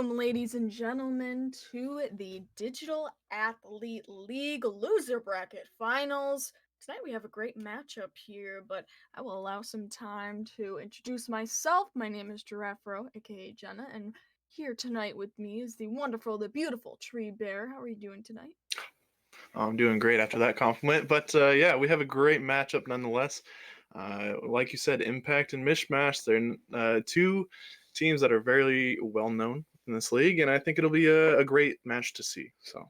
Welcome, ladies and gentlemen, to the Digital Athlete League Loser Bracket Finals. Tonight we have a great matchup here, but I will allow some time to introduce myself. My name is Giraffro, aka Jenna, and here tonight with me is the wonderful, the beautiful Tree Bear. How are you doing tonight? I'm doing great after that compliment, but yeah, we have a great matchup nonetheless. Like you said, Impact and MishMash, they're two teams that are very well known in this league, and I think it'll be a great match to see. So,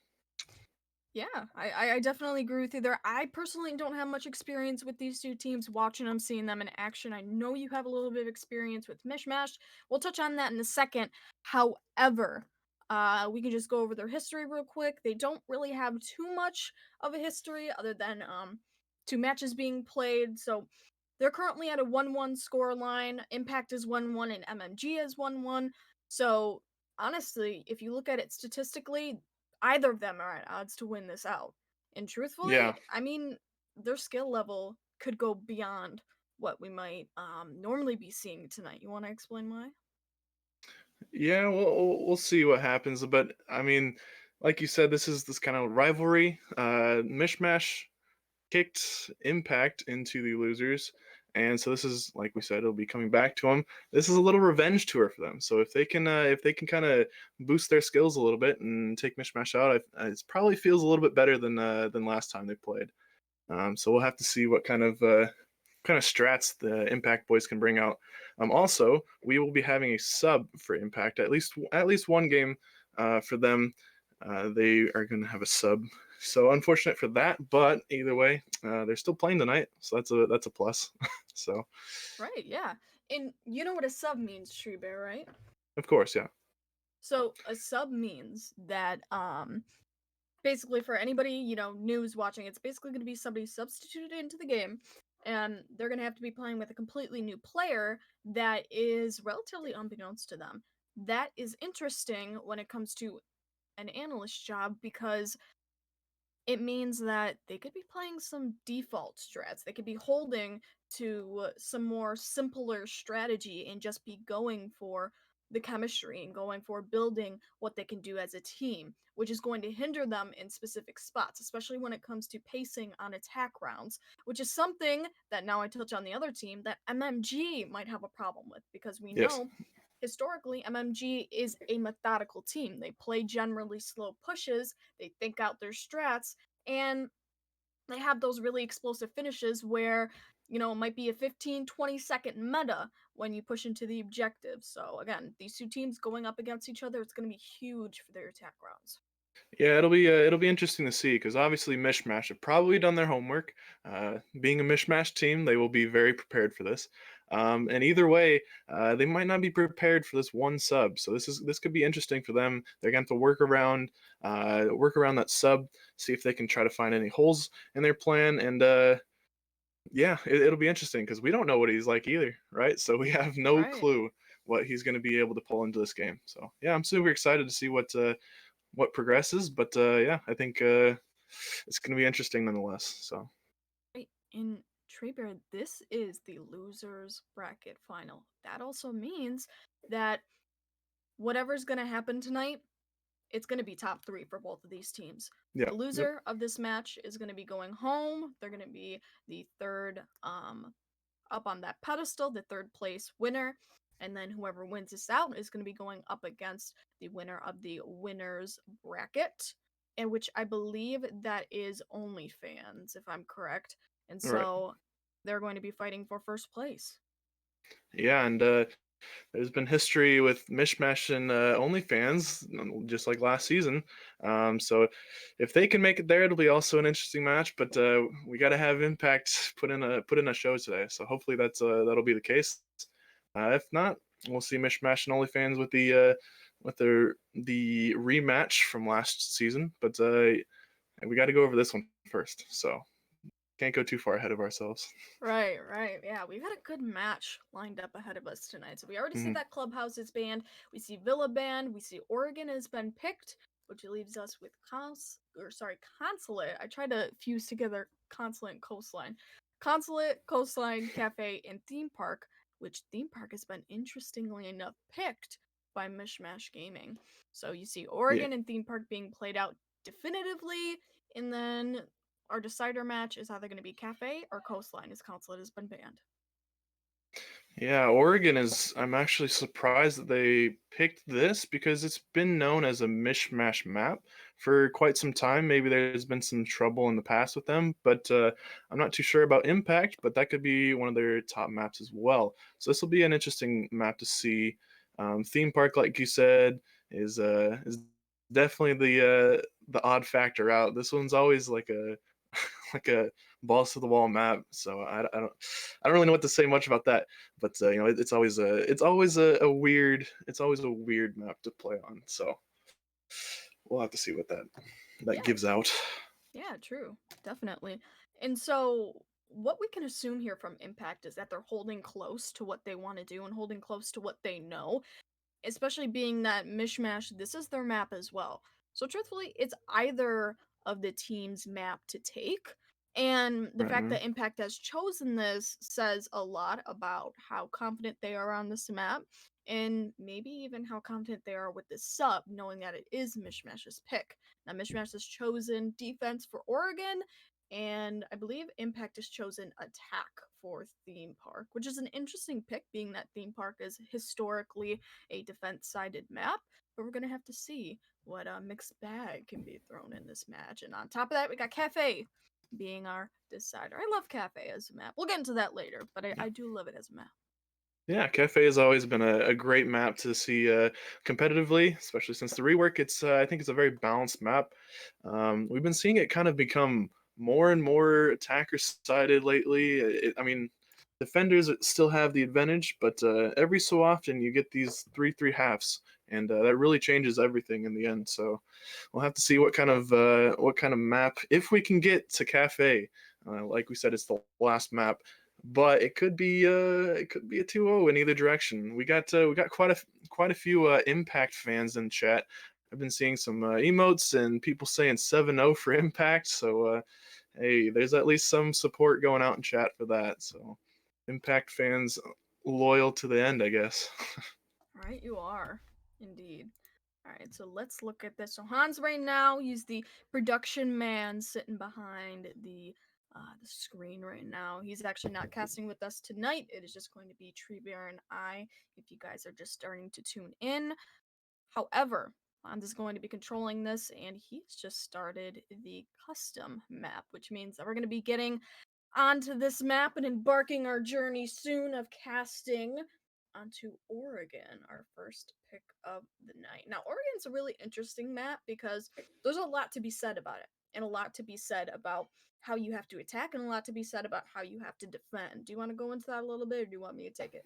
Yeah, I definitely agree with you there. I personally don't have much experience with these two teams. Watching them, seeing them in action, I know you have a little bit of experience with MishMash. We'll touch on that in a second. However, we can just go over their history real quick. They don't really have too much of a history other than two matches being played. So they're currently at a 1-1 score line. Impact is 1-1 and MMG is 1-1. So honestly, if you look at it statistically, either of them are at odds to win this out. And yeah, truthfully, I mean, their skill level could go beyond what we might normally be seeing tonight. You want to explain why? yeah, we'll see what happens. But I mean, like you said, this is this kind of rivalry. MishMash kicked Impact into the losers. And so this is, like we said, it'll be coming back to them. This is a little revenge tour for them. So if they can kind of boost their skills a little bit and take Mishmash out, it probably feels a little bit better than last time they played. So we'll have to see what kind of strats the Impact boys can bring out. Also, we will be having a sub for Impact at least one game for them. They are going to have a sub. So unfortunate for that, but either way, they're still playing tonight, so that's a plus. So Right, yeah. And you know what a sub means, Tree Bear, right? of course, yeah, So a sub means that basically for anybody, new who's watching, it's basically going to be somebody substituted into the game, and they're going to have to be playing with a completely new player that is relatively unbeknownst to them. That is interesting when it comes to an analyst job because it means that they could be playing some default strats. They could be holding to some more simpler strategy and just be going for the chemistry and going for building what they can do as a team, which is going to hinder them in specific spots, especially when it comes to pacing on attack rounds, which is something that now I touch on the other team that MMG might have a problem with because we yes, know historically MMG is a methodical team. They play generally slow pushes, they think out their strats, and they have those really explosive finishes where, it might be a 15-20 second meta when you push into the objective. So again, these two teams going up against each other, it's going to be huge for their attack rounds. yeah. It'll be interesting to see because obviously Mishmash have probably done their homework. Being a Mishmash team, they will be very prepared for this. And either way, they might not be prepared for this one sub. So this could be interesting for them. They're going to have to work around that sub, see if they can try to find any holes in their plan, and yeah, it'll be interesting because we don't know what he's like either, right? So we have no Right. clue what he's going to be able to pull into this game. So yeah, I'm super excited to see what progresses. But yeah, I think it's going to be interesting nonetheless. So Right. In Trey Bear, this is the losers bracket final. That also means that whatever's going to happen tonight, it's going to be top three for both of these teams. yeah, The yep, loser of this match is going to be going home. They're going to be the third up on that pedestal, the third place winner. And then whoever wins this out is going to be going up against the winner of the winners bracket, in which I believe that is OnlyFans, if I'm correct. And all right, so they're going to be fighting for first place. yeah, and there's been history with Mishmash and OnlyFans, just like last season. So if they can make it there, it'll be also an interesting match. But we got to have Impact put in a show today. So hopefully that'll be the case. If not, we'll see Mishmash and OnlyFans with the rematch from last season. But we got to go over this one first. So can't go too far ahead of ourselves. Right, right. Yeah, we've had a good match lined up ahead of us tonight. So we already see Mhm. that Clubhouse is banned. We see Villa banned. We see Oregon has been picked, which leaves us with Consulate. I tried to fuse together Consulate and Coastline. Consulate, Coastline, Cafe, and Theme Park, which Theme Park has been interestingly enough picked by MishMash Gaming. So you see Yeah. Oregon and Theme Park being played out definitively, and then our decider match is either going to be Cafe or Coastline, as Consulate has been banned. Yeah, Oregon is. I'm actually surprised that they picked this because it's been known as a mishmash map for quite some time. Maybe there's been some trouble in the past with them, but I'm not too sure about Impact, but that could be one of their top maps as well. So this will be an interesting map to see. Theme park, like you said, is definitely the odd factor out. This one's always like a like a balls to the wall map. So I don't really know what to say much about that. But it's always a weird map to play on. So we'll have to see what that Yeah, gives out. yeah, true. Definitely. And so what we can assume here from Impact is that they're holding close to what they want to do and holding close to what they know, especially being that MishMash, this is their map as well. So truthfully, it's either of the team's map to take. And the Right, fact right. that Impact has chosen this says a lot about how confident they are on this map, and maybe even how confident they are with this sub, knowing that it is MishMash's pick. Now, MishMash has chosen defense for Oregon, and I believe Impact has chosen attack for Theme Park, which is an interesting pick, being that Theme Park is historically a defense-sided map. But we're gonna have to see what mixed bag can be thrown in this match. And on top of that, we got Cafe being our decider. I love Cafe as a map. We'll get into that later, but I do love it as a map. Yeah, Cafe has always been a great map to see competitively, especially since the rework. I think it's a very balanced map. We've been seeing it kind of become more and more attacker sided lately. I mean, defenders still have the advantage, but every so often you get these 3-3 halves, and that really changes everything in the end. So we'll have to see what kind of map if we can get to Cafe. Like we said, it's the last map, but it could be a 2-0 in either direction. We got quite a few Impact fans in chat. I've been seeing some emotes and people saying 7-0 for Impact. So hey, there's at least some support going out in chat for that. So Impact fans loyal to the end, I guess. Right, you are. Indeed. Alright, so let's look at this. So Hans right now, he's the production man sitting behind the screen right now. He's actually not casting with us tonight. It is just going to be Tree Bear and I, if you guys are just starting to tune in. However, Hans is going to be controlling this, and he's just started the custom map, which means that we're going to be getting onto this map and embarking our journey soon of casting onto Oregon, our first pick of the night. Now, Oregon's a really interesting map because there's a lot to be said about it, and a lot to be said about how you have to attack, and a lot to be said about how you have to defend. Do you want to go into that a little bit, or do you want me to take it?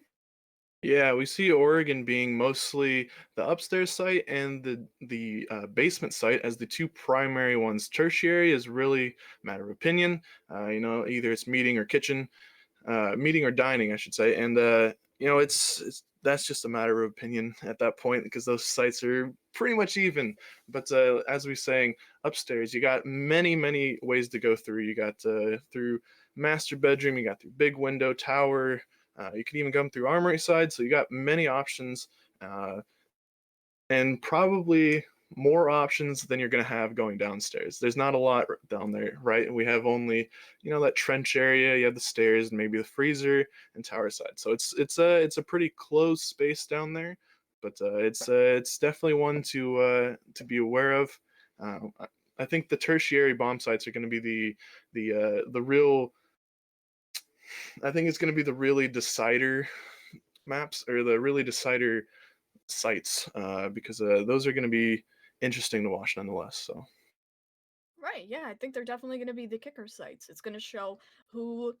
Yeah, we see Oregon being mostly the upstairs site and the basement site as the two primary ones. Tertiary is really a matter of opinion. Either it's meeting or kitchen, meeting or dining, I should say. And it's that's just a matter of opinion at that point because those sites are pretty much even. But as we are saying, upstairs you got many ways to go through. You got through master bedroom, you got through big window tower. You can even come through armory side, so you got many options, uh, and probably more options than you're going to have going downstairs. There's not a lot down there, right? We have only, that trench area. You have the stairs, and maybe the freezer and tower side. So it's a pretty closed space down there, but it's definitely one to be aware of. I think the tertiary bomb sites are going to be the real. I think it's going to be the really decider maps or the really decider sites because those are going to be interesting to watch nonetheless. So Right, yeah, I think they're definitely going to be the kicker sites. It's going to show who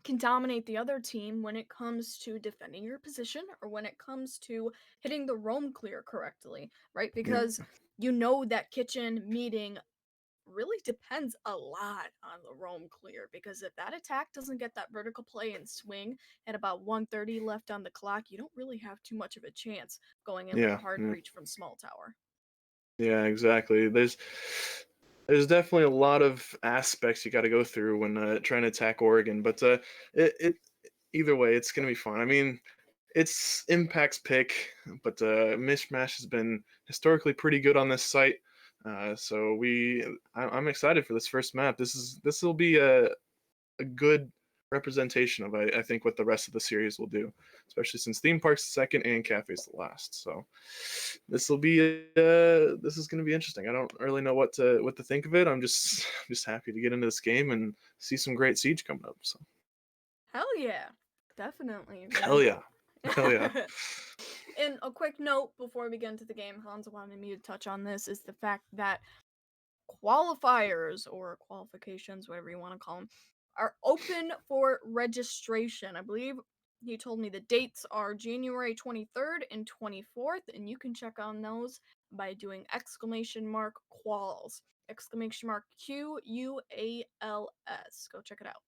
can dominate the other team when it comes to defending your position or when it comes to hitting the roam clear correctly, right? yeah, Because you know that kitchen meeting really depends a lot on the roam clear because if that attack doesn't get that vertical play and swing at about 1:30 left on the clock, you don't really have too much of a chance going in with a yeah, hard yeah, breach from small tower. yeah, exactly. There's definitely a lot of aspects you got to go through when trying to attack Oregon, but it either way, it's going to be fun. I mean, it's Impact's pick, but Mishmash has been historically pretty good on this site. So I'm excited for this first map. This will be a good representation of I think what the rest of the series will do, especially since theme park's the second and cafe's the last. So this is going to be interesting. I don't really know what to think of it. I'm just happy to get into this game and see some great siege coming up. So Hell yeah, definitely, hell man. yeah, hell yeah. And a quick note before we get into the game, Hans wanted me to touch on this, is the fact that qualifiers or qualifications, whatever you want to call them, are open for registration. I believe he told me the dates are January 23rd and 24th, and you can check on those by doing !quals, !QUALS. Go check it out.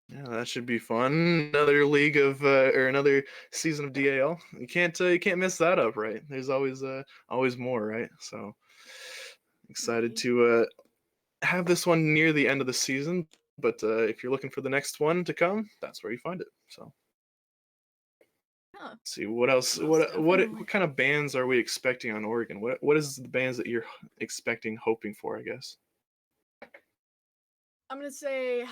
Yeah, that should be fun. Another league of or another season of DAL. You can't mess that up, right? There's always more, right? So excited Indeed. to have this one near the end of the season. But if you're looking for the next one to come, that's where you find it. So Yeah, let's see what else. most What definitely. kind of bands are we expecting on Oregon? What is the bands that you're expecting, hoping for? I guess. I'm gonna say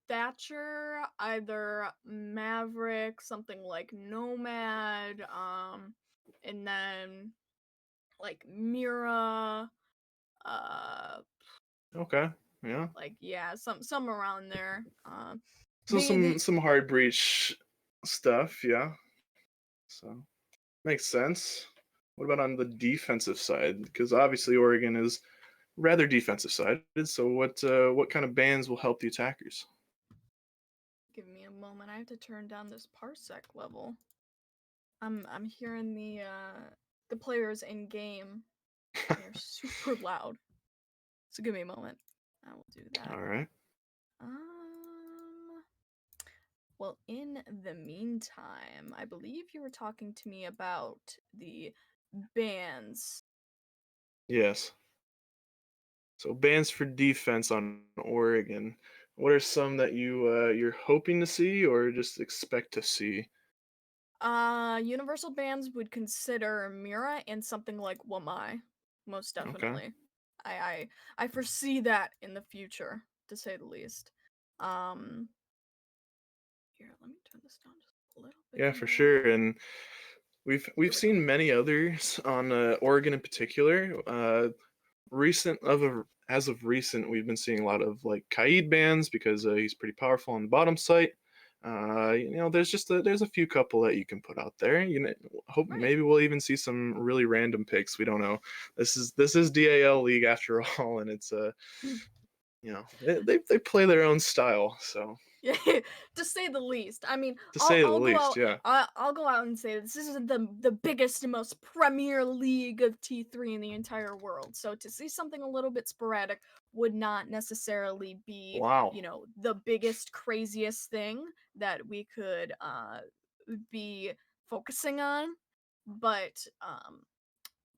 Thatcher, either Maverick, something like Nomad, and then like Mira, uh, Okay. Yeah. like yeah, some around there. So The some hard breach stuff. Yeah. So makes sense. What about on the defensive side? Because obviously Oregon is rather defensive sided. So what kind of bans will help the attackers? Give me a moment. I have to turn down this parsec level. I'm hearing the players in game. They're super loud. So give me a moment. I will do that. All right. Um. Well, in the meantime, I believe you were talking to me about the bans. Yes. So bans for defense on Oregon. What are some that you're hoping to see or just expect to see? Universal bans would consider Mira and something like Wamai, most Okay. definitely. I I I foresee that in the future, to say the least. Um, Here, let me turn this down just a little bit Yeah, for more. sure. And There we've we go. seen many others on Oregon in particular. As of recent, we've been seeing a lot of like Kaid bans because he's pretty powerful on the bottom site. There's a few couple that you can put out there. Hope Right. maybe we'll even see some really random picks. We don't know. This is DAL league after all, and it's they play their own style. So Yeah, to say the least. I mean, to I'll say the I'll go least, out yeah, I'll go out and say this is the biggest and most premier league of T3 in the entire world. So to see something a little bit sporadic would not necessarily be, wow, the biggest craziest thing that we could be focusing on, but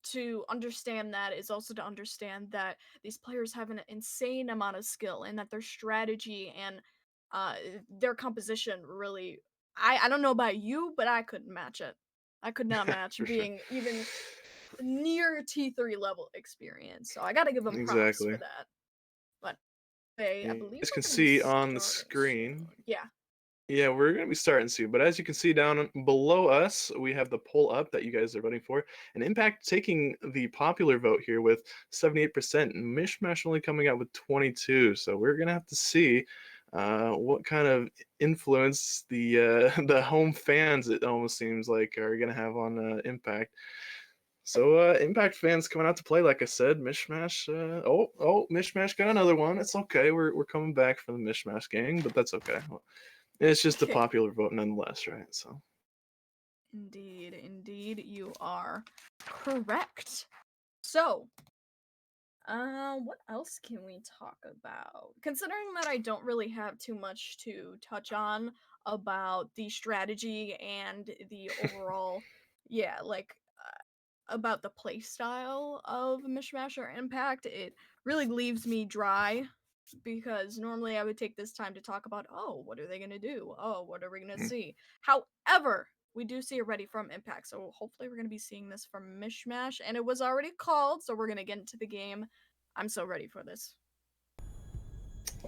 to understand that is also to understand that these players have an insane amount of skill and that their strategy and uh their composition really, I don't know about you, but I couldn't match it. I could not match for sure, being even near T3 level experience. So I got to give them props for exactly. that. But hey, I You believe guys can we're going to be see on the starting screen. soon. Yeah. Yeah, we're gonna be starting soon, but as you can see down below us, we have the poll up that you guys are voting for, and Impact taking the popular vote here with 78%, and Mishmash only coming out with 22. So we're gonna have to see what kind of influence the the home fans, it almost seems like, are gonna have on Impact. So Impact fans coming out to play, like I said, Mishmash. Mishmash got another one. It's okay. We're coming back for the Mishmash gang, but that's okay. It's just a popular vote nonetheless, right? So Indeed, indeed, you are correct. So, what else can we talk about? Considering that I don't really have too much to touch on about the strategy and the overall, yeah, like about the play style of Mishmash or Impact, it really leaves me dry. because normally I would take this time to talk about, oh, what are they going to do? Oh, what are we going to Mm. see? However, we do see already from Impact, so hopefully we're going to be seeing this from MishMash, and it was already called, so we're going to get into the game. I'm so ready for this.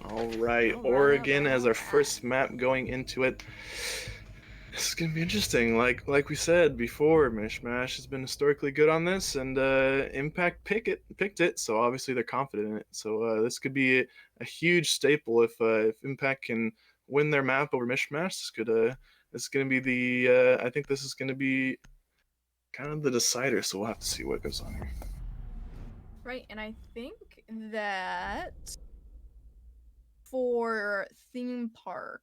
All right, All right, all Oregon right, as all our right. first map going into it. This is gonna be interesting. Like we said before, MishMash has been historically good on this, and Impact picked it, so obviously they're confident in it. So this could be a huge staple if Impact can win their map over MishMash. This is gonna be the I think this is gonna be kind of the decider. So we'll have to see what goes on here. Right, and I think that for theme park,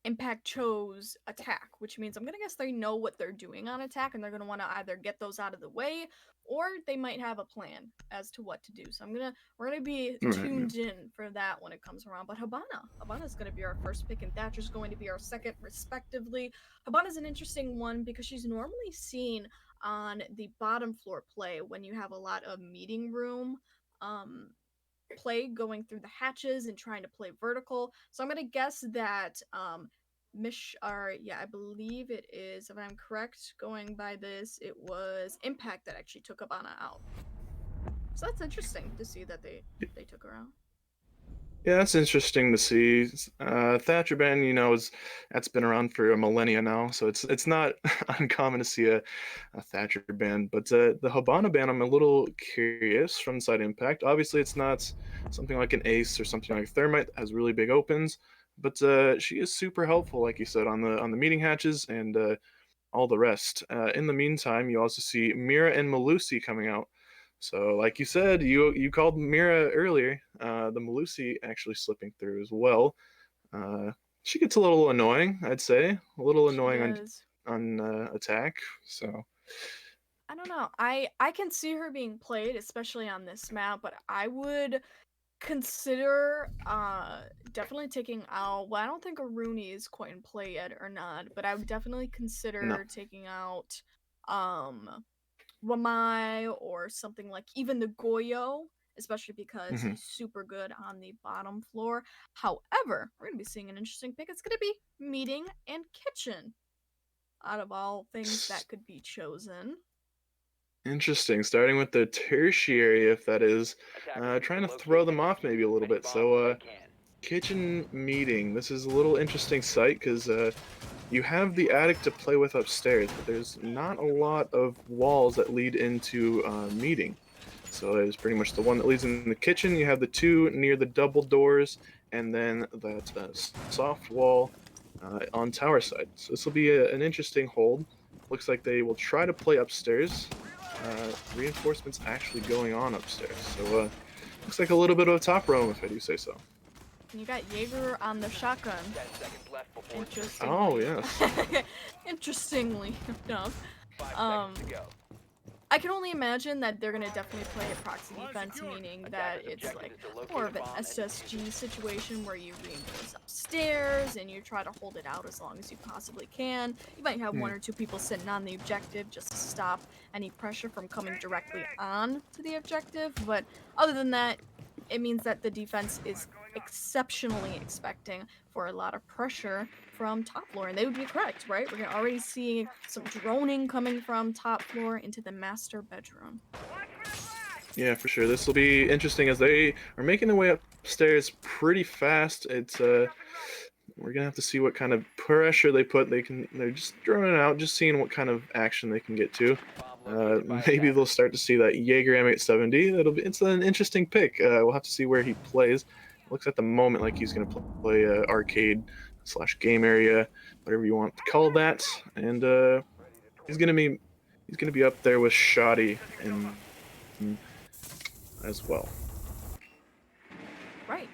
Impact chose attack, which means I'm gonna guess they know what they're doing on attack, and they're gonna want to either get those out of the way, or they might have a plan as to what to do. So we're gonna be Right, yeah. tuned in for that when it comes around. But Habana's gonna be our first pick, and Thatcher's going to be our second, respectively. Habana's an interesting one because she's normally seen on the bottom floor play when you have a lot of meeting room. Play going through the hatches and trying to play vertical. So I'm gonna guess that I believe it is, if I'm correct, going by this, it was Impact that actually took Abana out. So that's interesting to see that they took her out. Yeah, that's interesting to see. Thatcher Band, that's been around for a millennia now, so it's not uncommon to see a Thatcher band. But the Habana band, I'm a little curious from Side Impact. Obviously, it's not something like an Ace or something like Thermite that has really big opens, but she is super helpful, like you said, on the meeting hatches and all the rest. In the meantime, you also see Mira and Malusi coming out. So, like you said, you called Mira earlier. The Malusi actually slipping through as well. Uh, she gets a little annoying, I'd say, a little She annoying does. on attack. So, I don't know. I can see her being played, especially on this map, but I would consider definitely taking out, well, I don't think Aruni is quite in play yet or not, but I would definitely no. consider taking out Wamai or something like even the Goyo, especially because Hmm. he's super good on the bottom floor. However, we're gonna be seeing an interesting pick. It's gonna be meeting and kitchen out of all things that could be chosen. Interesting. Starting with the tertiary, if that is, trying to throw them off maybe a little bit. So, kitchen meeting. This is a little interesting site because you have the attic to play with upstairs, but there's not a lot of walls that lead into meeting. So there's pretty much the one that leads in the kitchen. You have the two near the double doors, and then that soft wall on tower side. So this will be an interesting hold. Looks like they will try to play upstairs. Reinforcements actually going on upstairs. So looks like a little bit of a top roam, if I do say so. And you got Jaeger on the shotgun. Interestingly. Oh yes. Interestingly enough. I can only imagine that they're gonna definitely play a proxy defense, meaning that it's like more of an SSG situation where you reinforce upstairs and you try to hold it out as long as you possibly can. You might have one or two people sitting on the objective just to stop any pressure from coming directly on to the objective, but other than that, it means that the defense is exceptionally expecting for a lot of pressure from top floor, and they would be correct, right? We're already seeing some droning coming from top floor into the master bedroom. Yeah, for sure. This will be interesting as they are making their way upstairs pretty fast. It's we're gonna have to see what kind of pressure they put. They're just droning out, just seeing what kind of action they can get to. Maybe they'll start to see that Jaeger M870. It's an interesting pick. We'll have to see where he plays. Looks at the moment like he's gonna play arcade / game area, whatever you want to call that, and he's gonna be up there with Shoddy and as well. Right.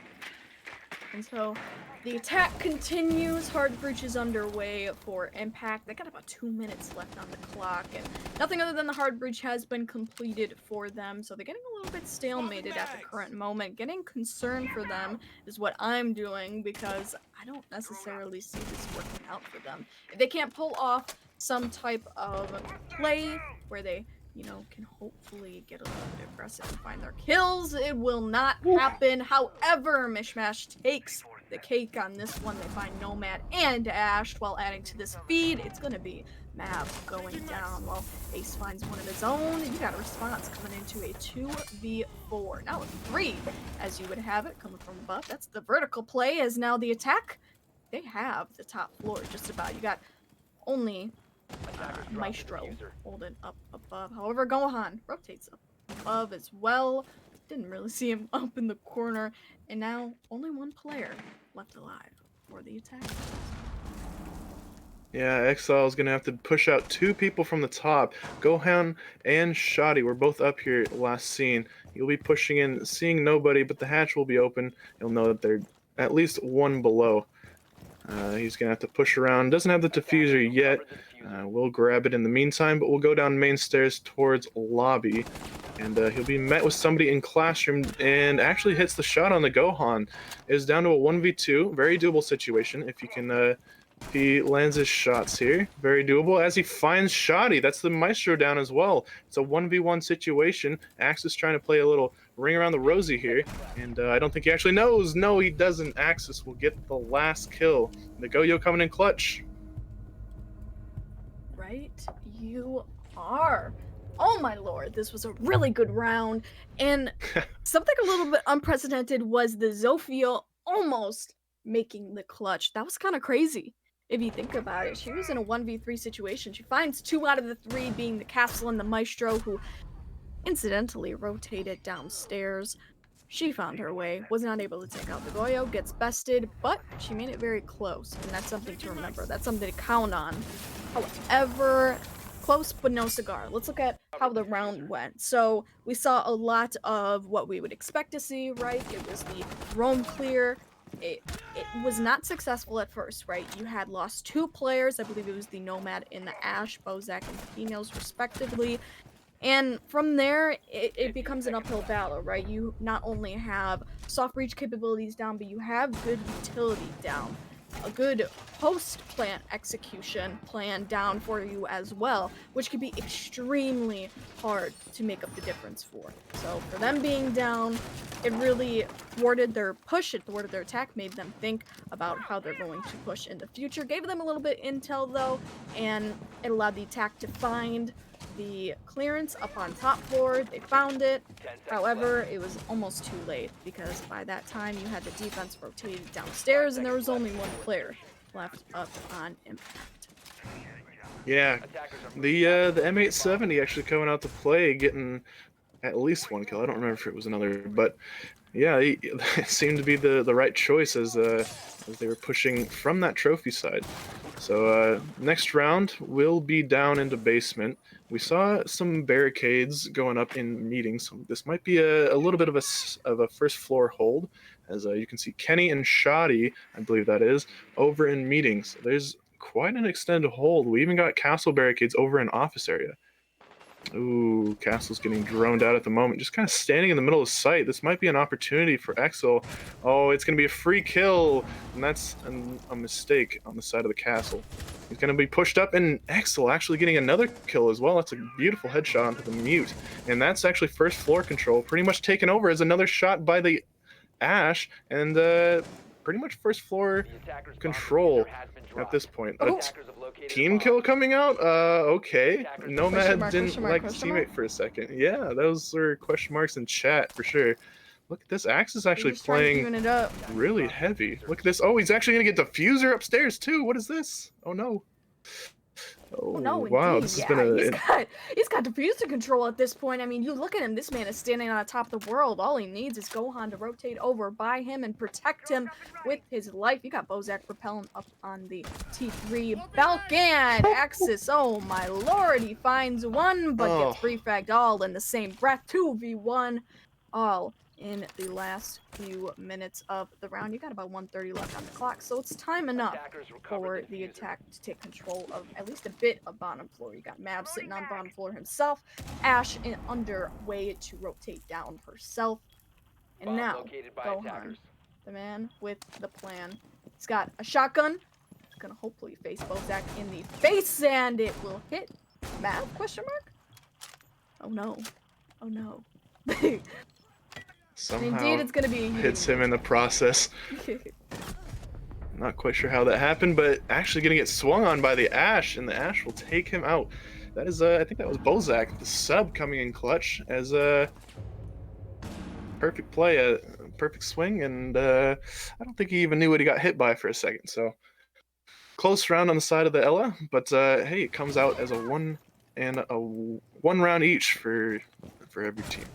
And so the attack continues. Hard breach is underway for Impact. They got about 2 minutes left on the clock, and nothing other than the hard breach has been completed for them. So they're getting a little bit stalemated at the current moment. Getting concerned for them is what I'm doing because I don't necessarily see this working out for them. If they can't pull off some type of play where they you know, can hopefully get a little bit aggressive and find their kills. It will not happen. However, MishMash takes the cake on this one. They find Nomad and Ash while adding to this feed. It's going to be Mav going down while Ace finds one of his own. You got a response coming into a 2v4. Now a 3, as you would have it, coming from above. That's the vertical play, as now the attack, they have the top floor just about. You got only Maestro holding up above. However, Gohan rotates up above as well. Didn't really see him up in the corner. And now only one player left alive for the attack. Yeah, Exile is going to have to push out 2 people from the top. Gohan and Shoddy were both up here last seen. He'll be pushing in, seeing nobody, but the hatch will be open. You'll know that they're at least 1 below. He's going to have to push around. Doesn't have the diffuser yet. We'll grab it in the meantime, but we'll go down main stairs towards lobby. And he'll be met with somebody in classroom and actually hits the shot on the Gohan. It is down to a 1v2. Very doable situation if you can... he lands his shots here. Very doable as he finds Shoddy. That's the Maestro down as well. It's a 1v1 situation. Axis trying to play a little ring around the rosy here. And I don't think he actually knows. No, he doesn't. Axis will get the last kill. The Go-Yo coming in clutch. Right? You are. Oh my lord, this was a really good round. And something a little bit unprecedented was the Zofia almost making the clutch. That was kind of crazy. If you think about it, she was in a 1v3 situation. She finds 2 out of the 3 being the Castle and the Maestro, who incidentally rotated downstairs. She found her way, was not able to take out the Goyo, gets bested, but she made it very close, and that's something to remember. That's something to count on. However, close but no cigar. Let's look at how the round went. So we saw a lot of what we would expect to see, right? It was the roam clear. It was not successful at first, right? You had lost 2 players. I believe it was the Nomad and the Ash, Bozak and Pinos, respectively. And from there, it becomes an uphill battle, right? You not only have soft breach capabilities down, but you have good utility down. A good post-plant execution plan down for you as well, which can be extremely hard to make up the difference for. So for them being down, it really thwarted their push, it thwarted their attack, made them think about how they're going to push in the future. Gave them a little bit intel though, and it allowed the attack to find the clearance up on top floor. They found it. However, it was almost too late because by that time you had the defense rotated downstairs and there was only 1 player left up on impact. Yeah, the M870 actually coming out to play, getting at least 1 kill. I don't remember if it was another, but yeah, it seemed to be the right choice as they were pushing from that trophy side. So next round will be down into basement. We saw some barricades going up in meetings. So this might be a little bit of a first floor hold, as you can see Kenny and Shoddy, I believe that is, over in meetings. There's quite an extended hold. We even got castle barricades over in office area. Ooh, Castle's getting droned out at the moment. Just kind of standing in the middle of sight. This might be an opportunity for Exel. Oh, it's going to be a free kill. And that's a mistake on the side of the Castle. He's going to be pushed up, and Exel actually getting another kill as well. That's a beautiful headshot onto the mute. And that's actually first floor control. Pretty much taken over as another shot by the Ash. And pretty much first floor control at this point. A team kill coming out? Okay. Nomad didn't like his teammate for a second. Yeah, those were question marks in chat for sure. Look at this. Axe is actually playing really heavy. Look at this. Oh, he's actually going to get diffuser upstairs too. What is this? Oh no. Oh no, wow, indeed. This has been he's got diffuser control at this point. I mean, you look at him, this man is standing on top of the world. All he needs is Gohan to rotate over by him and protect him with his life. You got Bozak propelling up on the T3. Balkan, Axis, oh my lord, he finds 1, but gets refragged all in the same breath. 2v1, all in the last few minutes of the round. You got about 1:30 left on the clock, so it's time enough for the attack to take control of at least a bit of bottom floor. You got Mab sitting on bottom floor himself, Ash underway to rotate down herself, and now Gohan, the man with the plan. He's got a shotgun. He's gonna hopefully face Bozak in the face, and it will hit Mab? Question mark? Oh no. Oh no. Somehow Indeed, it's gonna be a hits him in the process. Not quite sure how that happened, but actually gonna get swung on by the Ash, and the Ash will take him out. That is, I think that was Bozak, the sub, coming in clutch as a perfect play, a perfect swing, and I don't think he even knew what he got hit by for a second. So close round on the side of the Ella, but hey, it comes out as a one round each for every team.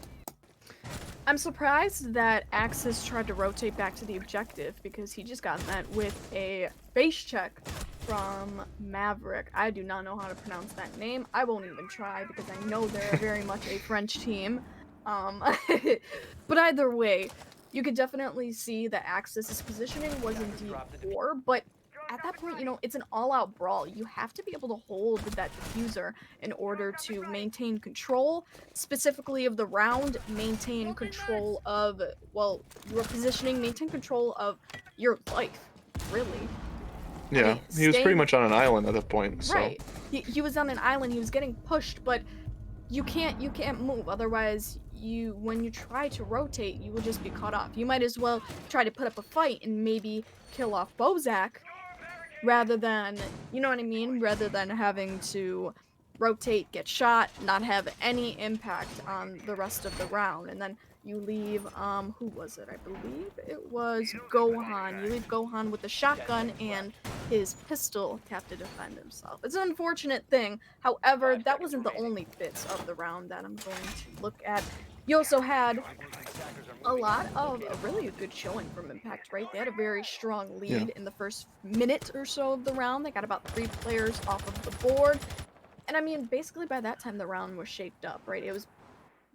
I'm surprised that Axis tried to rotate back to the objective because he just got met with a base check from Maverick. I do not know how to pronounce that name. I won't even try because I know they're very much a French team. But either way, you could definitely see that Axis's positioning was indeed poor, but at that point, you know, it's an all-out brawl. You have to be able to hold that diffuser in order to maintain control, specifically of the round, maintain control of, well, your positioning, maintain control of your life, really. Yeah, I mean, he was pretty much on an island at that point. So. Right. He was on an island, he was getting pushed, but you can't move, otherwise when you try to rotate, you will just be caught off. You might as well try to put up a fight and maybe kill off Bozak rather than, you know what I mean? Rather than having to rotate, get shot, not have any impact on the rest of the round. And then you leave, who was it? I believe it was Gohan. You leave Gohan with the shotgun and his pistol to have to defend himself. It's an unfortunate thing. However, that wasn't the only bits of the round that I'm going to look at. You also had a lot of a really good showing from Impact, right? They had a very strong lead in the first minute or so of the round. They got about 3 players off of the board. And I mean, basically by that time the round was shaped up, right? It was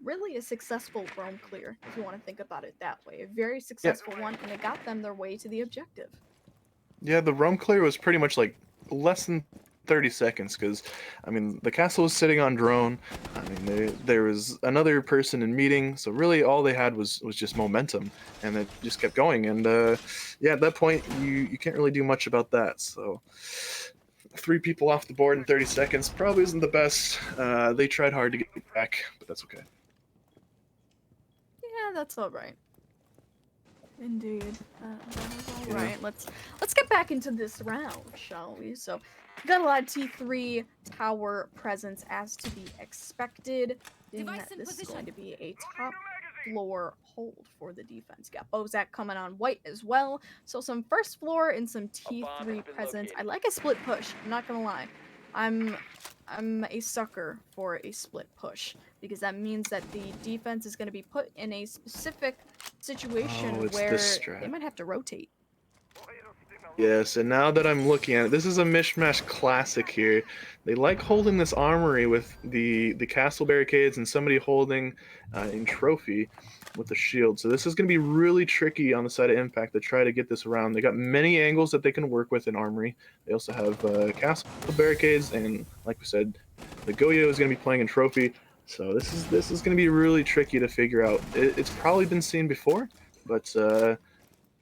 really a successful roam clear, if you want to think about it that way. A very successful one, and it got them their way to the objective. Yeah, the roam clear was pretty much like less than 30 seconds because, I mean, the castle was sitting on drone. I mean, there was another person in meeting, so really all they had was just momentum, and it just kept going. And yeah, at that point, you can't really do much about that. So 3 people off the board in 30 seconds probably isn't the best. They tried hard to get back, but that's okay. Yeah, that's all right. Indeed, that was all right. Let's get back into this round, shall we? So, we got a lot of T3 tower presence as to be expected. Being that this is going to be a top floor hold for the defense. Got Bozak coming on white as well. So some first floor and some T3 presence. I like a split push. I'm not gonna lie. I'm a sucker for a split push because that means that the defense is going to be put in a specific situation where they might have to rotate. Yes, and now that I'm looking at it, this is a MishMash classic here. They like holding this armory with the castle barricades and somebody holding in trophy with the shield. So this is going to be really tricky on the side of Impact to try to get this around. They got many angles that they can work with in armory. They also have castle barricades, and like we said, the Goyo is going to be playing in trophy. So this is going to be really tricky to figure out. It's probably been seen before, but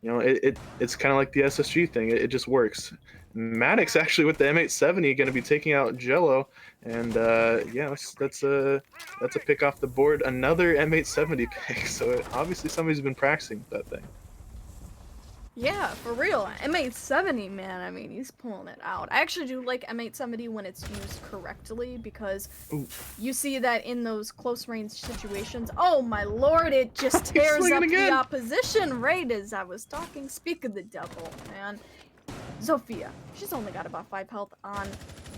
you know, it's kind of like the SSG thing. It just works. Maddox actually with the M870 going to be taking out Jello, and yeah, that's a pick off the board. Another M870 pick. So obviously somebody's been practicing with that thing. Yeah, for real. M870, man, I mean, he's pulling it out. I actually do like M870 when it's used correctly because you see that in those close range situations. Oh my lord, it just tears up the opposition right as I was talking. Speak of the devil, man. Zofia, she's only got about 5 health on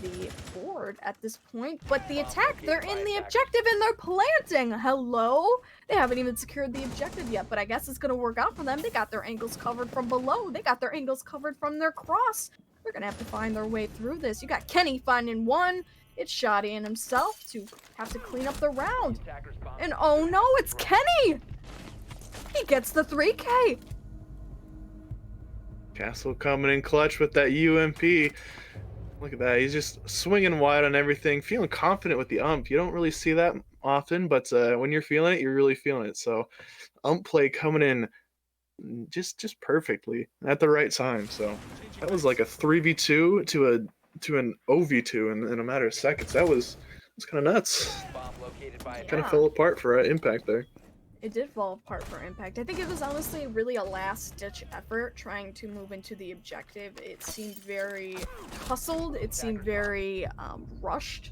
the board at this point, but the attack, they're in the objective and they're planting. Hello? They haven't even secured the objective yet, but I guess it's gonna work out for them. They got their angles covered from below. They got their angles covered from their cross. They're gonna have to find their way through this. You got Kenny finding one. It's Shoddy and himself to have to clean up the round. And oh no, it's Kenny! He gets the 3K. Castle coming in clutch with that UMP. Look at that. He's just swinging wide on everything, feeling confident with the ump. You don't really see that often, but when you're feeling it, you're really feeling it. So ump play coming in just perfectly at the right time. So that was like a 3v2 to an OV2 in a matter of seconds. That was kind of nuts. kind of Yeah. fell apart for Impact there. It did fall apart for Impact. I think it was honestly really a last-ditch effort trying to move into the objective. It seemed very hustled. It seemed very rushed,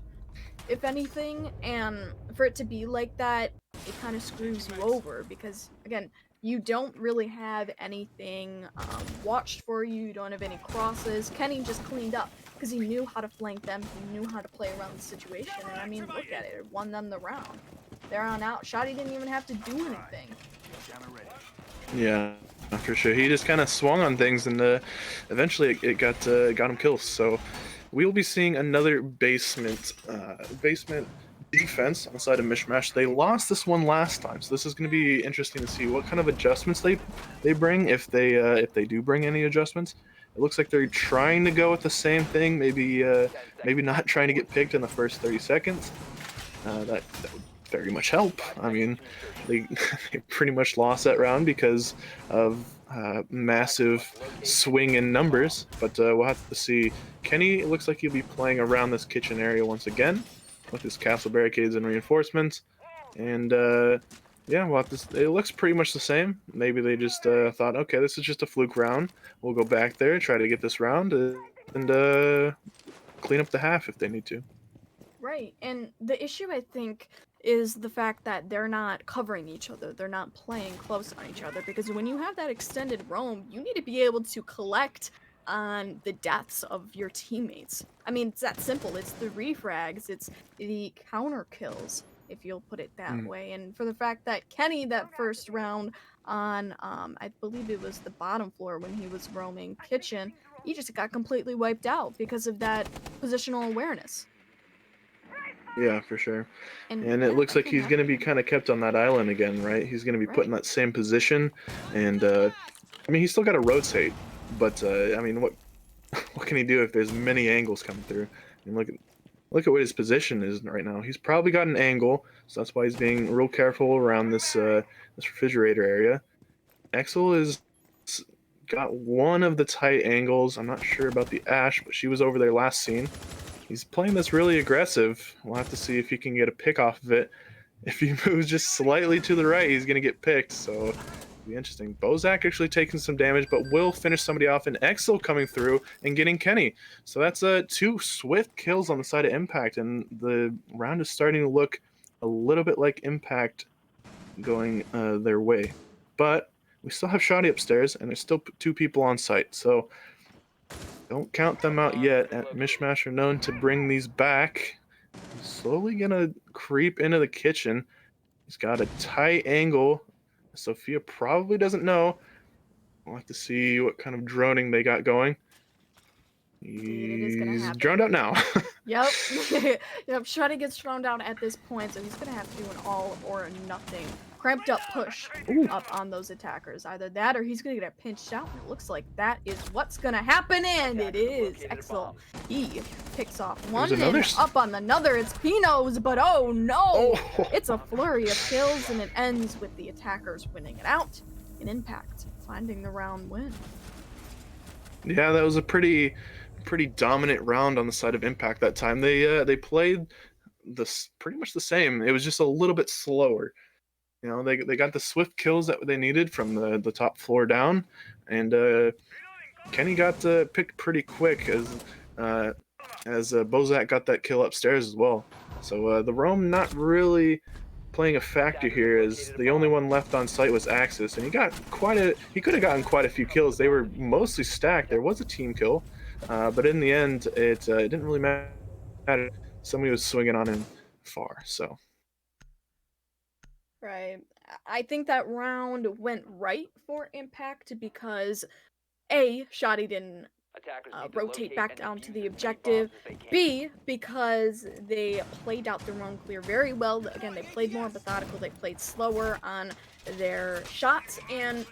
if anything. And for it to be like that, it kind of screws you over because, again, you don't really have anything watched for you. You don't have any crosses. Kenny just cleaned up because he knew how to flank them. He knew how to play around the situation. And I mean, look at it. It won them the round. There on out, Shoddy didn't even have to do anything. Yeah, for sure. He just kind of swung on things, and eventually it got him kills. So we will be seeing another basement defense on the side of MishMash. They lost this one last time, so this is going to be interesting to see what kind of adjustments they bring, if they do bring any adjustments. It looks like they're trying to go with the same thing, maybe not trying to get picked in the first 30 seconds. That would very much help. I mean, they pretty much lost that round because of massive swing in numbers, but we'll have to see. Kenny looks like he'll be playing around this kitchen area once again with his castle barricades and reinforcements, and yeah, we'll have to. It looks pretty much the same. Maybe they just thought, okay, this is just a fluke round. We'll go back there, try to get this round, and clean up the half if they need to. Right, and the issue I think is the fact that they're not covering each other. They're not playing close on each other because when you have that extended roam, you need to be able to collect on the deaths of your teammates. I mean, it's that simple. It's the refrags, it's the counter kills, if you'll put it that way. And for the fact that Kenny, that first round on, I believe it was the bottom floor when he was roaming kitchen, he just got completely wiped out because of that positional awareness. Yeah, for sure. And Yeah, it looks that like can he's going to be happen. kind of kept on that island again, right? He's going to be put in Right. that same position, and I mean, he's still got to rotate, but I mean, what what can he do if there's many angles coming through? And look at what his position is right now. He's probably got an angle, so that's why he's being real careful around this refrigerator area. Exel is got one of the tight angles. I'm not sure about the Ash, but she was over there last scene. He's playing this really aggressive. We'll have to see if he can get a pick off of it. If he moves just slightly to the right, he's going to get picked. So it'll be interesting. Bozak actually taking some damage, but will finish somebody off. And Exel coming through and getting Kenny. So that's 2 swift kills on the side of Impact. And the round is starting to look a little bit like Impact going their way. But we still have Shoddy upstairs, and there's still 2 people on site. So don't count them out yet. MishMash are known to bring these back. He's slowly gonna creep into the kitchen. He's got a tight angle. Sophia probably doesn't know. We'll have to see what kind of droning they got going. Indeed, it is gonna He's happen. droned out now. Yep. Yep, Shreddy gets thrown down at this point, so he's gonna have to do an all or nothing. Cramped up push up on those attackers. Either that or he's gonna get pinched out, and it looks like that is what's gonna happen, and it is. Excellent. He picks off one and up on another. It's Pino's, but oh no! It's a flurry of kills, and it ends with the attackers winning it out. An Impact finding the round win. Yeah, that was a pretty dominant round on the side of Impact that time. They played this pretty much the same. It was just a little bit slower. You know, they got the swift kills that they needed from the top floor down, and Kenny got picked pretty quick as Bozak got that kill upstairs as well. So the roam not really playing a factor here, as the only one left on site was Axis, and he could have gotten quite a few kills. They were mostly stacked. There was a team kill, but in the end, it didn't really matter. Somebody was swinging on him far, so. Right. I think that round went right for Impact because A, Shoddy didn't rotate back down to the objective. B, because they played out their own clear very well. Again, they played more methodical, they played slower on their shots, and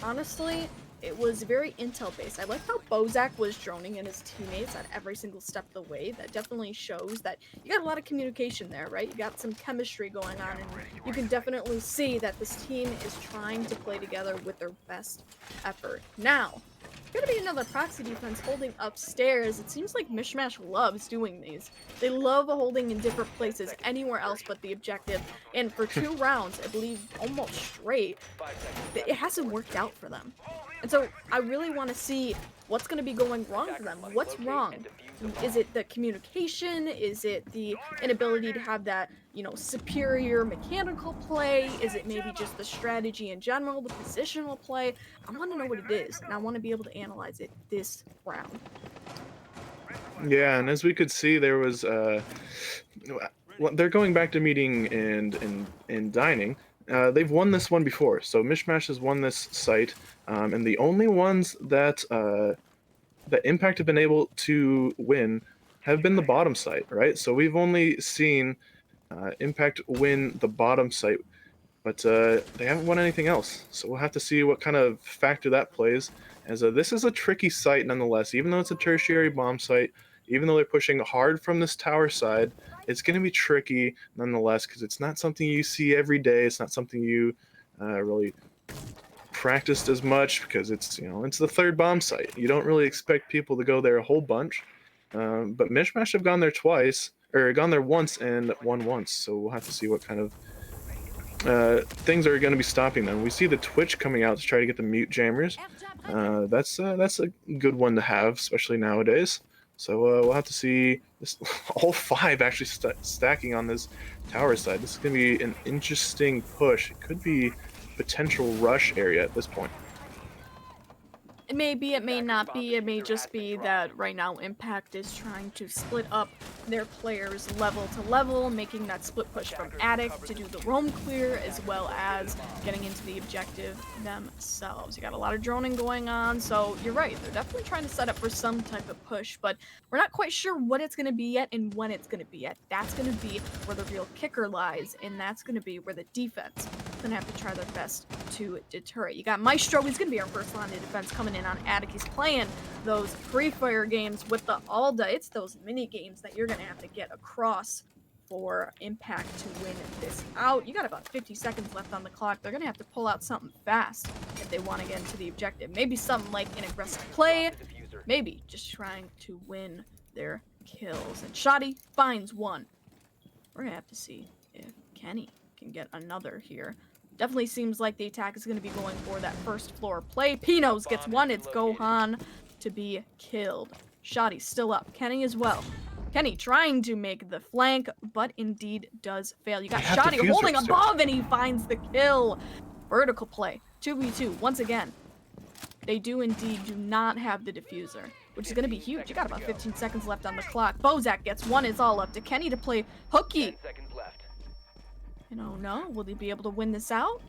honestly, it was very intel based. I like how Bozak was droning in his teammates at every single step of the way. That definitely shows that you got a lot of communication there, right? You got some chemistry going on, and you can definitely see that this team is trying to play together with their best effort. Now, Gonna be another proxy defense holding upstairs. It seems like MishMash loves doing these. They love holding in different places anywhere else but the objective. And for 2 rounds, I believe almost straight, it hasn't worked out for them. And so I really want to see what's going to be going wrong for them. What's wrong? Is it the communication? Is it the inability to have that, you know, superior mechanical play? Is it maybe just the strategy in general, the positional play? I want to know what it is, and I want to be able to analyze it this round. Yeah, and as we could see, there was they're going back to meeting and dining. They've won this one before, so MishMash has won this site, and the only ones that that Impact have been able to win have been the bottom site, right? So we've only seen Impact win the bottom site, but they haven't won anything else. So we'll have to see what kind of factor that plays. As this is a tricky site nonetheless, even though it's a tertiary bomb site, even though they're pushing hard from this tower side, it's going to be tricky nonetheless because it's not something you see every day. It's not something you really practiced as much because it's, you know, it's the third bomb site. You don't really expect people to go there a whole bunch. But MishMash have gone there twice, or gone there once and won once. So we'll have to see what kind of things are going to be stopping them. We see the Twitch coming out to try to get the mute jammers. That's a good one to have, especially nowadays. So we'll have to see this, all 5 actually stacking on this tower side. This is going to be an interesting push. It could be potential rush area at this point. It may be, it may not be, it may just be that right now Impact is trying to split up their players level to level, making that split push from Attic to do the roam clear, as well as getting into the objective themselves. You got a lot of droning going on, so you're right, they're definitely trying to set up for some type of push, but we're not quite sure what it's going to be yet and when it's going to be yet. That's going to be where the real kicker lies, and that's going to be where the defense is going to have to try their best to deter it. You got Maestro, he's going to be our first line of defense coming in on Attic. He's playing those free-fire games with the Alda. It's those mini games that you're going to have to get across for Impact to win this out. You got about 50 seconds left on the clock. They're going to have to pull out something fast if they want to get into the objective. Maybe something like an aggressive play. Maybe just trying to win their kills. And Shoddy finds one. We're going to have to see if Kenny can get another here. Definitely seems like the attack is going to be going for that first floor play. Pinos gets one. It's Gohan to be killed. Shoddy still up. Kenny as well. Kenny trying to make the flank, but indeed does fail. You got Shoddy holding above, and he finds the kill. Vertical play. 2v2 once again. They do not have the diffuser, which is going to be huge. You got about 15 seconds left on the clock. Bozak gets one. It's all up to Kenny to play hooky. You know, no. Will he be able to win this out?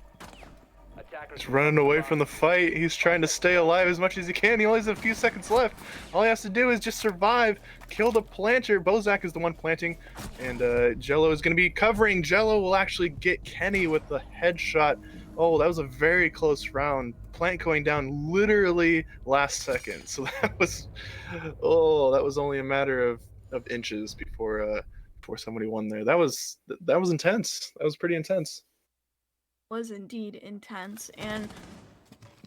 He's running away from the fight. He's trying to stay alive as much as he can. He only has a few seconds left. All he has to do is just survive, kill the planter. Bozak is the one planting, and Jello is going to be covering. Jello will actually get Kenny with the headshot. Oh, that was a very close round. Plant going down literally last second. So that was, oh, that was only a matter of inches before somebody won there. That was intense. That was pretty intense. Was indeed intense, and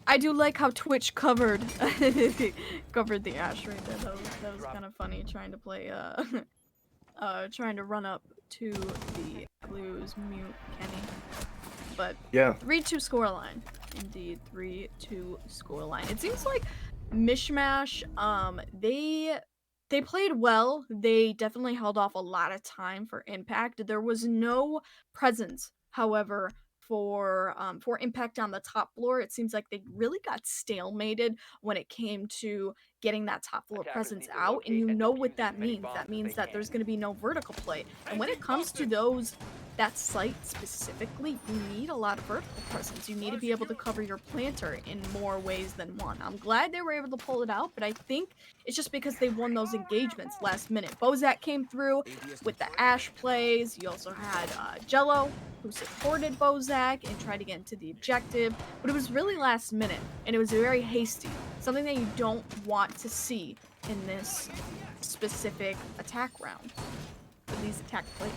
I do like how Twitch covered covered the Ash right there. That was kind of funny, trying to play trying to run up to the Blues mute Kenny. But yeah, 3-2 scoreline. Indeed, 3-2 scoreline. It seems like MishMash, they played well. They definitely held off a lot of time for Impact. There was no presence, however, for Impact on the top floor. It seems like they really got stalemated when it came to getting that top floor presence out, and you know what that means. That means that there's going to be no vertical play. And when it comes to that site specifically, you need a lot of vertical presence. You need to be able to cover your planter in more ways than one. I'm glad they were able to pull it out, but I think it's just because they won those engagements last minute. Bozak came through with the Ash plays. You also had Jello, who supported Bozak and tried to get into the objective, but it was really last minute, and it was very hasty. Something that you don't want to see in this specific attack round. For these attack plays.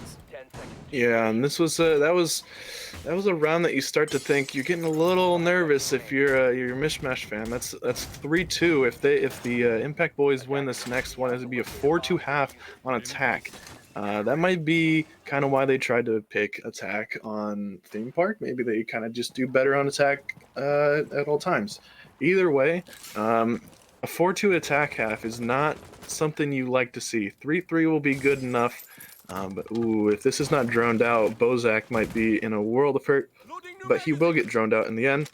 Yeah, and this was a round that you start to think you're getting a little nervous if you're a MishMash fan. That's 3-2. If the Impact Boys win this next one, it'd be a 4-2 half on attack. That might be kind of why they tried to pick attack on Theme Park. Maybe they kind of just do better on attack at all times. Either way, a 4-2 attack half is not something you like to see. 3-3 will be good enough. But ooh, if this is not droned out, Bozak might be in a world of hurt. But he will get droned out in the end.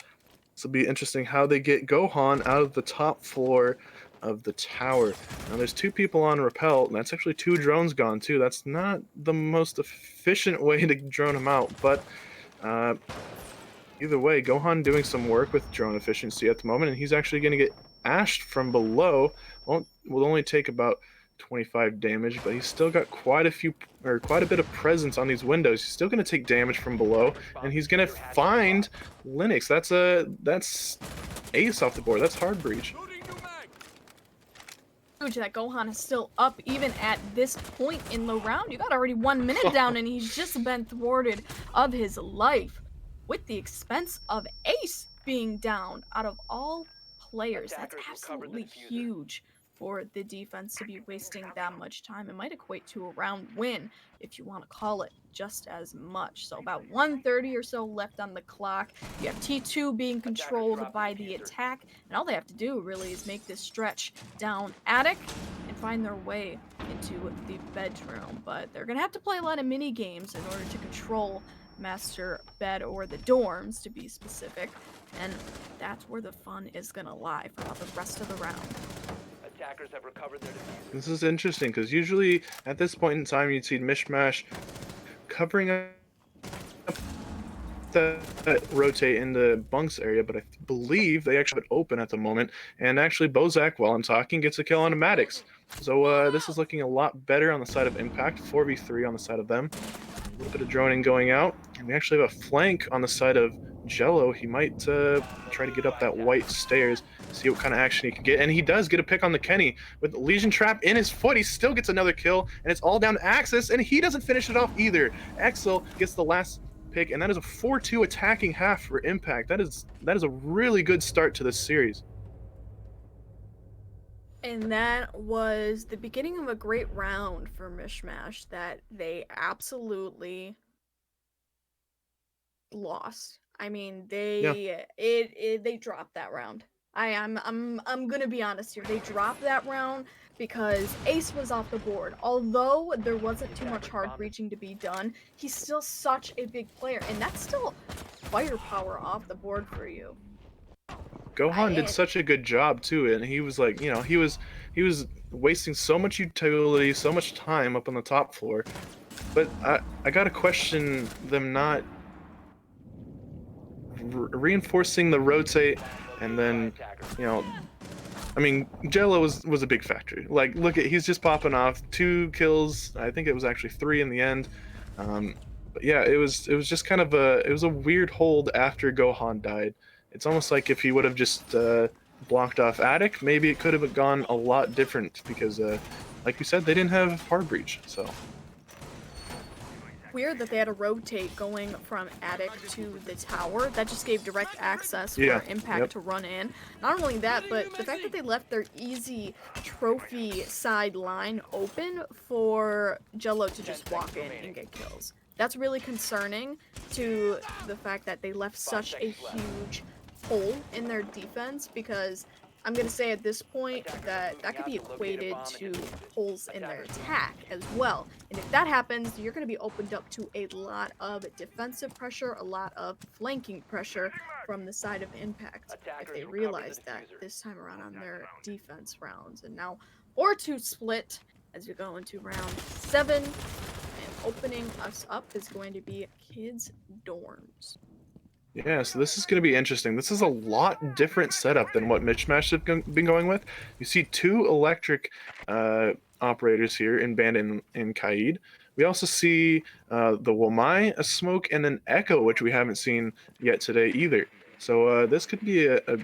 This will be interesting how they get Gohan out of the top floor of the tower. Now there's 2 people on rappel, and that's actually 2 drones gone too. That's not the most efficient way to drone him out, but either way, Gohan doing some work with drone efficiency at the moment, and he's actually going to get ashed from below. Will only take about 25 damage, but he's still got quite a bit of presence on these windows. He's still going to take damage from below, and he's going to find Linux. That's ace off the board. That's hard breach. Huge that Gohan is still up even at this point in the round. You got already 1 minute down, and he's just been thwarted of his life, with the expense of Ace being down out of all players. That's absolutely huge for the defense to be wasting that much time. It might equate to a round win, if you want to call it just as much. So about 1:30 or so left on the clock. You have T2 being controlled by the attack, and all they have to do really is make this stretch down attic and find their way into the bedroom. But they're going to have to play a lot of mini games in order to control master bed, or the dorms to be specific, and that's where the fun is gonna lie for the rest of the round. Attackers have recovered their diffuser. This is interesting because usually at this point in time you'd see MishMash covering up that rotate in the bunks area, but I believe they actually have it open at the moment, and actually Bozak, while I'm talking, gets a kill on Maddox. So this is looking a lot better on the side of Impact. 4v3 on the side of them. A little bit of droning going out, and we actually have a flank on the side of Jello. He might try to get up that white stairs, see what kind of action he can get, and he does get a pick on the Kenny with the Legion Trap in his foot. He still gets another kill, and it's all down to Axis, and he doesn't finish it off either. Exel gets the last pick, and that is a 4-2 attacking half for Impact. That is a really good start to this series. And that was the beginning of a great round for MishMash that they absolutely lost. I mean, they dropped that round. I'm gonna be honest here. They dropped that round because Ace was off the board. Although there wasn't too much hard breaching to be done, he's still such a big player, and that's still firepower off the board for you. Gohan did such a good job too, and he was like, he was wasting so much utility, so much time up on the top floor. But I gotta question them not reinforcing the rotate, and then I mean, Jello was a big factor. Like, look at, he's just popping off 2 kills. I think it was actually 3 in the end. But yeah, it was just kind of a weird hold after Gohan died. It's almost like if he would have just blocked off attic, maybe it could have gone a lot different, because like you said, they didn't have hard breach. So weird that they had to rotate going from attic to the tower. That just gave direct access for Impact to run in. Not only that, but the fact that they left their easy trophy side line open for Jello to just walk in and get kills. That's really concerning, to the fact that they left such a huge hole in their defense, because I'm going to say at this point that could be equated to holes in their attack as well. And if that happens, you're going to be opened up to a lot of defensive pressure, a lot of flanking pressure from the side of Impact, if they realize that this time around on their defense rounds. And now 4-2 split as we go into round 7. And opening us up is going to be Kids Dorms. yeah, so this is going to be interesting. This is a lot different setup than what MishMash have been going with. You see 2 electric operators here in Bandit and Kaid. We also see the Wamai, a smoke, and an Echo, which we haven't seen yet today either. So this could be a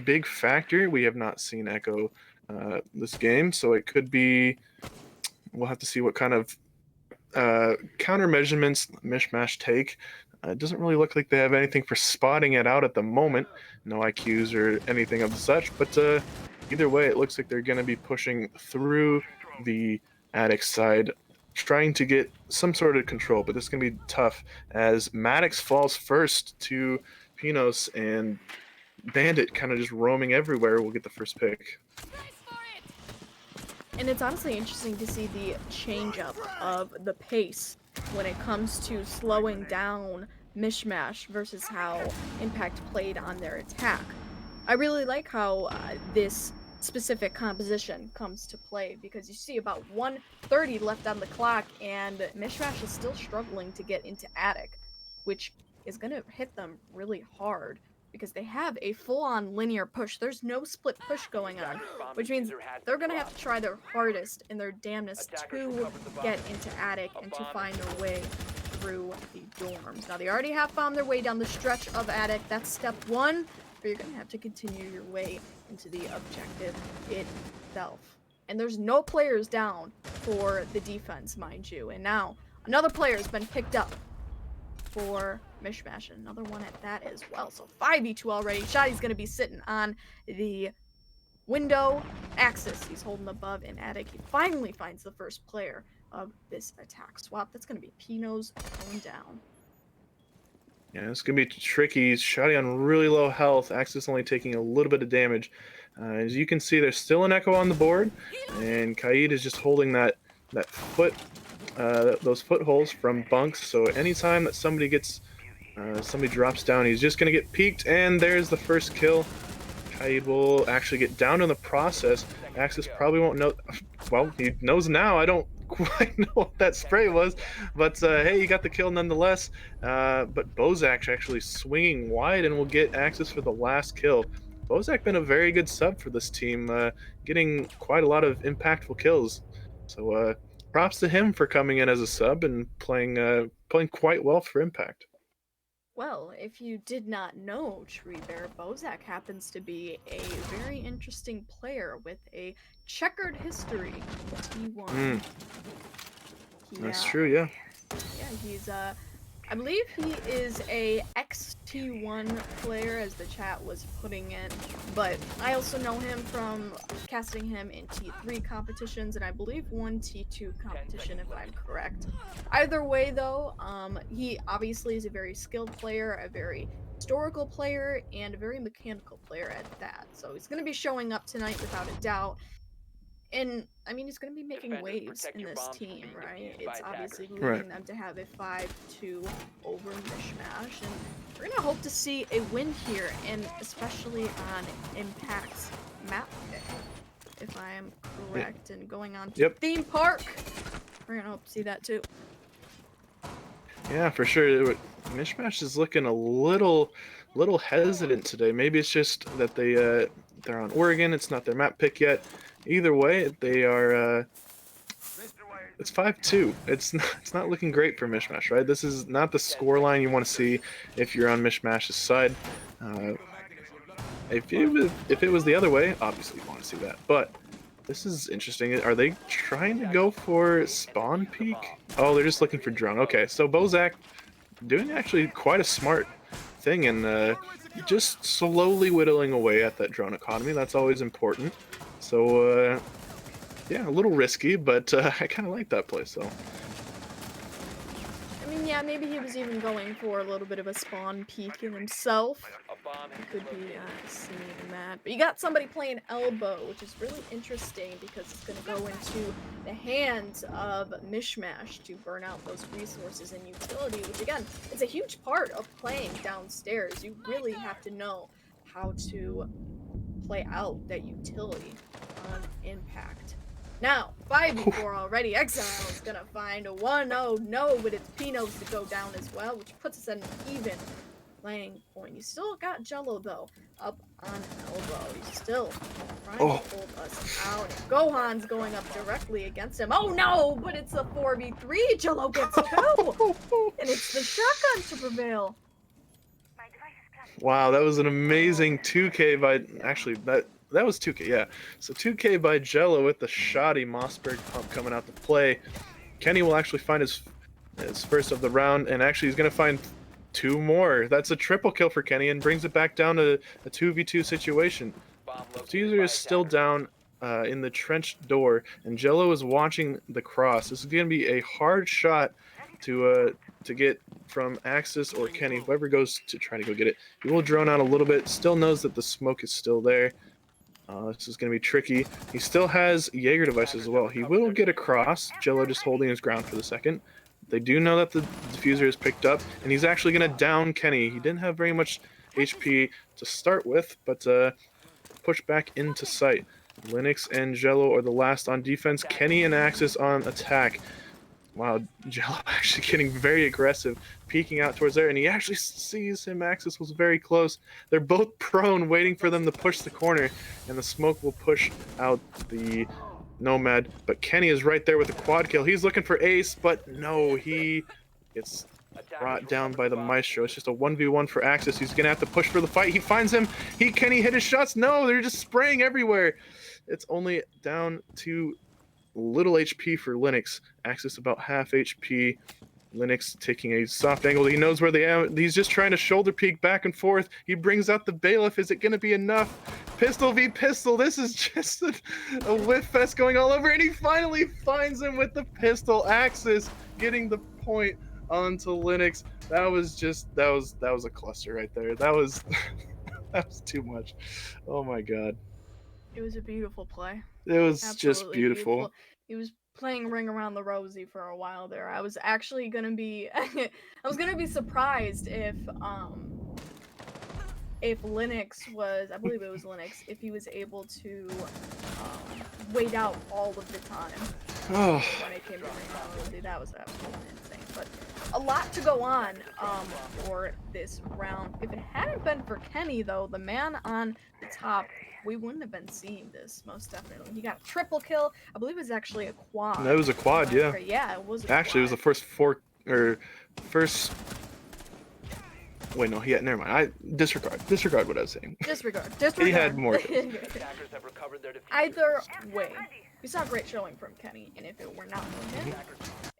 big factor. We have not seen Echo this game, so it could be... We'll have to see what kind of counter measurements MishMash take. It doesn't really look like they have anything for spotting it out at the moment. No IQs or anything of such, but either way, it looks like they're going to be pushing through the attic side, trying to get some sort of control, but this is going to be tough as Maddox falls first to Pinos, and Bandit kind of just roaming everywhere will get the first pick. And it's honestly interesting to see the change up of the pace when it comes to slowing down MishMash versus how Impact played on their attack. I really like how this specific composition comes to play, because you see about 1:30 left on the clock and MishMash is still struggling to get into attic, which is going to hit them really hard because they have a full-on linear push. There's no split push going on, which means they're going to have to try their hardest and their damnedest to get into attic and to find their way through the dorms. Now, they already have found their way down the stretch of attic. That's step one, but you're going to have to continue your way into the objective itself. And there's no players down for the defense, mind you. And now, another player has been picked up for MishMash, and another one at that as well. So 5v2 already. Shotty's going to be sitting on the window axis. He's holding above in attic. He finally finds the first player of this attack swap. That's going to be Pinos going down. Yeah, it's going to be tricky. Shotty on really low health. Axis only taking a little bit of damage. As you can see, there's still an echo on the board, and Kaid is just holding that foot, those footholds from bunks. So anytime that somebody gets, somebody drops down, he's just going to get peeked, and there's the first kill. Kaid will actually get down in the process. Axis probably won't know. Well, he knows now. I don't quite know what that spray was, but hey, he got the kill nonetheless. But Bozak actually swinging wide and will get Axis for the last kill. Bozak been a very good sub for this team, getting quite a lot of impactful kills. So props to him for coming in as a sub and playing quite well for Impact. Well, if you did not know, Tree Bear, Bozak happens to be a very interesting player with a checkered history in T1. That's true, yeah. Yeah, he's I believe he is a ex-T1 player, as the chat was putting in, but I also know him from casting him in T3 competitions, and I believe one T2 competition, if I'm correct. Either way, though, he obviously is a very skilled player, a very historical player, and a very mechanical player at that. So he's going to be showing up tonight without a doubt. And, I mean, he's going to be making waves in this team, right? It's obviously leading them to have a 5-2 over MishMash. And we're going to hope to see a win here, and especially on Impact's map pick, if I am correct. And going on to Theme Park, we're going to hope to see that too. Yeah, for sure. MishMash is looking a little hesitant today. Maybe it's just that they're on Oregon. It's not their map pick yet. Either way, they are. It's 5-2. It's not looking great for MishMash, right? This is not the scoreline you want to see if you're on MishMash's side. If it was the other way, obviously you want to see that. But this is interesting. Are they trying to go for spawn peek? Oh, they're just looking for drone. Okay, so Bozak doing actually quite a smart thing and just slowly whittling away at that drone economy. That's always important. So, yeah, a little risky, but I kind of like that play, so. I mean, yeah, maybe he was even going for a little bit of a spawn peek in himself. He could be seeing that. But you got somebody playing elbow, which is really interesting because it's going to go into the hands of MishMash to burn out those resources and utility, which, again, is a huge part of playing downstairs. You really have to know how to play out that utility on Impact. Now, 5v4 already. Exile is gonna find a 1-0 no, but it's Pinos to go down as well, which puts us at an even playing point. You still got Jello though up on elbow. He's still trying to hold us out. Gohan's going up directly against him. Oh no, but it's a 4v3. Jello gets 2, and it's the shotgun to prevail. Wow, that was an amazing 2K by, actually, that was 2K, yeah. So 2K by Jello with the shoddy Mossberg pump coming out to play. Kenny will actually find his first of the round, and actually he's going to find 2 more. That's a triple kill for Kenny and brings it back down to a 2v2 situation. Diffuser is still down in the trench door, and Jello is watching the cross. This is going to be a hard shot to get from Axis or Kenny, whoever goes to try to go get it. He will drone out a little bit, still knows that the smoke is still there. This is going to be tricky. He still has Jaeger devices as well. He will get across. Jello just holding his ground for the second. They do know that the diffuser is picked up, and he's actually going to down Kenny. He didn't have very much HP to start with, but push back into sight. Linux and Jello are the last on defense. Kenny and Axis on attack. Wow, Jello actually getting very aggressive, peeking out towards there, and he actually sees him. Axis was very close. They're both prone, waiting for them to push the corner, and the smoke will push out the Nomad. But Kenny is right there with the quad kill. He's looking for Ace, but no, he gets brought down by the Maestro. It's just a 1v1 for Axis. He's gonna have to push for the fight. He finds him. Can he hit his shots? No, they're just spraying everywhere. It's only down to little HP for Linux. Axis about half HP. Linux taking a soft angle. He knows where they are. He's just trying to shoulder peek back and forth. He brings out the bailiff. Is it going to be enough? Pistol v pistol. This is just a whiff fest going all over, and he finally finds him with the pistol. Axis getting the point onto Linux. That was a cluster right there. That was that was too much. Oh my god. It was a beautiful play. It was Absolutely just beautiful. He was playing Ring Around the Rosie for a while there. I was actually gonna be I was gonna be surprised if Linux was, I believe it was Linux, if he was able to wait out all of the time when it came to Ring Around the Rosie. That was absolutely insane. But a lot to go on for this round. If it hadn't been for Kenny, though, the man on the top, we wouldn't have been seeing this, most definitely. He got a triple kill. I believe it was actually a quad. That was a quad, yeah. Yeah, it was a Actually, quad. it was the first... Wait, no, never mind. Disregard what I was saying. Disregard. He had more. Attackers have recovered their diffuser. Either way, we saw a great showing from Kenny, and if it were not for him,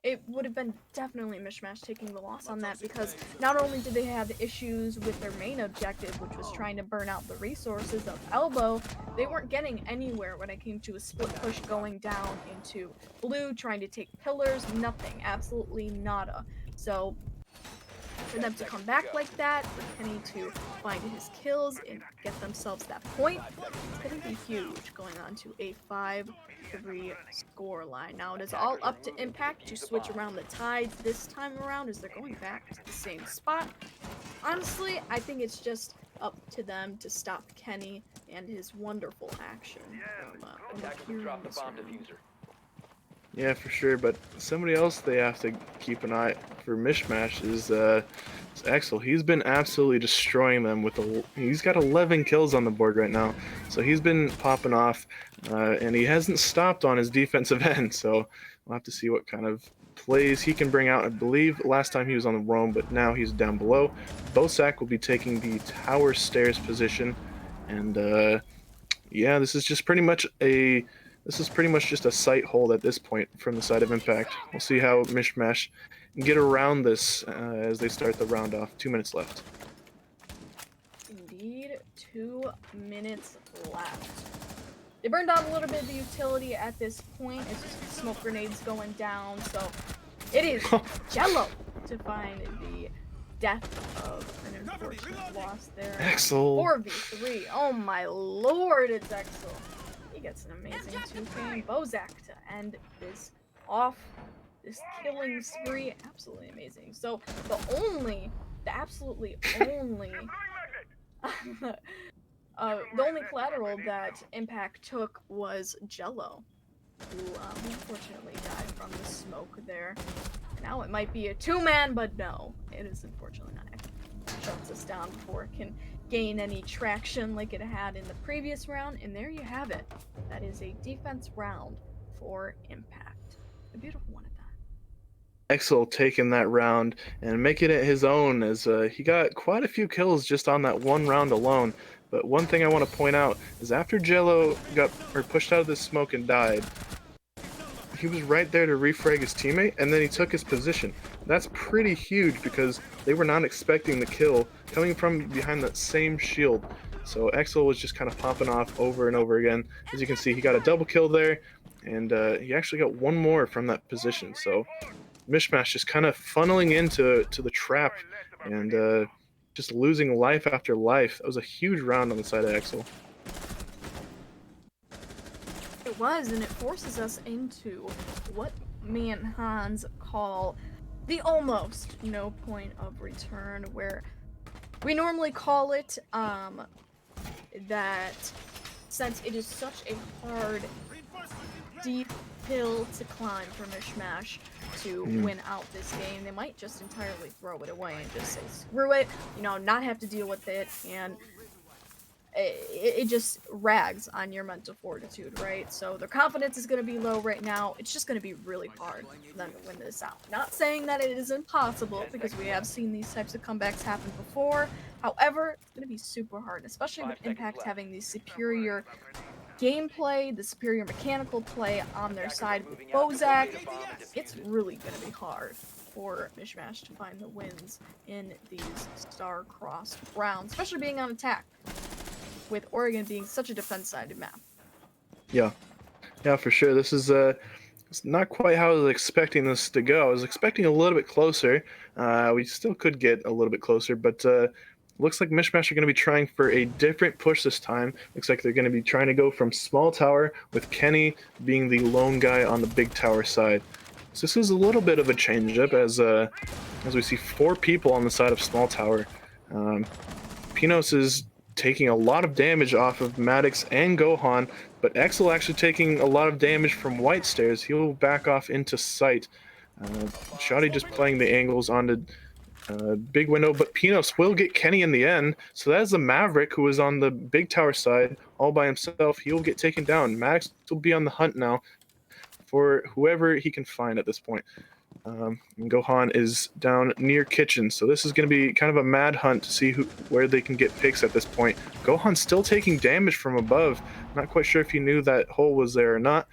it would have been definitely MishMash taking the loss on that, because not only did they have issues with their main objective, which was trying to burn out the resources of Elbow, they weren't getting anywhere when it came to a split push going down into blue, trying to take pillars, nothing, absolutely nada. So for them to come back like that, for Kenny to find his kills and get themselves that point, it's going to be huge going on to a 5-3 score line. Now it is all up to Impact to switch around the tides this time around, as they're going back to the same spot. Honestly, I think it's just up to them to stop Kenny and his wonderful action Attackers have dropped the bomb diffuser. Yeah, for sure, but somebody else they have to keep an eye for MishMash is Axel. He's been absolutely destroying them with he's got 11 kills on the board right now, so he's been popping off, and he hasn't stopped on his defensive end, so we'll have to see what kind of plays he can bring out. I believe last time he was on the roam, but now he's down below. Bosak will be taking the tower stairs position, and yeah, this is pretty much just a sight hold at this point from the side of Impact. We'll see how MishMash get around this as they start the round off. 2 minutes left. Indeed, 2 minutes left. They burned down a little bit of the utility at this point. It's just smoke grenades going down, so it is Jello to find the death of an unfortunate loss there. Axel. 4v3. Oh my lord, it's Axel. He gets an amazing 2K Bozak to end this off, this killing spree. Absolutely amazing. So the absolutely only the only collateral that Impact took was Jello, who unfortunately died from the smoke there. Now it might be a 2-man, but no, it is unfortunately not. Shuts us down before it can gain any traction like it had in the previous round, and there you have it. That is a defense round for Impact. A beautiful one at that. Axel taking that round and making it his own, as he got quite a few kills just on that one round alone. But one thing I want to point out is after Jello got pushed out of the smoke and died, he was right there to refrag his teammate, and then he took his position. That's pretty huge because they were not expecting the kill coming from behind that same shield. So Exel was just kind of popping off over and over again. As you can see, he got a double kill there, and he actually got one more from that position. So MishMash just kind of funneling into the trap and just losing life after life. That was a huge round on the side of Exel. It was, and it forces us into what me and Hans call the almost no point of return, where we normally call it that since it is such a hard, deep hill to climb for MishMash to win out this game, they might just entirely throw it away and just say screw it, you know, not have to deal with it, and it just rags on your mental fortitude, right? So their confidence is going to be low right now. It's just going to be really hard for them to win this out. Not saying that it is impossible, because we have seen these types of comebacks happen before. However, it's going to be super hard, especially with Impact having the superior gameplay, the superior mechanical play on their side with Bozak. It's really going to be hard for MishMash to find the wins in these star-crossed rounds, especially being on attack, with Oregon being such a defense-sided map. Yeah, for sure. This is it's not quite how I was expecting this to go. I was expecting a little bit closer. We still could get a little bit closer, but looks like MishMash are going to be trying for a different push this time. Looks like they're going to be trying to go from small tower, with Kenny being the lone guy on the big tower side. So this is a little bit of a change-up as we see 4 people on the side of small tower. Pinos is taking a lot of damage off of Maddox and Gohan, but Exel actually taking a lot of damage from White Stairs. He'll back off into sight. Shoddy just playing the angles onto big window, but Pinos will get Kenny in the end. So that is the Maverick, who is on the big tower side all by himself. He'll get taken down. Maddox will be on the hunt now for whoever he can find at this point. And Gohan is down near kitchen, so this is going to be kind of a mad hunt to see where they can get picks at this point. Gohan's still taking damage from above. Not quite sure if he knew that hole was there or not,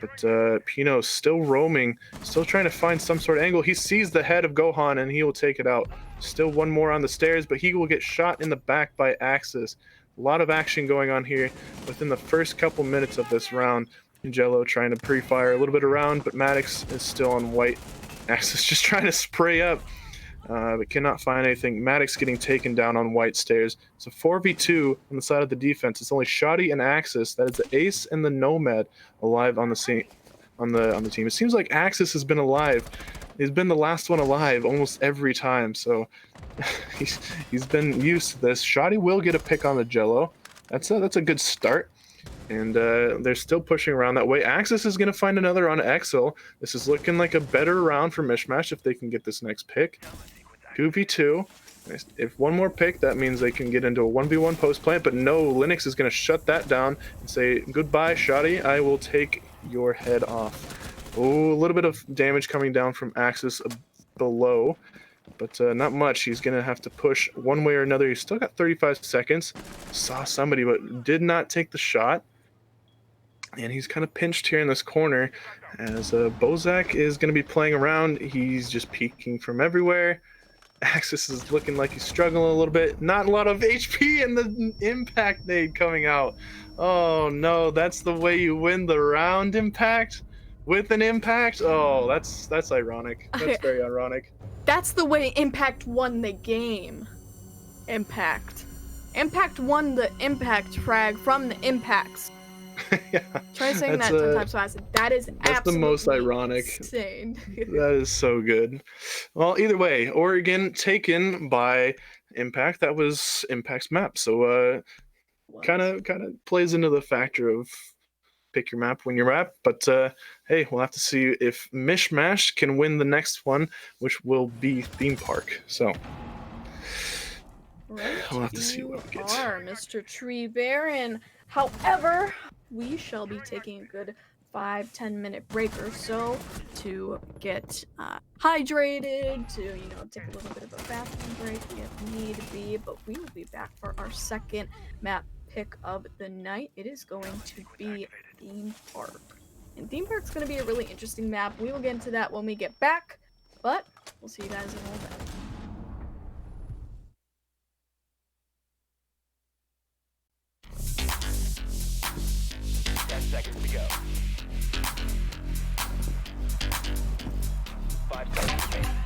but Pino's still roaming, still trying to find some sort of angle. He sees the head of Gohan and he will take it out. Still one more on the stairs, but he will get shot in the back by Axis. A lot of action going on here within the first couple minutes of this round. Jello trying to pre-fire a little bit around, but Maddox is still on white. Axis just trying to spray up, but cannot find anything. Maddox getting taken down on white stairs. It's a 4v2 on the side of the defense. It's only Shoddy and Axis. That is the Ace and the Nomad alive on the scene, on the team. It seems like Axis has been alive. He's been the last one alive almost every time, so he's been used to this. Shoddy will get a pick on the Jello. That's a good start. And they're still pushing around that way. Axis is going to find another on Exel. This is looking like a better round for MishMash if they can get this next pick. 2v2. If one more pick, that means they can get into a 1v1 post plant. But no, Linux is going to shut that down and say, goodbye, Shoddy. I will take your head off. Oh, a little bit of damage coming down from Axis below. But not much. He's going to have to push one way or another. He's still got 35 seconds. Saw somebody, but did not take the shot. And he's kind of pinched here in this corner as Bozak is going to be playing around. He's just peeking from everywhere. Axis is looking like he's struggling a little bit. Not a lot of HP, and the impact nade coming out. Oh no, that's the way you win the round, Impact? With an impact? Oh, that's ironic. That's very ironic. That's the way Impact won the game. Impact won the impact frag from the impacts. Yeah, Try saying that 10 times fast. That is that's the most ironic. Insane. That is so good. Well, either way, Oregon taken by Impact. That was Impact's map. So kind of plays into the factor of pick your map, win your map. But hey, we'll have to see if MishMash can win the next one, which will be Theme Park. So we'll have to see what we get. Are Mr. Tree Baron. However, we shall be taking a good 5-10 minute break or so to get hydrated, to take a little bit of a bathroom break if need be. But we will be back for our second map pick of the night. It is going to be Theme Park. And theme park's gonna be a really interesting map. We will get into that when we get back, but we'll see you guys in a little bit. 10 seconds to go. 5 seconds remaining.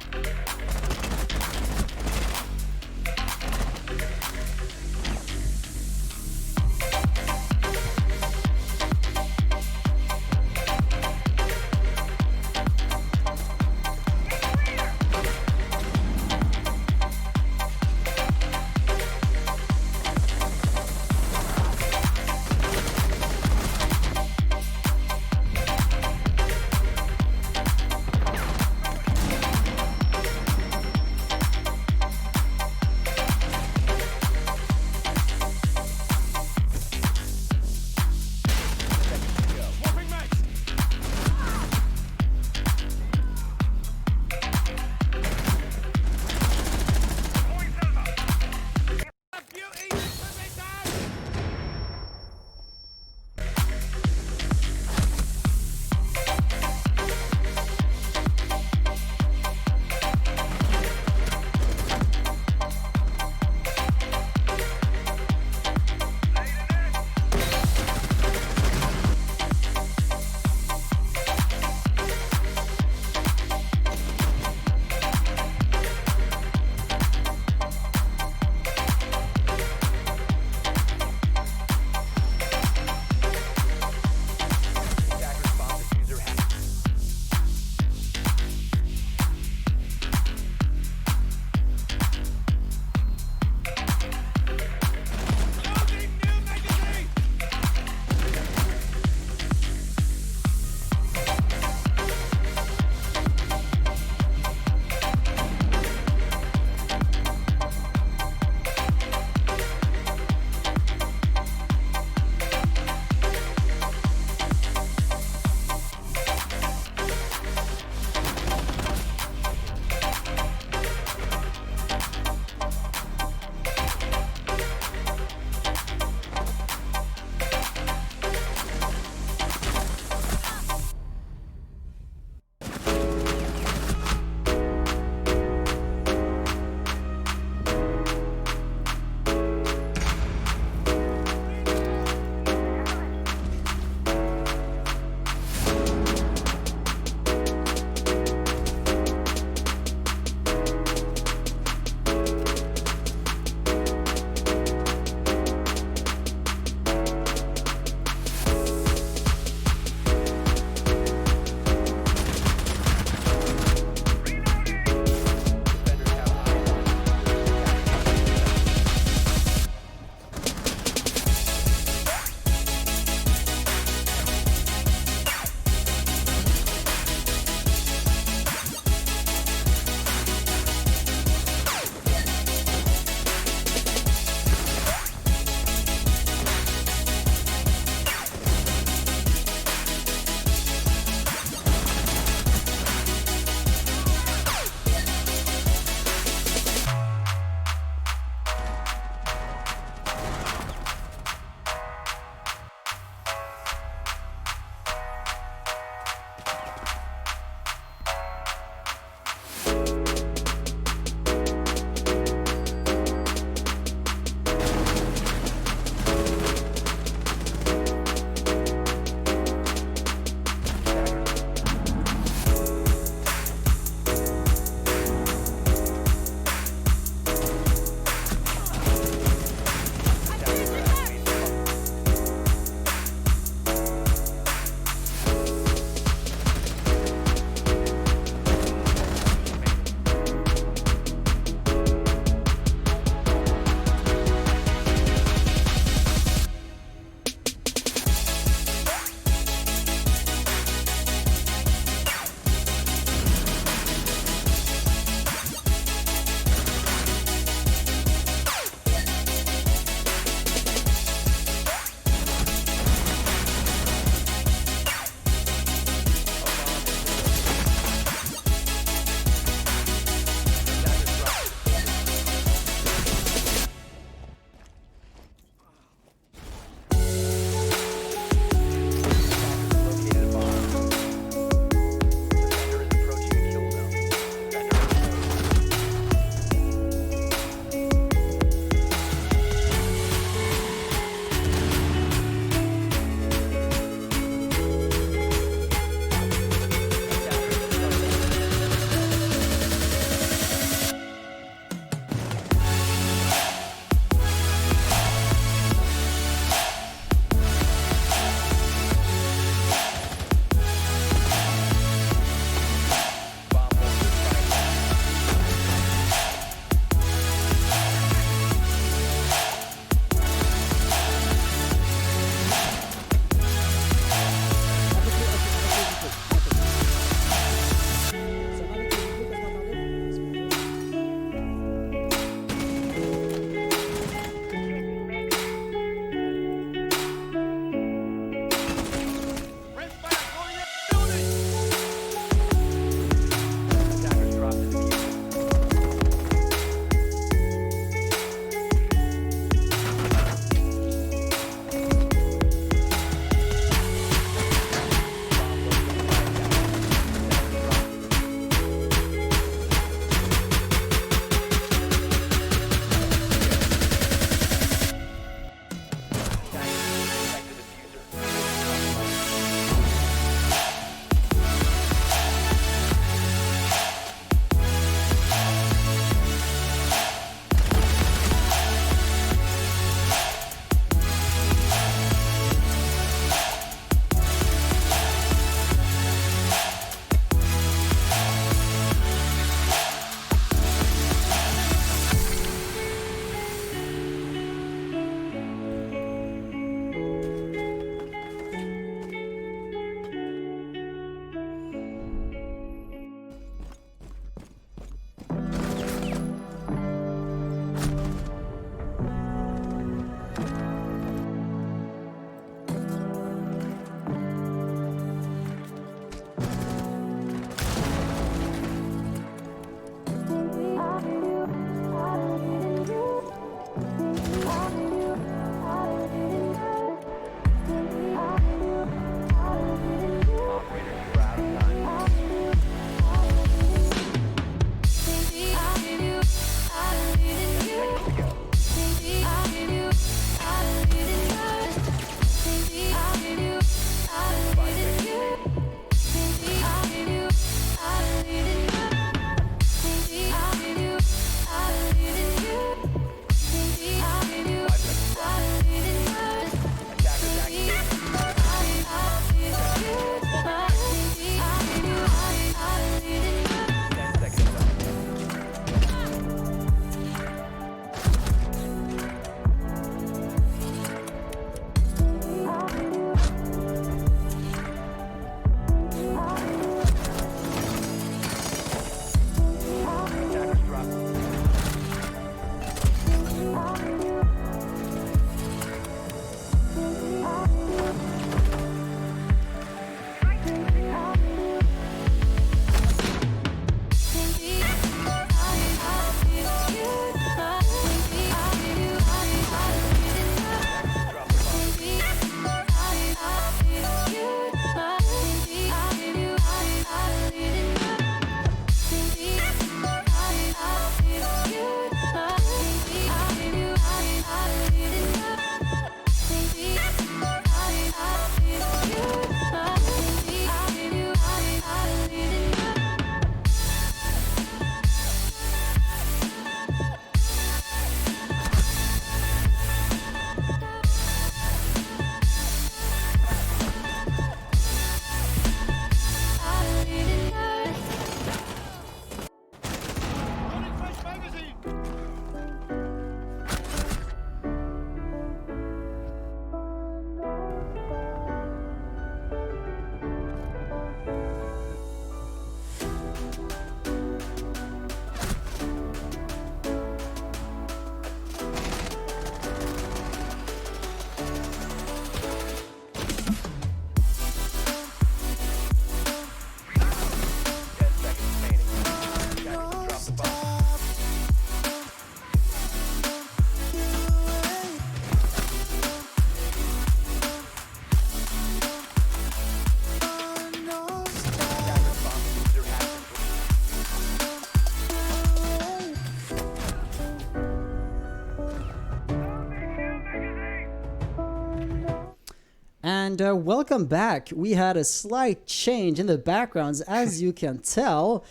and welcome back. We had a slight change in the backgrounds, as you can tell.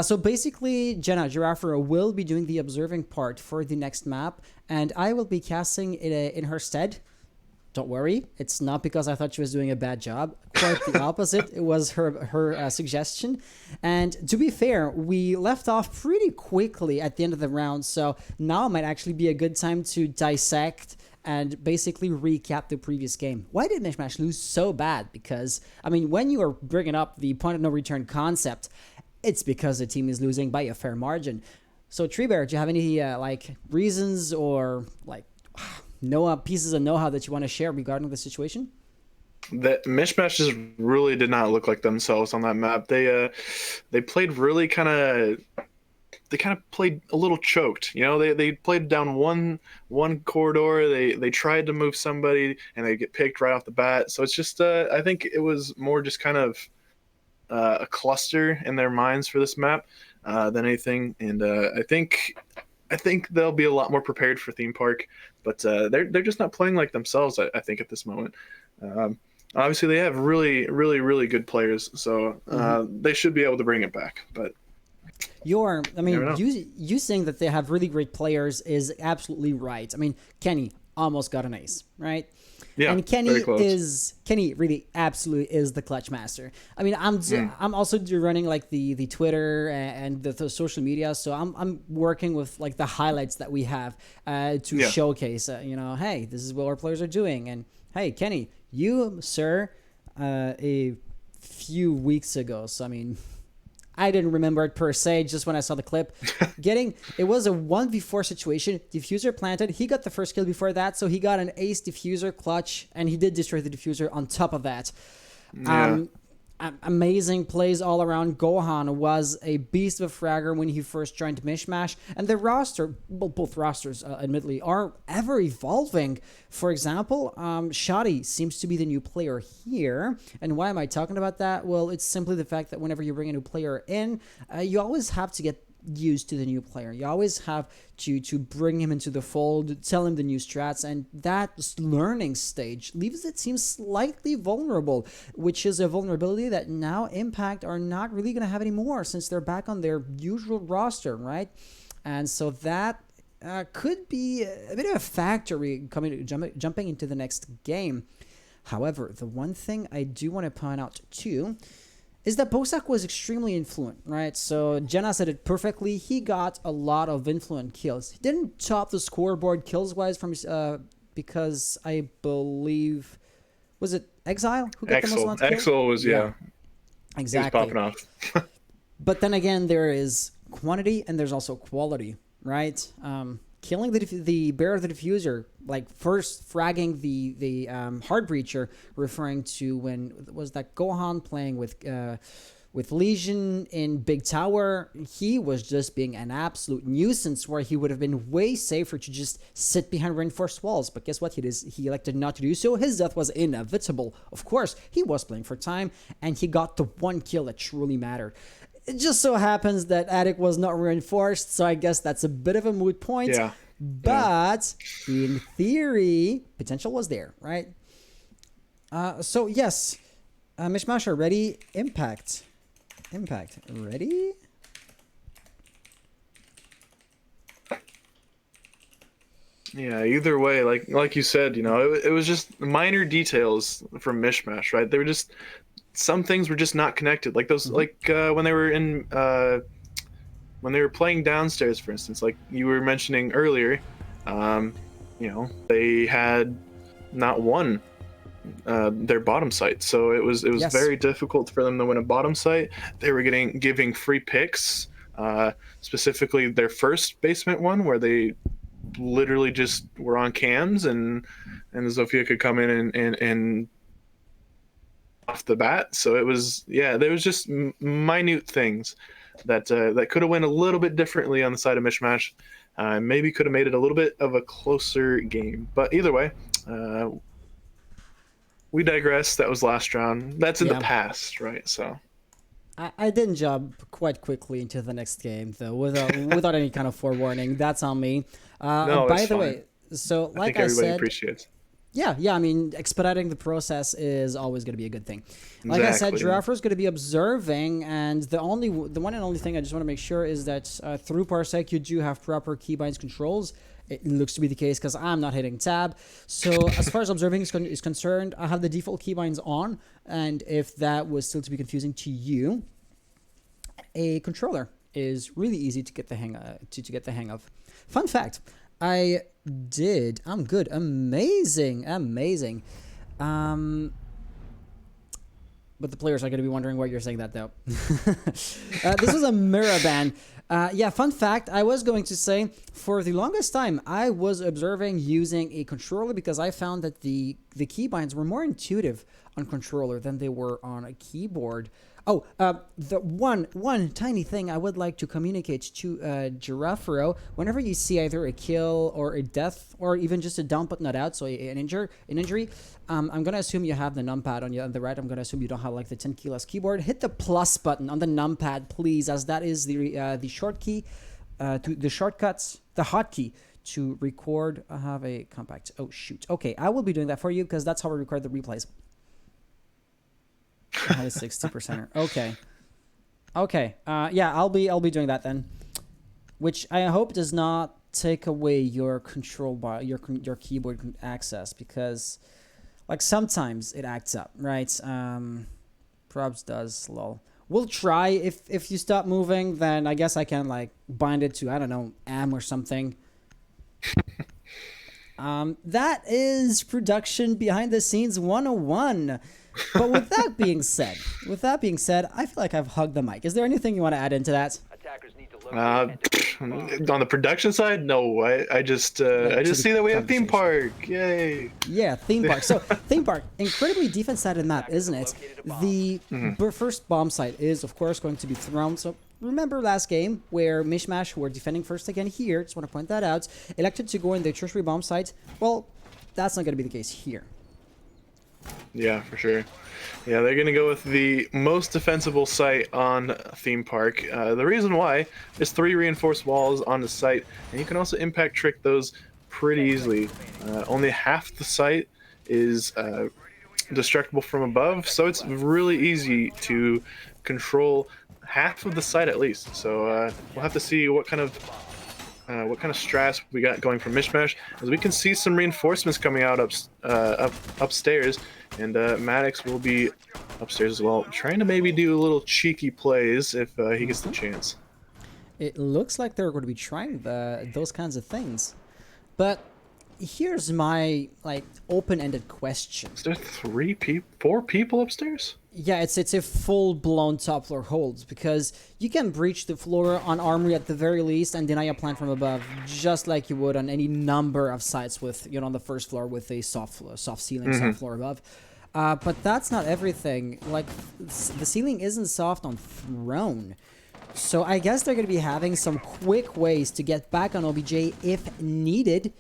So basically, Jenna Giraffa will be doing the observing part for the next map, and I will be casting in her stead. Don't worry, it's not because I thought she was doing a bad job. Quite the opposite. It was her suggestion. And to be fair, we left off pretty quickly at the end of the round, so now might actually be a good time to dissect and basically recap the previous game. Why did MishMash lose so bad? Because, I mean, when you are bringing up the point of no return concept, it's because the team is losing by a fair margin. So, Treebear, do you have any reasons or pieces of know-how that you want to share regarding the situation? That MishMash just really did not look like themselves on that map. They played really kind of played a little choked. You know, they played down one corridor. They tried to move somebody and they get picked right off the bat. So it's just I think it was more just kind of a cluster in their minds for this map than anything. And I think they'll be a lot more prepared for theme park, but they're just not playing like themselves. I think at this moment. Obviously, they have really good players, so they should be able to bring it back. But you saying that they have really great players is absolutely right. I mean, Kenny almost got an ace, right? Yeah, and Kenny really absolutely is the clutch master. I mean, I'm also running like the Twitter and the social media, so I'm working with like the highlights that we have to showcase. Hey, this is what our players are doing, and hey, Kenny, you sir, a few weeks ago. So I mean, I didn't remember it per se, just when I saw the clip. It was a 1v4 situation. Diffuser planted. He got the first kill before that, so he got an ace diffuser clutch, and he did destroy the diffuser on top of that. Yeah. Amazing plays all around. Gohan was a beast of a fragger when he first joined MishMash, and the roster, well, both rosters, admittedly, are ever evolving. For example, Shoddy seems to be the new player here, and why am I talking about that? Well, it's simply the fact that whenever you bring a new player in, you always have to get used to the new player. You always have to bring him into the fold, tell him the new strats, and that learning stage leaves the team slightly vulnerable, which is a vulnerability that now Impact are not really going to have anymore since they're back on their usual roster, right? And so that could be a bit of a factor jumping into the next game. However, the one thing I do want to point out too is that Bosak was extremely influent, right? So Jenna said it perfectly. He got a lot of influent kills. He didn't top the scoreboard kills-wise from because I believe, was it Exile who got the most amount of kills? Exile was, yeah. Exactly. He was popping off. But then again, there is quantity and there's also quality, right? Killing the bearer of the diffuser, like first fragging the hard breacher, referring to when was that Gohan playing with Legion in Big Tower. He was just being an absolute nuisance, where he would have been way safer to just sit behind reinforced walls. But guess what? He elected not to do so. His death was inevitable. Of course, he was playing for time, and he got the one kill that truly mattered. It just so happens that Attic was not reinforced, so I guess that's a bit of a moot point. Yeah. But in theory, potential was there, right? So yes, MishMash are ready. Impact, ready? Yeah, either way, like you said, it was just minor details from MishMash, right? They were just, some things were just not connected. Like those, when they were when they were playing downstairs, for instance, like you were mentioning earlier, they had not won their bottom site, so it was very difficult for them to win a bottom site. They were giving free picks, specifically their first basement one, where they literally just were on cams and Zofia could come in and off the bat. So it was, there was just minute things that could have went a little bit differently on the side of MishMash. Maybe could have made it a little bit of a closer game. But either way, we digress. That was last round. That's in the past, right? So I didn't jump quite quickly into the next game, though, without any kind of forewarning. That's on me. No, by the fine. way, so like I think everybody said, appreciates. Yeah. I mean, expediting the process is always going to be a good thing. Like I said, Exactly. Giraffer is going to be observing, and the one and only thing I just want to make sure is that through Parsec you do have proper keybinds controls. It looks to be the case because I'm not hitting tab. So as far as observing is concerned, I have the default keybinds on, and if that was still to be confusing to you, a controller is really easy to get the hang to get the hang of. Fun fact. I'm good. Amazing. But the players are going to be wondering why you're saying that, though. This was a mirror ban. Yeah, fun fact. I was going to say, for the longest time, I was observing using a controller because I found that the keybinds were more intuitive on controller than they were on a keyboard. Oh, the one tiny thing I would like to communicate to Giraffero, whenever you see either a kill or a death or even just a down but not out, so an injury, I'm gonna assume you have the numpad on the right. I'm gonna assume you don't have like the 10 keyless keyboard. Hit the plus button on the numpad, please, as that is the short key to the shortcuts, the hotkey to record. I have a compact. Oh shoot. Okay, I will be doing that for you because that's how we record the replays. I had a 60%. Okay. Yeah, I'll be doing that then, which I hope does not take away your control bar, your keyboard access, because like sometimes it acts up, right? Probs does lol. We'll try. If you stop moving, then I guess I can like bind it to, I don't know, AM or something. That is production behind the scenes 101. But with that being said, I feel like I've hugged the mic. Is there anything you want to add into that? Attackers need to locate On the production side, no. I just see that we have theme park. Yay! Yeah, theme park. So theme park, incredibly defense-sided map, isn't it? The first bomb site is of course going to be thrown. So remember last game where MishMash, who were defending first again here, just want to point that out, elected to go in the tertiary bomb site. Well, that's not going to be the case here. Yeah, for sure. Yeah, they're gonna go with the most defensible site on theme park. The reason why is 3 reinforced walls on the site, and you can also impact trick those pretty easily. Only half the site is destructible from above, so it's really easy to control half of the site at least. So we'll have to see what kind of strats we got going from MishMash, as we can see some reinforcements coming out upstairs, and Maddox will be upstairs as well, trying to maybe do a little cheeky plays if he gets the chance. It looks like they're going to be trying those kinds of things, but here's my like open-ended question. Is there 4 people upstairs? Yeah, it's a full-blown top floor hold, because you can breach the floor on Armory at the very least and deny a plant from above, just like you would on any number of sites with, you know, on the first floor with a soft ceiling, soft floor above. But that's not everything. Like, the ceiling isn't soft on Throne. So I guess they're going to be having some quick ways to get back on OBJ if needed.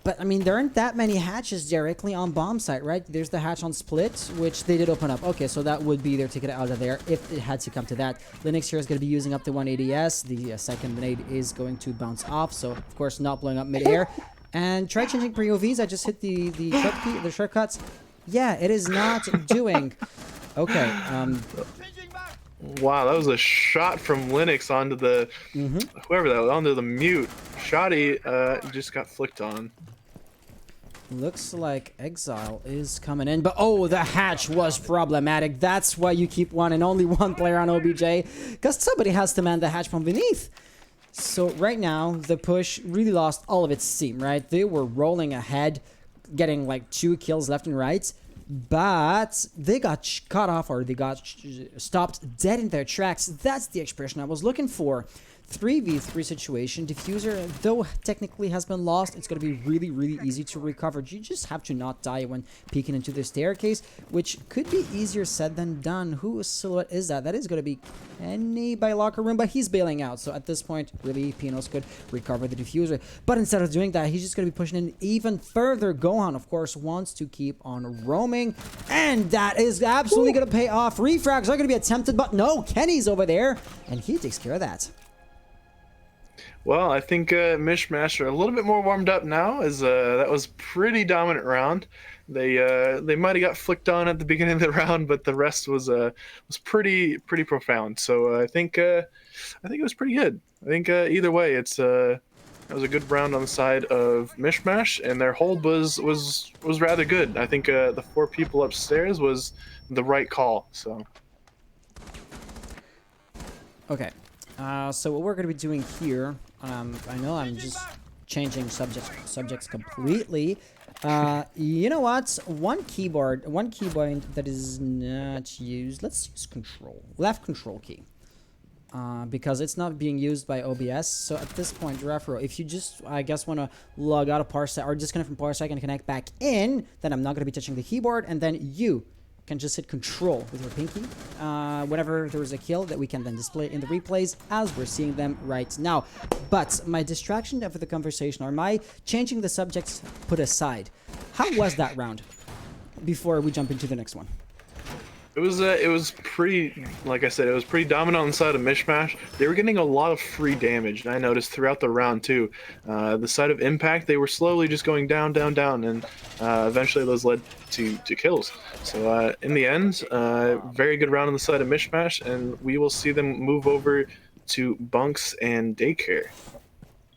But, I mean, there aren't that many hatches directly on bomb site, right? There's the hatch on split, which they did open up. Okay, so that would be their ticket out of there if it had to come to that. Linux here is going to be using up the 180S. The second grenade is going to bounce off, so, of course, not blowing up mid-air. And try changing POVs. I just hit the shortcuts. Yeah, it is not doing. Okay, Wow, that was a shot from Linux onto the whoever that was, onto the mute. Shoddy just got flicked on. Looks like Exile is coming in, but oh, the hatch was problematic. That's why you keep one and only one player on OBJ, because somebody has to man the hatch from beneath. So right now, the push really lost all of its steam, right? They were rolling ahead, getting like 2 kills left and right, but they got cut off, or they got stopped dead in their tracks. That's the expression I was looking for. 3v3 situation. Diffuser, though technically has been lost, it's going to be really, really easy to recover. You just have to not die when peeking into the staircase, which could be easier said than done. Whose silhouette is that? That is going to be Kenny by locker room, but he's bailing out. So at this point, really, Pinos could recover the diffuser. But instead of doing that, he's just going to be pushing in even further. Gohan, of course, wants to keep on roaming, and that is absolutely going to pay off. Refrags are going to be attempted, but no, Kenny's over there, and he takes care of that. Well, I think MishMash are a little bit more warmed up now, as that was pretty dominant round. They might have got flicked on at the beginning of the round, but the rest was pretty profound. So I think it was pretty good. I think either way, it was a good round on the side of MishMash, and their hold was rather good. I think the 4 people upstairs was the right call. So. Okay, so what we're going to be doing here, I know I'm just changing subjects completely. You know what? One keyboard that is not used. Let's use left control key. Because it's not being used by OBS. So at this point, Refro, if you just, I guess, want to log out of Parsec or disconnect from Parsec and connect back in, then I'm not going to be touching the keyboard, and then you can just hit control with your pinky whenever there is a kill that we can then display in the replays as we're seeing them right now. But my distraction of the conversation, or my changing the subjects put aside, how was that round before we jump into the next one? It was pretty, like I said, it was pretty dominant on the side of MishMash. They were getting a lot of free damage, and I noticed throughout the round too. The side of Impact, they were slowly just going down, down, down, and eventually those led to kills. So in the end, very good round on the side of MishMash, and we will see them move over to bunks and daycare.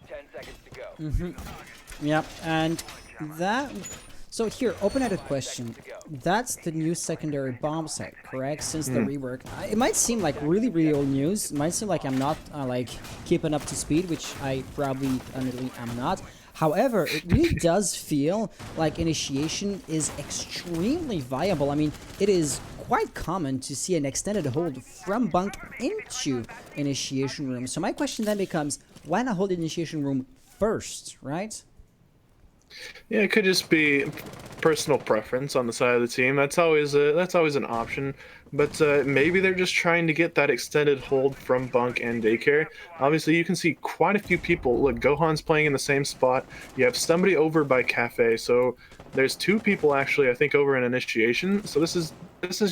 10 seconds to go. Yep, and that. So here, open-ended question. That's the new secondary bomb set, correct? Since the rework, it might seem like really old news. It might seem like I'm not like keeping up to speed, which I probably admittedly am not. However, it really does feel like initiation is extremely viable. I mean, it is quite common to see an extended hold from bunk into initiation room. So my question then becomes, why not hold initiation room first, right? Yeah, it could just be personal preference on the side of the team. That's always an option. But maybe they're just trying to get that extended hold from bunk and daycare. Obviously, you can see quite a few people. Look, Gohan's playing in the same spot. You have somebody over by cafe. So there's 2 people actually, I think, over in initiation. So this is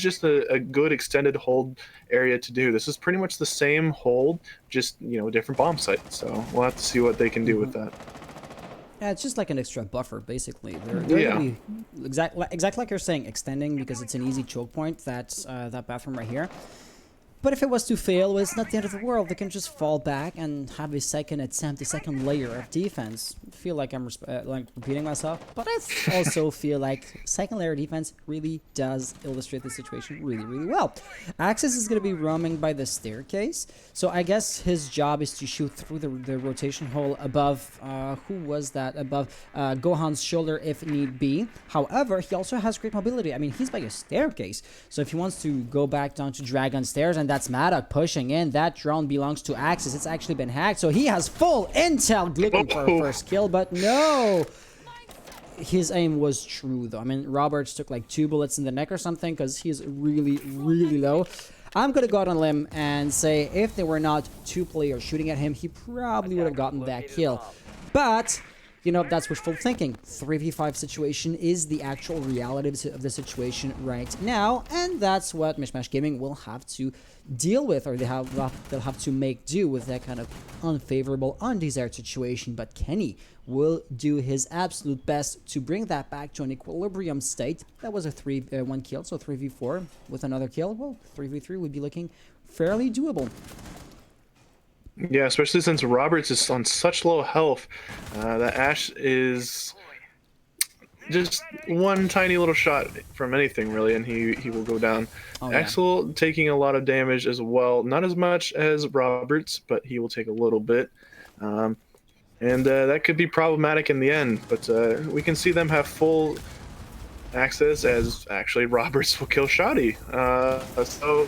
just a good extended hold area to do. This is pretty much the same hold, just different bomb site. So we'll have to see what they can do with that. Yeah, it's just like an extra buffer, basically. They're Yeah. gonna be exactly like you're saying, extending because it's an easy choke point. That's that bathroom right here. But if it was to fail, well, it's not the end of the world. They can just fall back and have a second attempt, a second layer of defense. I feel like I'm like repeating myself, but I also feel like second layer defense really does illustrate the situation really well. Axis is going to be roaming by the staircase, so I guess his job is to shoot through the rotation hole above, who was that? Above Gohan's shoulder if need be. However, he also has great mobility. I mean, he's by a staircase, so if he wants to go back down to Dragon Stairs, and that's Maddock pushing in. That drone belongs to Axis. It's actually been hacked, so he has full intel looking for a first kill, but no! His aim was true, though. I mean, Roberts took like 2 bullets in the neck or something, because he's really low. I'm gonna go out on a limb and say if there were not 2 players shooting at him, he probably would have gotten that kill. But that's wishful thinking. 3v5 situation is the actual reality of the situation right now, and that's what MishMash Gaming will have to deal with, or they'll have to make do with that kind of unfavorable, undesired situation. But Kenny will do his absolute best to bring that back to an equilibrium state. That was a 1 kill, so 3v4 with another kill. Well, 3v3 would be looking fairly doable. Yeah, especially since Roberts is on such low health. That Ash is just one tiny little shot from anything, really, and he will go down. Oh, yeah. Axel taking a lot of damage as well. Not as much as Roberts, but he will take a little bit. And that could be problematic in the end, but we can see them have full access, as actually Roberts will kill Shoddy. So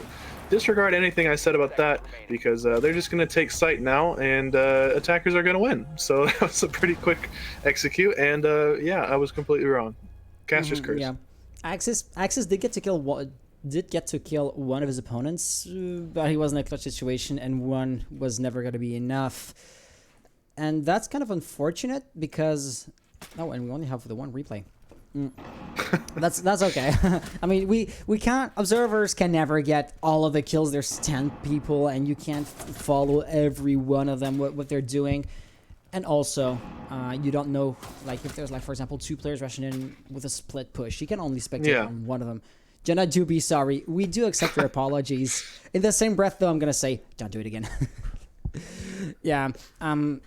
disregard anything I said about that, because they're just going to take site now, and attackers are going to win. So that was a pretty quick execute, and yeah, I was completely wrong. Caster's curse. Yeah, Axis did get to kill one of his opponents, but he was in a clutch situation, and one was never going to be enough. And that's kind of unfortunate because and we only have the one replay. That's okay. I mean, we can't. Observers can never get all of the kills. There's 10 people, and you can't follow every one of them what they're doing. And also, you don't know, like, if there's, like, for example, 2 players rushing in with a split push. You can only spectate on one of them. Jenna, do be sorry. We do accept your apologies. In the same breath, though, I'm gonna say, don't do it again. Yeah. An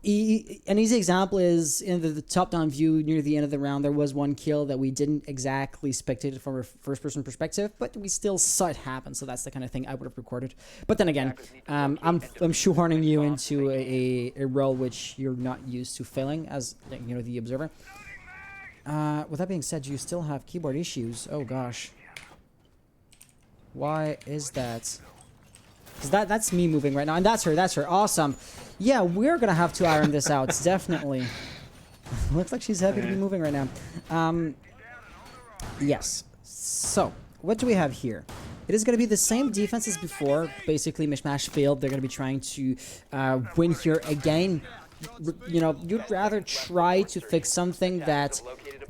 easy example is in the top-down view near the end of the round. There was one kill that we didn't exactly spectate it from a first-person perspective, but we still saw it happen. So that's the kind of thing I would have recorded. But then again, I'm shoehorning you into a role which you're not used to failing as, you know, the observer. With that being said, you still have keyboard issues. Oh gosh, why is that? Because that's me moving right now, and that's her. Awesome. Yeah, we're gonna have to iron this out, definitely. Looks like she's happy to be moving right now. Yes. So, what do we have here? It is gonna be the same defense as before. Basically, MishMash failed. They're gonna be trying to win here again. You know, you'd rather try to fix something that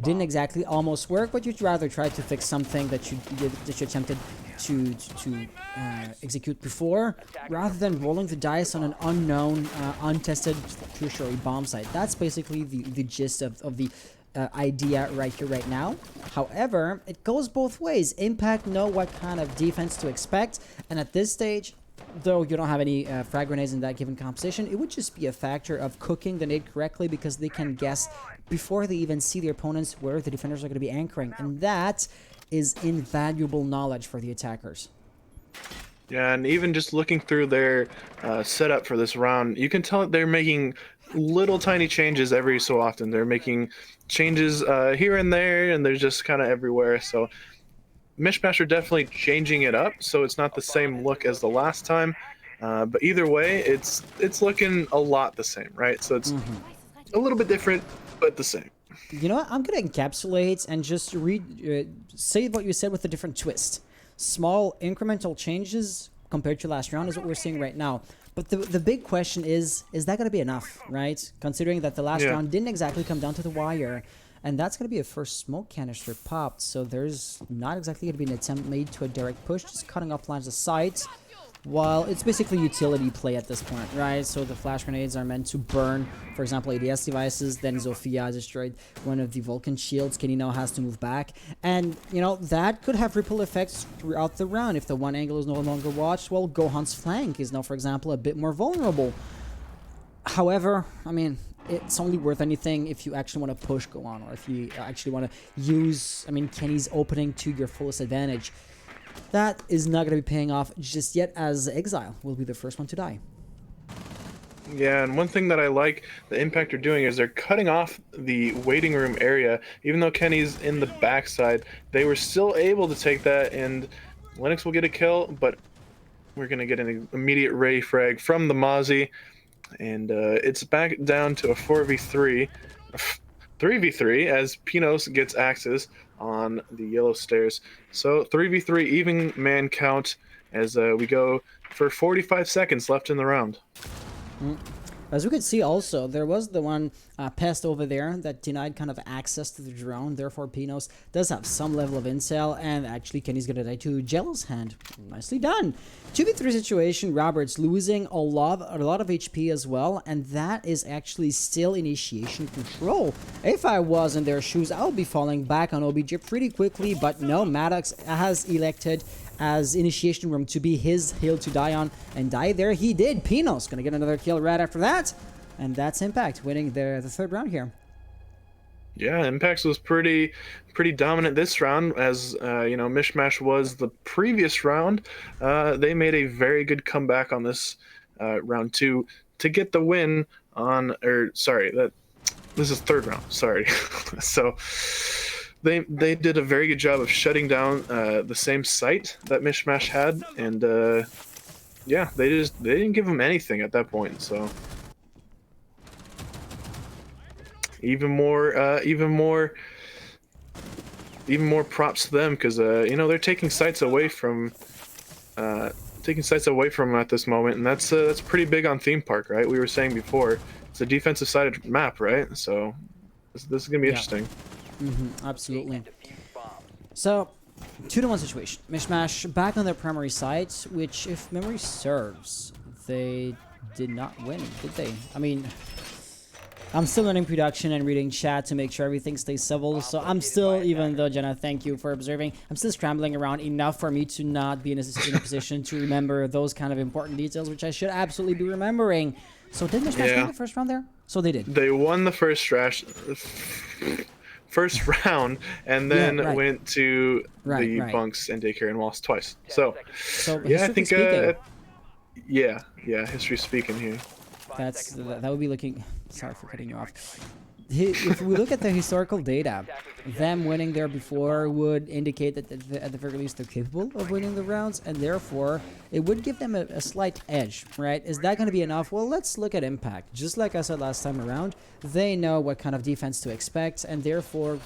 didn't exactly almost work, but you'd rather try to fix something that you attempted to execute before, rather than rolling the dice on an unknown, untested tertiary bomb site. That's basically the gist of the idea right here, right now. However, it goes both ways. Impact know what kind of defense to expect, and at this stage, though you don't have any frag grenades in that given composition, it would just be a factor of cooking the nade correctly, because they can guess before they even see their opponents where the defenders are going to be anchoring, and that is invaluable knowledge for the attackers. Yeah, and even just looking through their setup for this round, you can tell that they're making little tiny changes every so often. They're making changes here and there, and they're just kind of everywhere. So MishMash are definitely changing it up, so it's not the same look as the last time. But either way, it's looking a lot the same, right? So it's a little bit different, but the same. You know what? I'm going to encapsulate and just say what you said with a different twist. Small incremental changes compared to last round is what we're seeing right now. But the big question is that going to be enough, right? Considering that the last round didn't exactly come down to the wire. And that's going to be a first smoke canister popped. So there's not exactly going to be an attempt made to a direct push, just cutting off lines of sight. While it's basically utility play at this point, right? So the flash grenades are meant to burn, for example, ADS devices. Then Zofia destroyed one of the Vulcan shields. Kenny now has to move back. And, you know, that could have ripple effects throughout the round. If the one angle is no longer watched, well, Gohan's flank is now, for example, a bit more vulnerable. However, I mean, it's only worth anything if you actually want to push Gohan, or if you actually want to use, I mean, Kenny's opening to your fullest advantage. That is not going to be paying off just yet, as Exile will be the first one to die. Yeah, and one thing that I like the Impact are doing is they're cutting off the waiting room area. Even though Kenny's in the backside, they were still able to take that, and Lennox will get a kill, but we're going to get an immediate Ray frag from the Mozzie, and it's back down to a 4v3. 3v3 as Pinos gets axes on the yellow stairs. So 3v3 even man count as we go for 45 seconds left in the round. As we could see also, there was the one pest over there that denied kind of access to the drone. Therefore, Pinos does have some level of intel, and actually Kenny's going to die to Jello's hand. Nicely done. 2v3 situation, Robert's losing a lot of HP as well, and that is actually still initiation control. If I was in their shoes, I would be falling back on OBJ pretty quickly, but no, Maddox has elected as initiation room to be his hill to die on, and die there he did. Pinos gonna get another kill right after that, and that's Impact winning the third round here. Yeah, Impact was pretty dominant this round, as you know, MishMash was the previous round. They made a very good comeback on this round two to get the win on, or sorry, this is third round. Sorry, so. They did a very good job of shutting down the same site that MishMash had, and yeah, they didn't give them anything at that point. So even more props to them, because you know, they're taking sites away from them at this moment, and that's pretty big on Theme Park, right? We were saying before, it's a defensive sided map, right? So this is gonna be interesting. Absolutely. Defuse bombs. So, 2-to-1 situation. MishMash back on their primary site, which, if memory serves, they did not win, did they? I mean, I'm still learning production and reading chat to make sure everything stays civil. So I'm still, even though Jenna, thank you for observing, I'm still scrambling around enough for me to not be in a position to remember those kind of important details, which I should absolutely be remembering. So did MishMash win the first round there? So they did. They won the first round, and then went to the bunks and daycare and lost twice. So yeah, I think yeah, history speaking here. That would be looking. Sorry for cutting you off. If we look at the historical data, them winning there before would indicate that at the very least they're capable of winning the rounds, and therefore it would give them a slight edge, right? Is that going to be enough? Well, let's look at impact. Just like I said last time around, they know what kind of defense to expect, and therefore,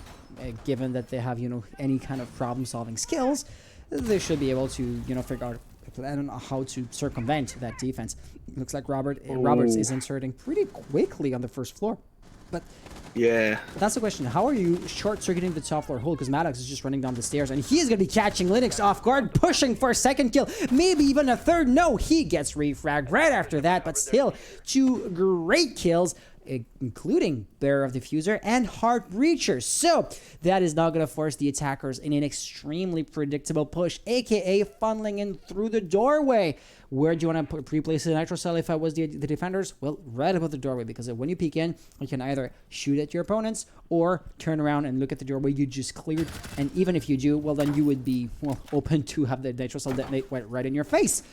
given that they have, you know, any kind of problem-solving skills, they should be able to, you know, figure out a plan on how to circumvent that defense. Looks like Roberts is inserting pretty quickly on the first floor. But yeah, that's the question. How are you short-circuiting the top floor hole? Because Maddox is just running down the stairs, and he's going to be catching Linux off guard, pushing for a second kill, maybe even a third. No, he gets refragged right after that, but still 2 great kills, including Bearer of Diffuser and Heart Breacher. So that is now going to force the attackers in an extremely predictable push, aka funneling in through the doorway. Where do you want to pre-place the nitro cell if I was the defenders? Well, right above the doorway, because when you peek in, you can either shoot at your opponents or turn around and look at the doorway you just cleared. And even if you do, well, then you would be, well, open to have the nitro cell detonate right in your face.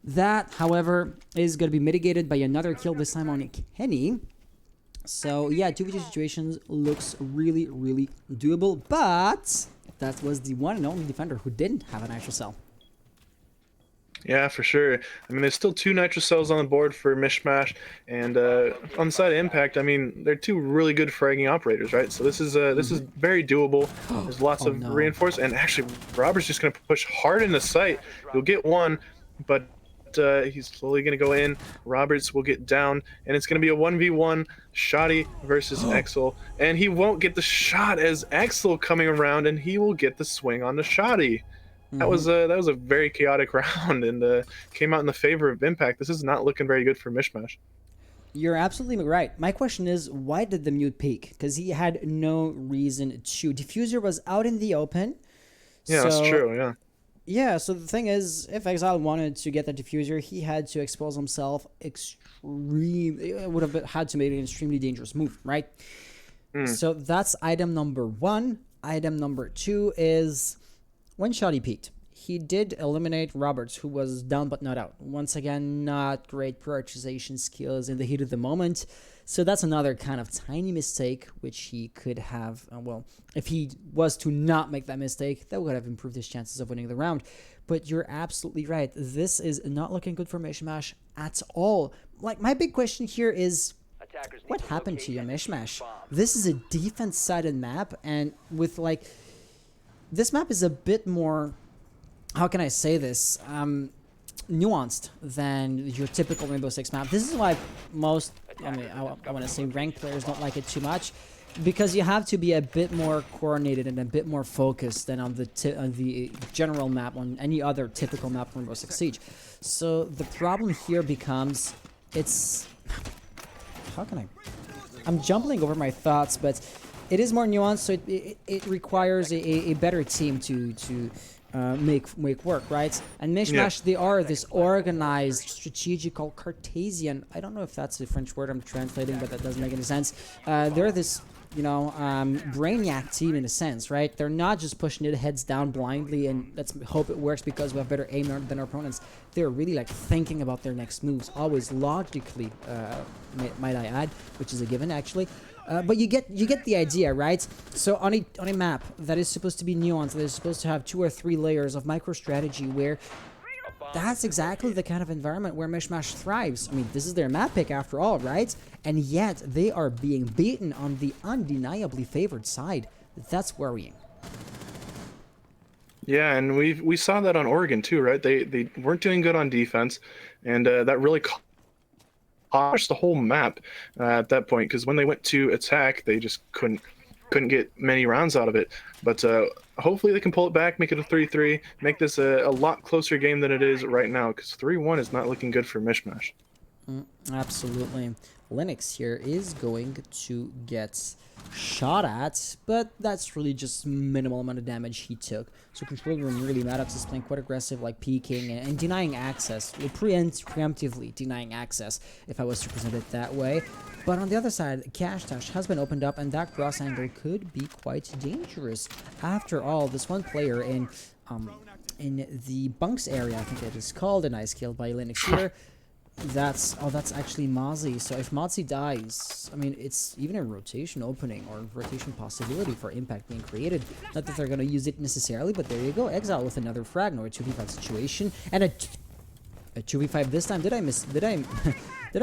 That, however, is going to be mitigated by another kill, this time on Kenny. So, yeah, 2v2 situations looks really, really doable. But that was the one and only defender who didn't have a nitro cell. Yeah, for sure. I mean, there's still 2 nitro cells on the board for MishMash, and on the side of Impact, I mean, they're 2 really good fragging operators, right? So this is very doable. There's lots of reinforce, and actually, Robert's just gonna push hard in the site. You'll get one, but he's slowly gonna go in. Roberts will get down, and it's gonna be a 1v1 Shoddy versus Exel, and he won't get the shot as Exel coming around, and he will get the swing on the Shoddy. That was a very chaotic round, and came out in the favor of Impact. This is not looking very good for MishMash. You're absolutely right. My question is, why did the mute peak? Because he had no reason to. Diffuser was out in the open. Yeah, that's true, yeah. Yeah, so the thing is, if Exile wanted to get the Diffuser, he had to expose himself it would have had to make an extremely dangerous move, right? So that's item number 1. Item number 2 is... when Shoddy peaked, he did eliminate Roberts, who was down but not out. Once again, not great prioritization skills in the heat of the moment. So that's another kind of tiny mistake, which he could have, well, if he was to not make that mistake, that would have improved his chances of winning the round. But you're absolutely right. This is not looking good for MishMash at all. Like, my big question here is, what happened to you, MishMash? This is a defense-sided map, and with, like... this map is a bit more, how can I say this, nuanced than your typical Rainbow Six map. This is why most, I want to say ranked players don't like it too much, because you have to be a bit more coordinated and a bit more focused than on the general map, on any other typical map from Rainbow Six Siege. So the problem here becomes, I'm jumbling over my thoughts, but it is more nuanced, so it requires a better team to make work, right? And MishMash, they are this organized, strategical, Cartesian. I don't know if that's a French word I'm translating, but that doesn't make any sense. They're this, you know, brainiac team in a sense, right? They're not just pushing it heads down blindly and let's hope it works because we have better aim than our opponents. They're really like thinking about their next moves, always logically, might I add, which is a given actually. But you get the idea, right? So on a map that is supposed to be nuanced, that is supposed to have 2 or 3 layers of micro strategy, where that's exactly the kind of environment where MishMash thrives. I mean, this is their map pick after all, right? And yet they are being beaten on the undeniably favored side. That's worrying. Yeah, and we saw that on Oregon too, right? They weren't doing good on defense, and that really cost the whole map at that point, because when they went to attack, they just couldn't couldn't get many rounds out of it. But hopefully they can pull it back, make it a 3-3, make this a lot closer game than it is right now, because 3-1 is not looking good for MishMash. Absolutely. Linux here is going to get shot at, but that's really just minimal amount of damage he took. So controller room really Maddox is playing quite aggressive, like peeking and denying access, preemptively denying access, if I was to present it that way. But on the other side, Cash Dash has been opened up, and that cross angle could be quite dangerous. After all, this one player in the bunks area, I think it is called, a nice kill by Linux here. That's actually Mozzie. So if Mozzie dies, I mean, it's even a rotation opening or rotation possibility for impact being created. Not that they're gonna use it necessarily, but there you go. Exile with another frag, or a 2v5 situation, and a 2v5 this time. Did I misspeak? I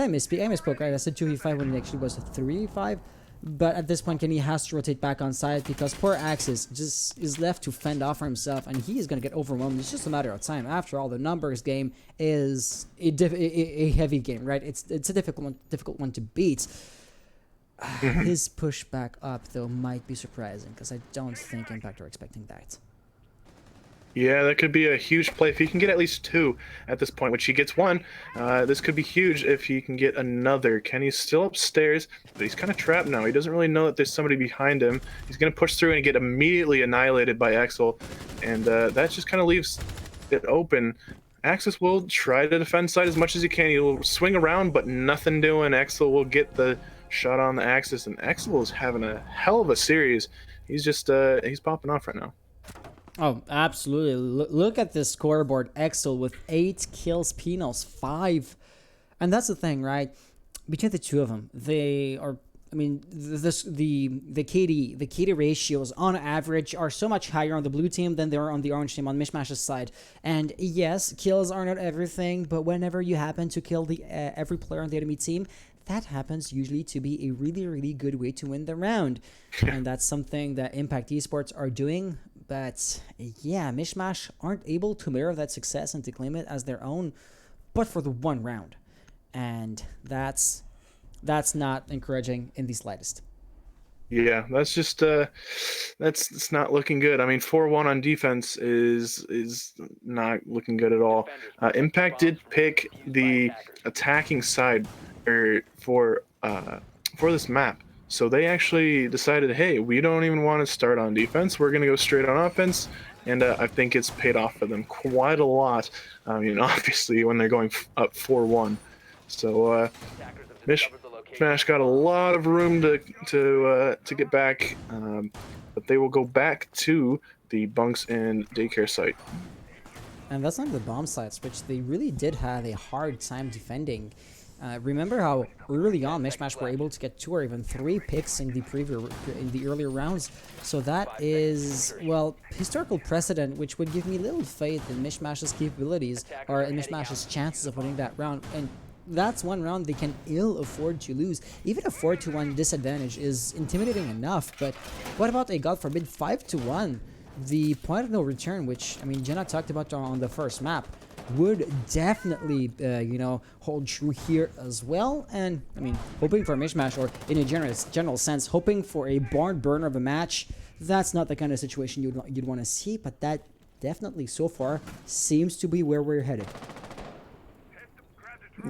misspoke, right? I said 2v5 when it actually was a 3v5. But at this point, Kenny has to rotate back on side because poor Axis just is left to fend off for himself, and he is going to get overwhelmed. It's just a matter of time. After all, the numbers game is a heavy game, right? It's a difficult one to beat. His push back up, though, might be surprising because I don't think Impact are expecting that. Yeah, that could be a huge play. If he can get at least 2 at this point, which he gets 1, this could be huge if he can get another. Kenny's still upstairs, but he's kind of trapped now. He doesn't really know that there's somebody behind him. He's going to push through and get immediately annihilated by Axel, and that just kind of leaves it open. Axis will try to defend side as much as he can. He'll swing around, but nothing doing. Axel will get the shot on the Axis, and Axel is having a hell of a series. He's just he's popping off right now. Oh, absolutely. Look at this scoreboard. Excel with 8 kills, Pinos 5. And that's the thing, right? Between the two of them, they are, I mean, the KD ratios on average are so much higher on the blue team than they are on the orange team on MishMash's side. And yes, kills are not everything, but whenever you happen to kill every player on the enemy team, that happens usually to be a really, really good way to win the round. And that's something that Impact Esports are doing. But yeah, MishMash aren't able to mirror that success and to claim it as their own, but for the one round. And that's not encouraging in the slightest. Yeah, that's just that's not looking good. I mean, 4-1 on defense is not looking good at all. Impact did pick the attacking side for this map. So they actually decided, hey, we don't even want to start on defense. We're going to go straight on offense. And I think it's paid off for them quite a lot. You know, obviously, when they're going up 4-1. So MishMash got a lot of room to get back. But they will go back to the bunks and daycare site. And that's not the bomb sites, which they really did have a hard time defending. Remember how early on MishMash were able to get 2 or even 3 picks in the earlier rounds. So that is, well, historical precedent, which would give me little faith in MishMash's capabilities or in MishMash's chances of winning that round. And that's one round they can ill afford to lose. Even a 4-1 disadvantage is intimidating enough, but what about a, God forbid, 5-1? The point of no return, which, I mean, Jenna talked about on the first map, would definitely, you know, hold true here as well. And, I mean, hoping for a MishMash, or in a general sense, hoping for a barn burner of a match, that's not the kind of situation you'd want to see, but that definitely, so far, seems to be where we're headed.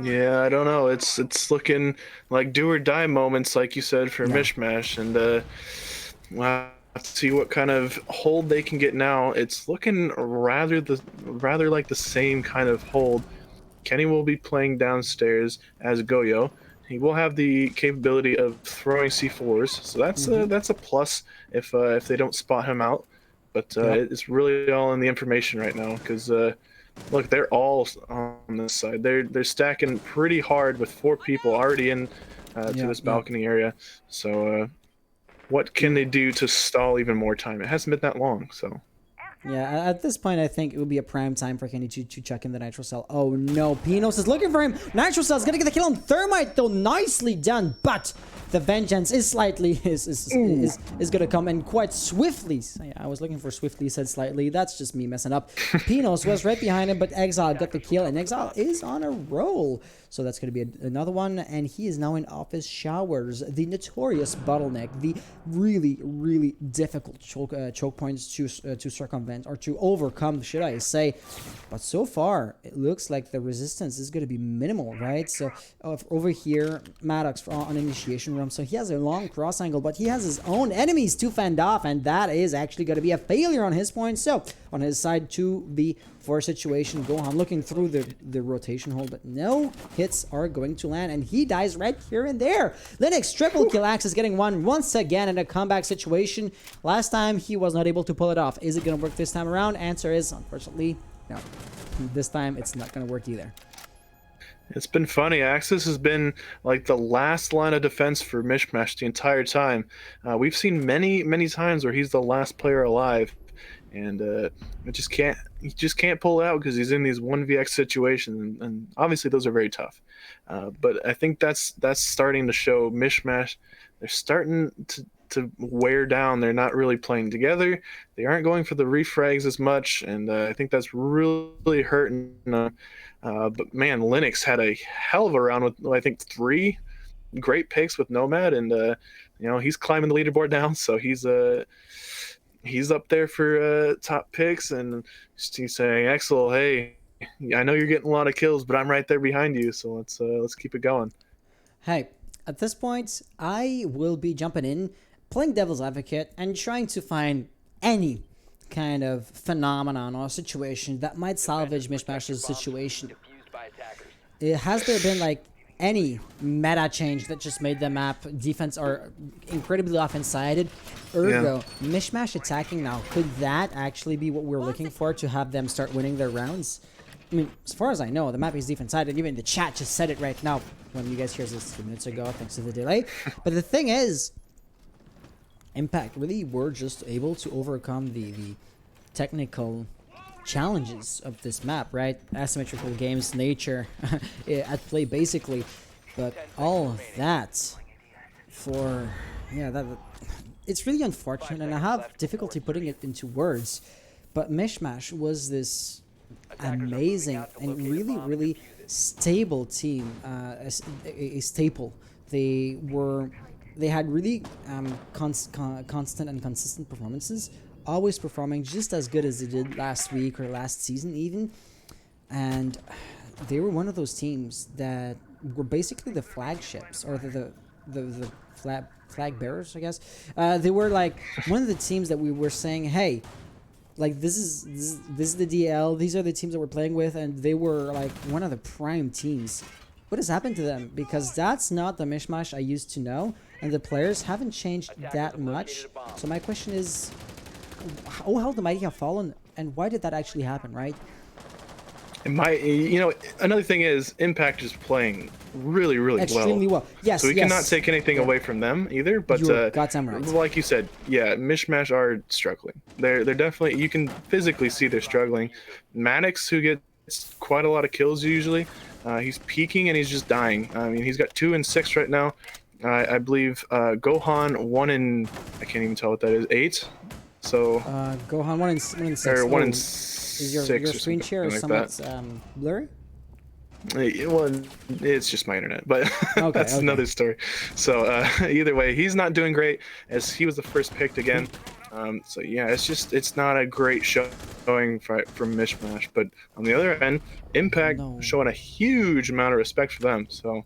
Yeah, I don't know. It's looking like do or die moments, like you said, for MishMash, and we'll have to see what kind of hold they can get now. It's looking rather like the same kind of hold. Kenny will be playing downstairs as Goyo. He will have the capability of throwing C4s, so that's a plus if they don't spot him out. But it's really all in the information right now, because look, they're all on this side. They're stacking pretty hard with 4 people already in to this balcony area. So what can they do to stall even more time? It hasn't been that long, so. Yeah, at this point, I think it would be a prime time for Kenny to check in the Nitro Cell. Oh no, Pinos is looking for him. Nitro Cell is gonna get the kill on Thermite, though. Nicely done, but the vengeance is slightly is gonna come in quite swiftly. I was looking for swiftly, said slightly. That's just me messing up. Pinos was right behind him, but Exile got the kill, and Exile is on a roll. So that's going to be another one, and he is now in office showers. The notorious bottleneck, the really, really difficult choke points to circumvent or to overcome, should I say. But so far, it looks like the resistance is going to be minimal, right? So over here, Maddox on initiation room. So he has a long cross angle, but he has his own enemies to fend off, and that is actually going to be a failure on his point. So on his side, 2v4 situation. Gohan looking through the rotation hole, but no hits are going to land, and he dies right here and there. Linux triple kill. Axis getting one once again in a comeback situation. Last time he was not able to pull it off. Is it going to work this time around? Answer is unfortunately no. This time it's not going to work either. It's been funny. Axis has been like the last line of defense for MishMash the entire time. We've seen many times where he's the last player alive, and he just can't pull it out because he's in these 1vx situations, and obviously those are very tough. But I think that's starting to show MishMash. They're starting to wear down. They're not really playing together. They aren't going for the refrags as much, and I think that's really hurting them. But man, Linux had a hell of a round with, I think, 3 great picks with Nomad, and he's climbing the leaderboard now, so he's up there for top picks, and he's saying, Axel, hey, I know you're getting a lot of kills, but I'm right there behind you, so let's keep it going. Hey, at this point, I will be jumping in, playing devil's advocate, and trying to find any kind of phenomenon or situation that might salvage MishMash's situation. Has there been like any meta change that just made the map defense or incredibly offense-sided? Ergo, MishMash attacking now, could that actually be what we're looking for to have them start winning their rounds? I mean, as far as I know, the map is defense-sided. Even the chat just said it right now when you guys hear this 2 minutes ago, thanks to the delay. But the thing is, Impact really were just able to overcome the technical challenges of this map, right? Asymmetrical games nature at play basically, but all of that for it's really unfortunate, and I have difficulty putting it into words, but MishMash was this amazing and really stable team, a staple. They had really constant and consistent performances, always performing just as good as they did last week or last season even, and they were one of those teams that were basically the flagships, or the flag bearers, I guess. They were like one of the teams that we were saying, hey, like this is the DAL, these are the teams that we're playing with, and they were like one of the prime teams. What has happened to them? Because that's not the MishMash I used to know, and the players haven't changed that much. So my question is, how the mighty have fallen, and why did that actually happen, right? Another thing is Impact is playing really extremely well. Yes, so we cannot take anything away from them either. But goddamn right. Like you said, yeah, MishMash are struggling. They're definitely, you can physically see they're struggling. Maddox, who gets quite a lot of kills usually, he's peaking and he's just dying. I mean, he's got 2 and 6 right now. I believe Gohan 1 in, I can't even tell what that is, 8. So Gohan 1 in 6. Or 1 in 6. Is 6 your screen share like somewhat blurry? Well, it's just my internet, but Okay, that's another story. So either way, he's not doing great, as he was the first picked again. So yeah, it's not a great showing from MishMash. But on the other end, Impact showing a huge amount of respect for them. So,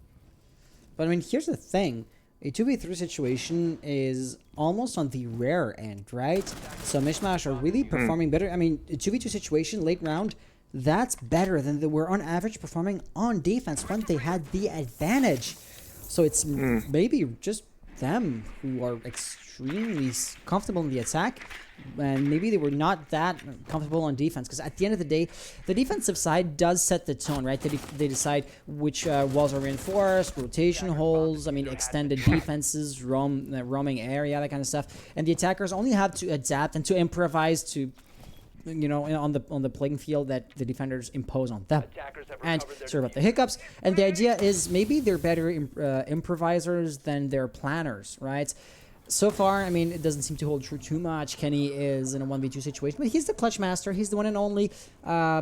but I mean, here's the thing. A 2v3 situation is almost on the rare end, right? So MishMash are really performing better. I mean, a 2v2 situation, late round, that's better than they were on average performing on defense when they had the advantage. So it's maybe just them who are extremely comfortable in the attack, and maybe they were not that comfortable on defense, because at the end of the day, the defensive side does set the tone, right? They decide which walls are reinforced, rotation holes, I mean, extended defenses, roaming area, that kind of stuff, and the attackers only have to adapt and to improvise to on the playing field that the defenders impose on them. Attackers have And recovered their sorry about the defuse. hiccups. And the idea is maybe they're better improvisers than they're planners, right? So far, I mean, it doesn't seem to hold true too much. Kenny is in a 1v2 situation, but he's the clutch master. He's the one and only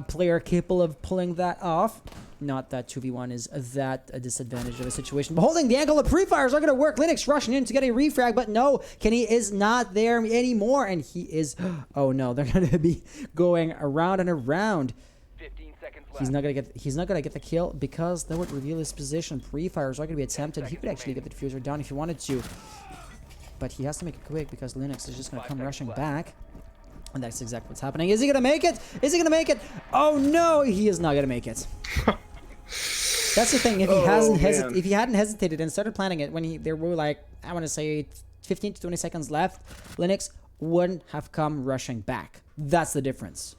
player capable of pulling that off. Not that 2v1 is that a disadvantage of a situation. But holding the angle of pre-fires are going to work. Linux rushing in to get a refrag, but no, Kenny is not there anymore. And he is, oh no, they're going to be going around and around. 15 seconds left. He's not gonna get the kill because that would reveal his position. Pre-fires are gonna be attempted. He could actually get the diffuser down if he wanted to. But he has to make it quick because Linux is just going to come rushing back. And that's exactly what's happening. Is he going to make it? Is he going to make it? Oh, no, he is not going to make it. That's the thing. If he hadn't hesitated and started planning it when there were, like, I want to say 15 to 20 seconds left, Linux wouldn't have come rushing back. That's the difference.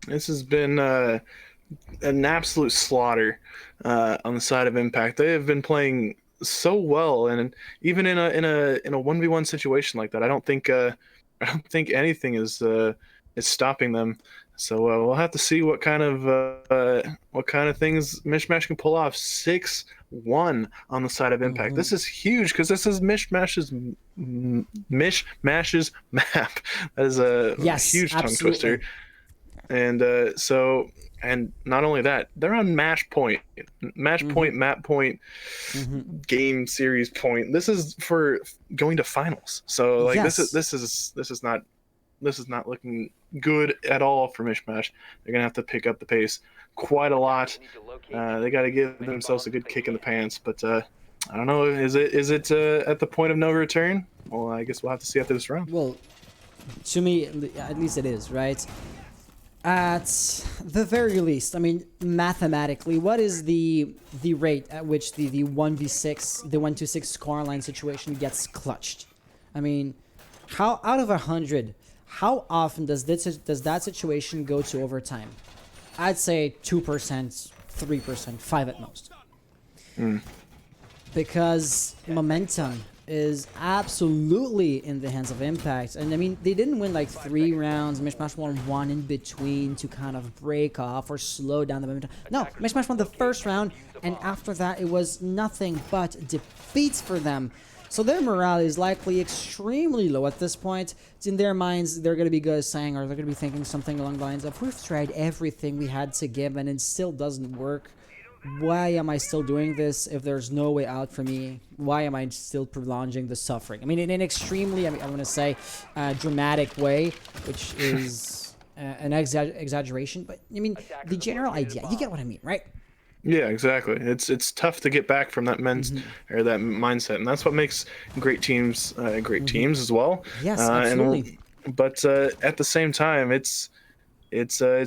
This has been an absolute slaughter on the side of Impact. They have been playing so well, and even in a 1v1 situation like that, I don't think anything is stopping them. So we'll have to see what kind of things MishMash can pull off. 6-1 on the side of Impact. This is huge because this is MishMash's map. That is a huge tongue twister. And and not only that, they're on match point, map point, game series point. This is for going to finals. So like this is not looking good at all for MishMash. They're gonna have to pick up the pace quite a lot. They got to give themselves a good kick in the pants. But I don't know. Is it at the point of no return? Well, I guess we'll have to see after this round. Well, to me, at least it is, right? At the very least, I mean, mathematically, what is the rate at which the 1v6, the 1-2-6 scoreline situation gets clutched? I mean, how out of 100, how often does that situation go to overtime? I'd say 2%, 3%, 5 at most. Because momentum is absolutely in the hands of Impact. And I mean, they didn't win like 3 rounds. MishMash won 1 in between to kind of break off or slow down the momentum. No, MishMash won the first round, and after that it was nothing but defeats for them. So their morale is likely extremely low at this point. It's in their minds, they're going to be saying, or they're going to be thinking something along the lines of, we've tried everything we had to give and it still doesn't work. Why am I still doing this if there's no way out for me? Why am I still prolonging the suffering? I mean, in an extremely, I want to say, dramatic way, which is an exaggeration. But, I mean, the general idea, you get what I mean, right? Yeah, exactly. It's tough to get back from that or that mindset, and that's what makes great teams great teams as well. Yes, absolutely. But at the same time, it's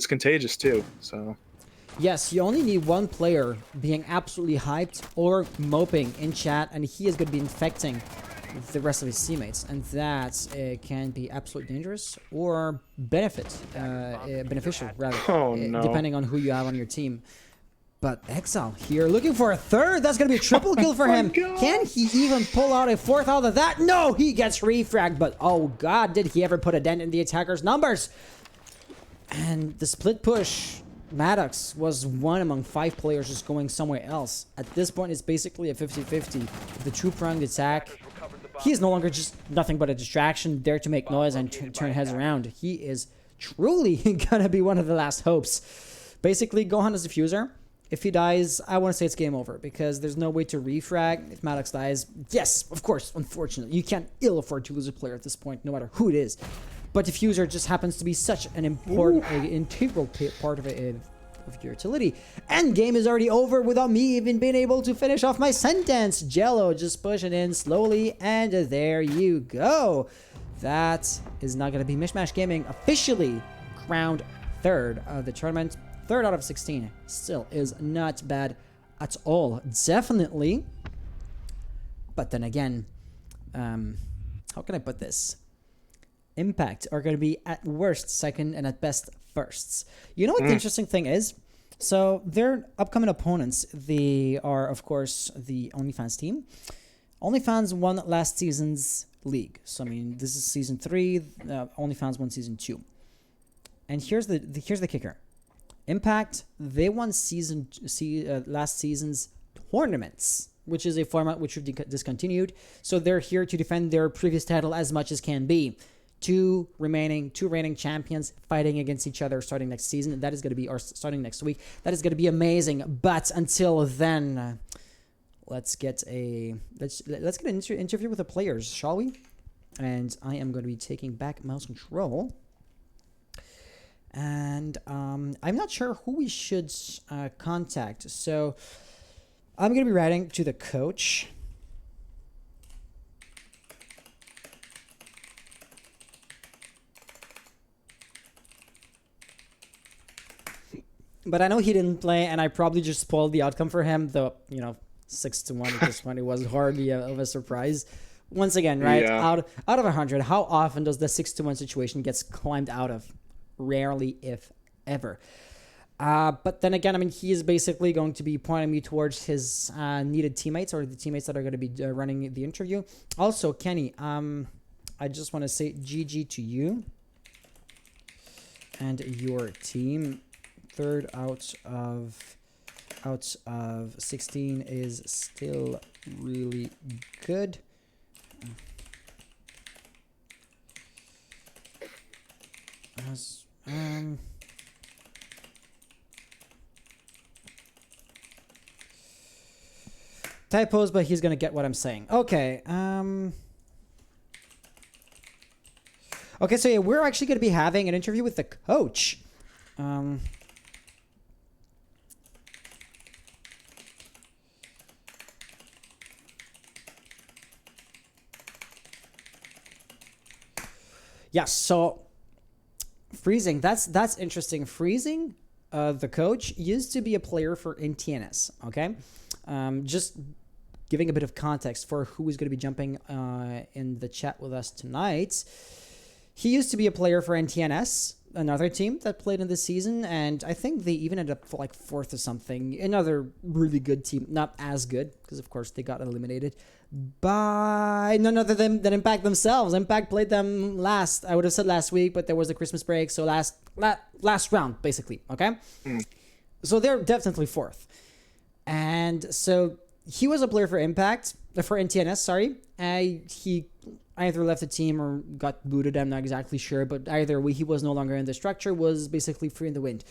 contagious too. So. Yes, you only need one player being absolutely hyped or moping in chat, and he is going to be infecting the rest of his teammates, and that can be absolutely dangerous or beneficial rather, depending on who you have on your team. But Exile here looking for a third. That's going to be a triple kill for him. God. Can he even pull out a fourth out of that? No, he gets refragged, but oh god, did he ever put a dent in the attacker's numbers? And the split push, Maddox was one among 5 players just going somewhere else. At this point, it's basically a 50-50. The two-pronged attack, he is no longer just nothing but a distraction, there to make noise and turn heads around. He is truly gonna be one of the last hopes. Basically, Gohan is diffuser. If he dies, I want to say it's game over because there's no way to refrag. If Maddox dies, yes, of course, unfortunately. You can't ill afford to lose a player at this point, no matter who it is. But diffuser just happens to be such an important, integral part of your utility. And game is already over without me even being able to finish off my sentence. Jello just pushing in slowly, and there you go. That is not going to be MishMash Gaming officially crowned 3rd of the tournament. 3rd out of 16 still is not bad at all. Definitely. But then again, how can I put this? Impact are going to be at worst 2nd and at best 1sts. You know what the interesting thing is? So their upcoming opponents, they are, of course, the OnlyFans team. OnlyFans won last season's league. So, I mean, this is season 3. OnlyFans won season 2. And here's the kicker. Impact, they won last season's tournaments, which is a format which we've discontinued. So they're here to defend their previous title as much as can be. Two reigning champions fighting against each other starting next season. That is going to be, or starting next week. That is going to be amazing. But until then, let's get an interview with the players, shall we? And I am going to be taking back mouse control. And I'm not sure who we should contact. So I'm going to be writing to the coach. But I know he didn't play, and I probably just spoiled the outcome for him. Though, 6-1 at this point, it was hardly of a surprise. Once again, right? Yeah. Out of 100, how often does the 6-1 situation gets climbed out of? Rarely, if ever. But then again, I mean, he is basically going to be pointing me towards his needed teammates, or the teammates that are going to be running the interview. Also, Kenny, I just want to say GG to you and your team. 3rd out of 16 is still really good. Typos, but he's gonna get what I'm saying. Okay. Okay, so yeah, we're actually gonna be having an interview with the coach. Yes, so Freezing, that's interesting. Freezing, the coach, used to be a player for NTNS, okay? Just giving a bit of context for who is going to be jumping in the chat with us tonight. He used to be a player for NTNS, another team that played in this season, and I think they even ended up like 4th or something. Another really good team, not as good, because of course they got eliminated by none other than Impact themselves. Impact played them last, I would have said last week, but there was a Christmas break, so last round, basically, okay? So they're definitely 4th. And so he was a player for Impact, for NTNS, sorry. He either left the team or got booted, I'm not exactly sure, but either way, he was no longer in the structure, was basically free in the wind.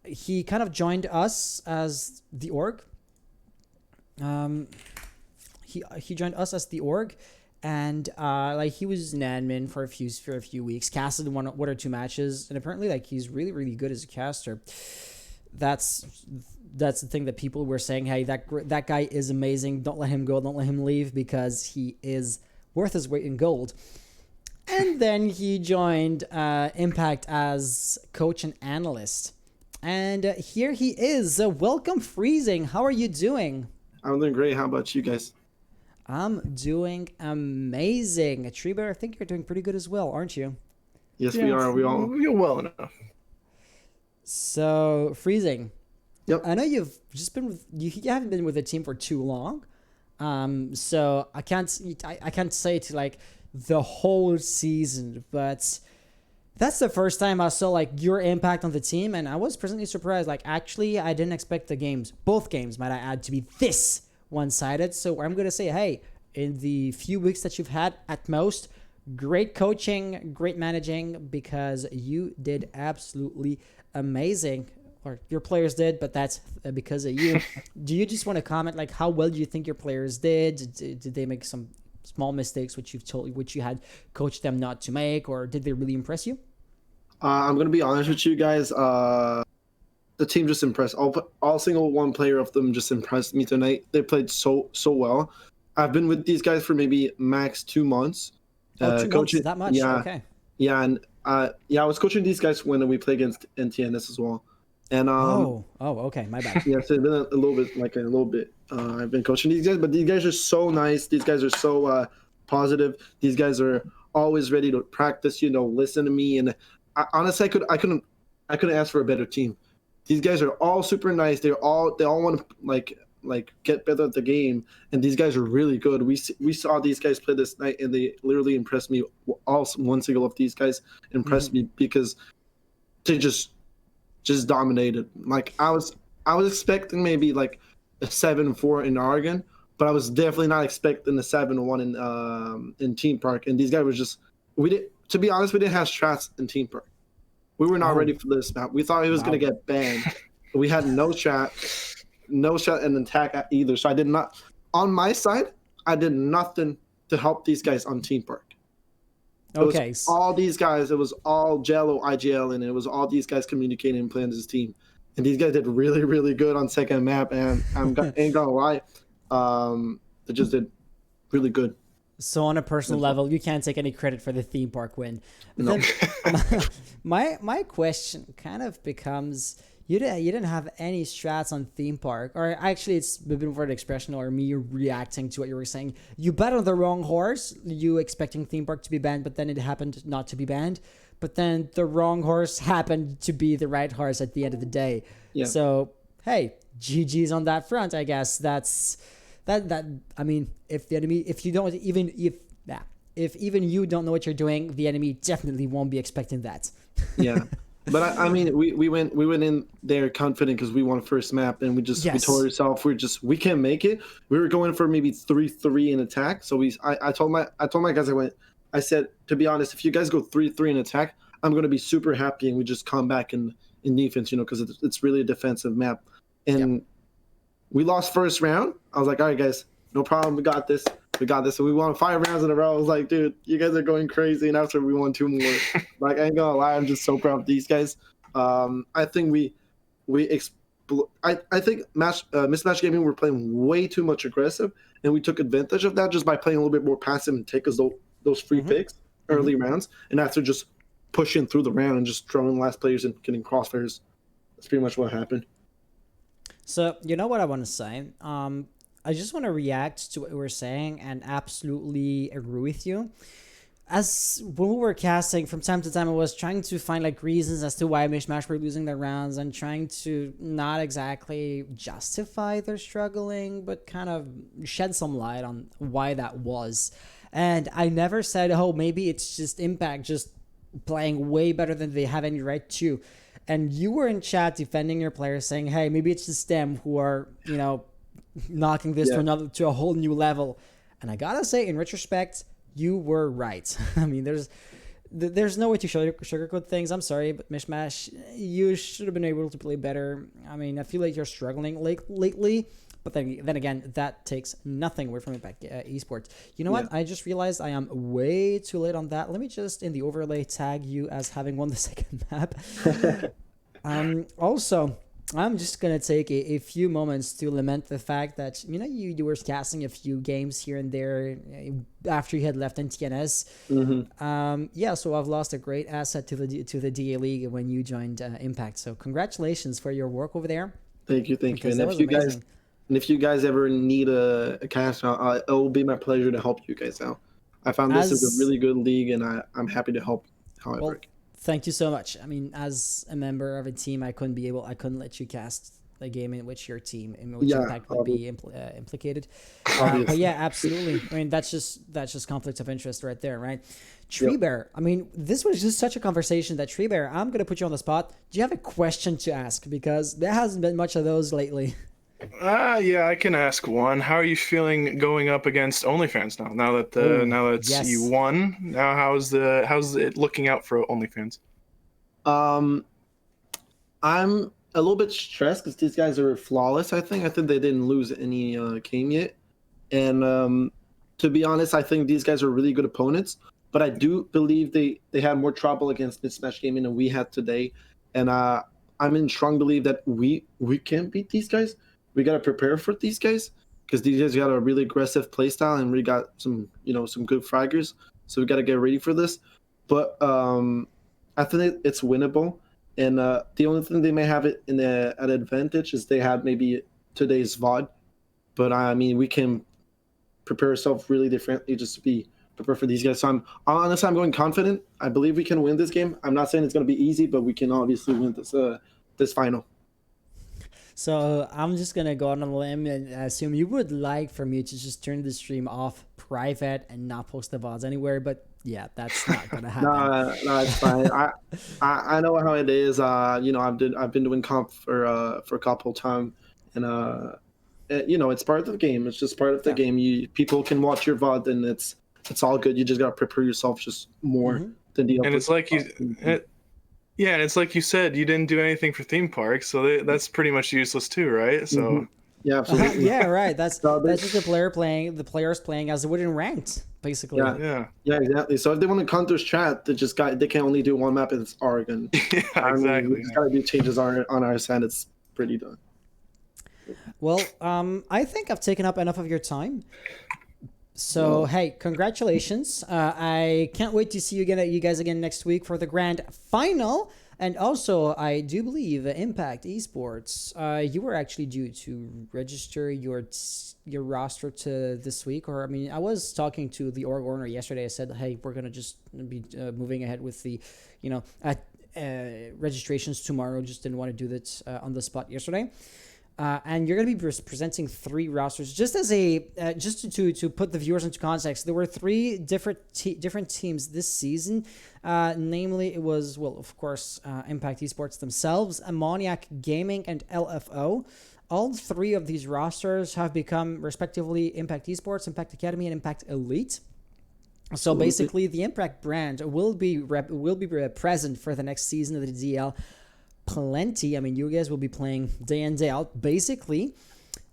He kind of joined us as the org. He joined us as the org, and like he was an admin for a few weeks, casted one or two matches, and apparently like he's really, really good as a caster. That's the thing that people were saying, hey, that guy is amazing, don't let him go, don't let him leave, because he is worth his weight in gold. And then he joined Impact as coach and analyst. And here he is. Welcome, Freezing. How are you doing? I'm doing great. How about you guys? I'm doing amazing. Treva, I think you're doing pretty good as well, aren't you? Yes, we are. You're well enough. So, Freezing. Yep. I know you haven't been with the team for too long. So I can't say to like the whole season, but that's the first time I saw like your impact on the team, and I was pleasantly surprised. Like, actually, I didn't expect both games, might I add, to be this one-sided. So I'm gonna say, hey, in the few weeks that you've had at most, great coaching, great managing, because you did absolutely amazing. Or your players did, but that's because of you. Do you just want to comment, like, how well do you think your players did? Did they make some small mistakes which you had coached them not to make, or did they really impress you? I'm gonna be honest with you guys. The team just impressed. All single one player of them just impressed me tonight. They played so well. I've been with these guys for maybe max 2 months. 2 months, that much? Yeah, okay. Yeah, and I was coaching these guys when we played against NTNS as well. And okay, my bad. Yeah, so it's been a little bit. I've been coaching these guys, but these guys are so nice. These guys are so positive. These guys are always ready to practice. Listen to me. And honestly, I couldn't ask for a better team. These guys are all super nice. They all want to like get better at the game. And these guys are really good. We saw these guys play this night, and they literally impressed me. One single of these guys impressed me, because to just dominate it. Like I was expecting maybe like a 7-4 in Oregon, but I was definitely not expecting a 7-1 in Team Park. And these guys were just to be honest, we didn't have strats in Team Park. We were not ready for this map. We thought he was gonna get banned. We had no strat and attack either. So I did not on my side, I did nothing to help these guys on Team Park. Okay. Was all these guys, it was all Jello, IGL, and it was all these guys communicating and playing as his team. And these guys did really, really good on second map, and ain't gonna lie, they just did really good. So on a personal level, you can't take any credit for the theme park win. No. Then, my question kind of becomes, you didn't have any strats on theme park, or actually it's a bit more an expression or me reacting to what you were saying. You bet on the wrong horse, you expecting theme park to be banned, but then it happened not to be banned. But then the wrong horse happened to be the right horse at the end of the day. Yeah. So hey, GG's on that front, I guess. That I mean, if even you don't know what you're doing, the enemy definitely won't be expecting that. Yeah. But I mean, we went in there confident because we won first map, and we told ourselves we can't make it. We were going for maybe 3-3 in attack. So I told my guys, I said, to be honest, if you guys go 3-3 in attack, I'm going to be super happy, and we just come back in defense, because it's really a defensive map. And we lost first round. I was like, all right, guys, no problem. We got this. So we won 5 rounds in a row. I was like, dude, you guys are going crazy. And after we won 2 more, like, I ain't gonna lie, I'm just so proud of these guys. I think I think MishMash Gaming were playing way too much aggressive, and we took advantage of that just by playing a little bit more passive and take us those free picks early rounds. And after just pushing through the round and just throwing last players and getting crossfires, that's pretty much what happened. So, you know what I want to say? I just want to react to what you were saying and absolutely agree with you. As when we were casting, from time to time, I was trying to find like reasons as to why MishMash were losing their rounds and trying to not exactly justify their struggling, but kind of shed some light on why that was. And I never said, oh, maybe it's just Impact just playing way better than they have any right to. And you were in chat defending your players, saying, hey, maybe it's just them who are, knocking this to a whole new level. And I gotta say, in retrospect, you were right. I mean, there's no way to sugarcoat things. I'm sorry, but MishMash, you should have been able to play better. I mean, I feel like you're struggling lately, but then again, that takes nothing away from Impact Esports. You know what? I just realized I am way too late on that. Let me just, in the overlay, tag you as having won the second map. Also, I'm just going to take a few moments to lament the fact that, you were casting a few games here and there after you had left NTNS. So I've lost a great asset to the DA League when you joined Impact. So congratulations for your work over there. Thank you. And if you guys ever need a cast, it will be my pleasure to help you guys out. I found this is a really good league, and I'm happy to help however. Thank you so much. I mean, as a member of a team, I couldn't let you cast a game in which your team, in which Impact would be implicated. But yeah, absolutely. I mean, that's just conflict of interest right there, right? Treebear, I mean, this was just such a conversation that Treebear, I'm going to put you on the spot. Do you have a question to ask? Because there hasn't been much of those lately. Yeah, I can ask one. How are you feeling going up against OnlyFans now? Now that you won, now how's it looking out for OnlyFans? I'm a little bit stressed because these guys are flawless. I think they didn't lose any game yet, and to be honest, I think these guys are really good opponents. But I do believe they had more trouble against MishMash Gaming than we had today, and I'm in strong belief that we can beat these guys. We got to prepare for these guys because these guys got a really aggressive play style, and we got some good fraggers. So we got to get ready for this. But I think it's winnable. And the only thing they may have it at an advantage is they have maybe today's VOD. But I mean, we can prepare ourselves really differently just to be prepared for these guys. So I'm going confident. I believe we can win this game. I'm not saying it's going to be easy, but we can obviously win this final. So I'm just going to go on a limb and assume you would like for me to just turn the stream off private and not post the VODs anywhere. But Yeah, that's not gonna happen. No, it's fine. I know how it is. I've been doing comp for a couple time, and it's part of the game. It's just part of the Yeah. game. People can watch your VOD, and it's all good. You just gotta prepare yourself just more than the And other. it's like yeah, and it's like you said, you didn't do anything for theme parks, so that's pretty much useless too, right? So Yeah, absolutely. Yeah, right. That's So that's just the players playing as they would in ranked, basically. Yeah. Yeah, exactly. So if they want to counter strat, they can only do one map, and it's Oregon. yeah, exactly. We just gotta do changes on our side. It's pretty done. Well, I think I've taken up enough of your time. So hey, congratulations! I can't wait to see you guys again next week for the grand final. And also, I do believe Impact Esports, you were actually due to register your roster to this week. Or I mean, I was talking to the org owner yesterday. I said, hey, we're gonna just be moving ahead with the, registrations tomorrow. Just didn't want to do that on the spot yesterday. And you're going to be presenting 3 rosters. Just as just to put the viewers into context, there were 3 different teams this season. Namely, it was, well, of course, Impact Esports themselves, Ammoniac Gaming, and LFO. All 3 of these rosters have become respectively Impact Esports, Impact Academy, and Impact Elite. So basically, the Impact brand will be present for the next season of the DL. Plenty. I mean, you guys will be playing day in, day out, basically.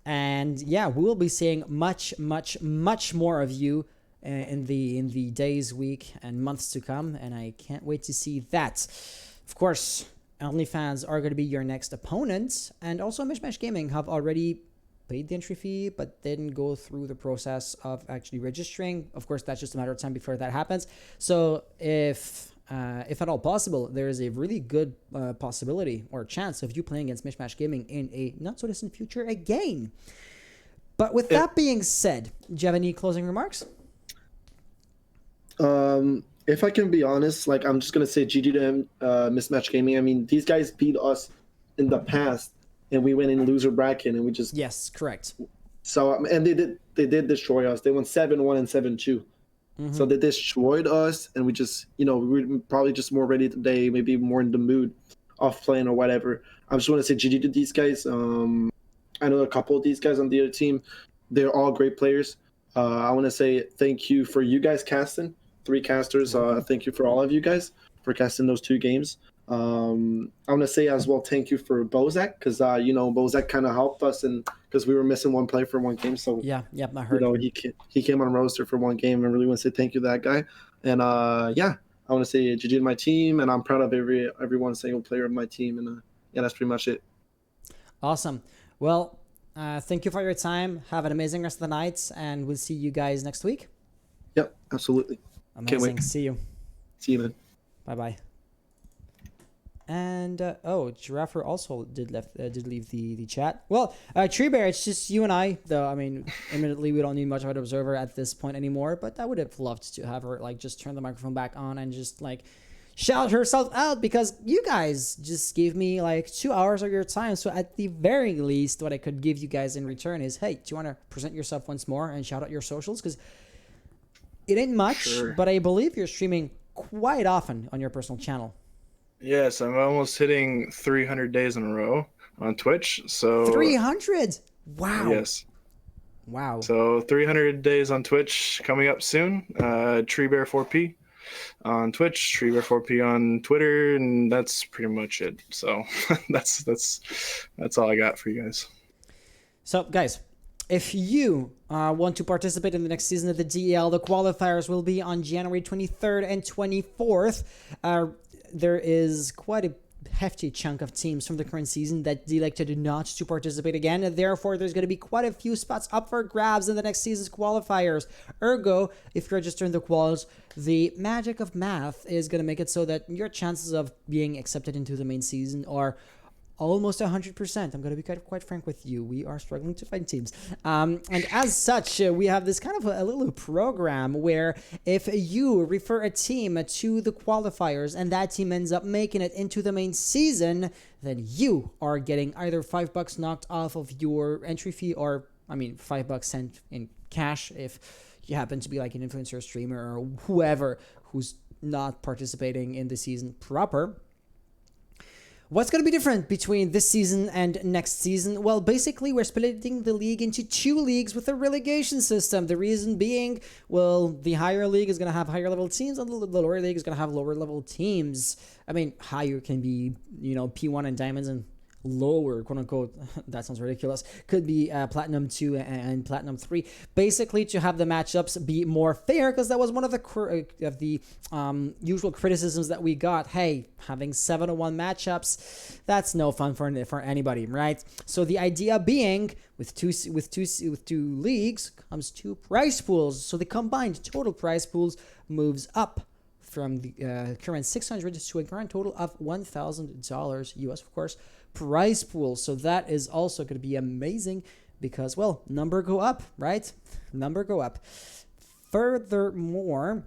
And yeah, we will be seeing much, much, much more of you in the days, week, and months to come. And I can't wait to see that. Of course, OnlyFans are going to be your next opponent. And also, MishMash Gaming have already paid the entry fee, but didn't go through the process of actually registering. Of course, that's just a matter of time before that happens. So if at all possible, there is a really good possibility or chance of you playing against MishMash Gaming in a not so distant future again. But with that being said, do you have any closing remarks? If I can be honest, like I'm just gonna say GG to them, Mismatch Gaming. I mean, these guys beat us in the past, and we went in loser bracket, and we just correct. So and they did destroy us. They won 7-1 and 7-2. So they destroyed us, and we just, we were probably just more ready today, maybe more in the mood of playing or whatever. I just want to say GG to these guys. I know a couple of these guys on the other team. They're all great players. I want to say thank you for you guys casting. 3 casters. Thank you for all of you guys for casting those 2 games. I want to say as well thank you for Bozak, because Bozak kind of helped us, and because we were missing one play for one game. So I heard. He came on roster for one game, and really want to say thank you to that guy. And I want to say GG to my team, and I'm proud of every one single player of my team. And that's pretty much it. Awesome. Well, thank you for your time. Have an amazing rest of the night, and we'll see you guys next week. Yep, absolutely. Amazing. Can't wait. See you. See you, man. Bye. And Giraffer also did leave the chat. Well, Tree Bear, it's just you and I, though. I mean, admittedly, we don't need much of an observer at this point anymore. But I would have loved to have her just turn the microphone back on and just shout herself out, because you guys just gave me 2 hours of your time. So at the very least, what I could give you guys in return is, hey, do you want to present yourself once more and shout out your socials? Because it ain't much, but I believe you're streaming quite often on your personal channel. Yes, I'm almost hitting 300 days in a row on Twitch. So 300? Wow. Yes. Wow. So 300 days on Twitch coming up soon. TreeBear4P on Twitch, TreeBear4P on Twitter, and that's pretty much it. So that's all I got for you guys. So guys, if you want to participate in the next season of the DEL, the qualifiers will be on January 23rd and 24th. There is quite a hefty chunk of teams from the current season that elected not to participate again, and therefore there's going to be quite a few spots up for grabs in the next season's qualifiers. Ergo, if you register in the quals, the magic of math is going to make it so that your chances of being accepted into the main season are almost 100%. I'm going to be quite frank with you. We are struggling to find teams. And as such, we have this kind of a little program where if you refer a team to the qualifiers and that team ends up making it into the main season, then you are getting either $5 knocked off of your entry fee, or $5 sent in cash if you happen to be like an influencer, streamer, or whoever who's not participating in the season proper. What's going to be different between this season and next season? Well, basically, we're splitting the league into 2 leagues with a relegation system. The reason being, well, the higher league is going to have higher level teams, and the lower league is going to have lower level teams. I mean, higher can be, P1 and Diamonds, and lower, quote unquote, that sounds ridiculous, could be Platinum 2 and Platinum 3, basically to have the matchups be more fair, because that was one of the usual criticisms that we got. Hey, having 7-1 matchups, that's no fun for anybody, right? So the idea being, with two leagues comes 2 prize pools, so the combined total prize pools moves up from the current $600 to a grand total of $1,000 US, of course, prize pool. So that is also going to be amazing because, well, number go up, right? Number go up. Furthermore,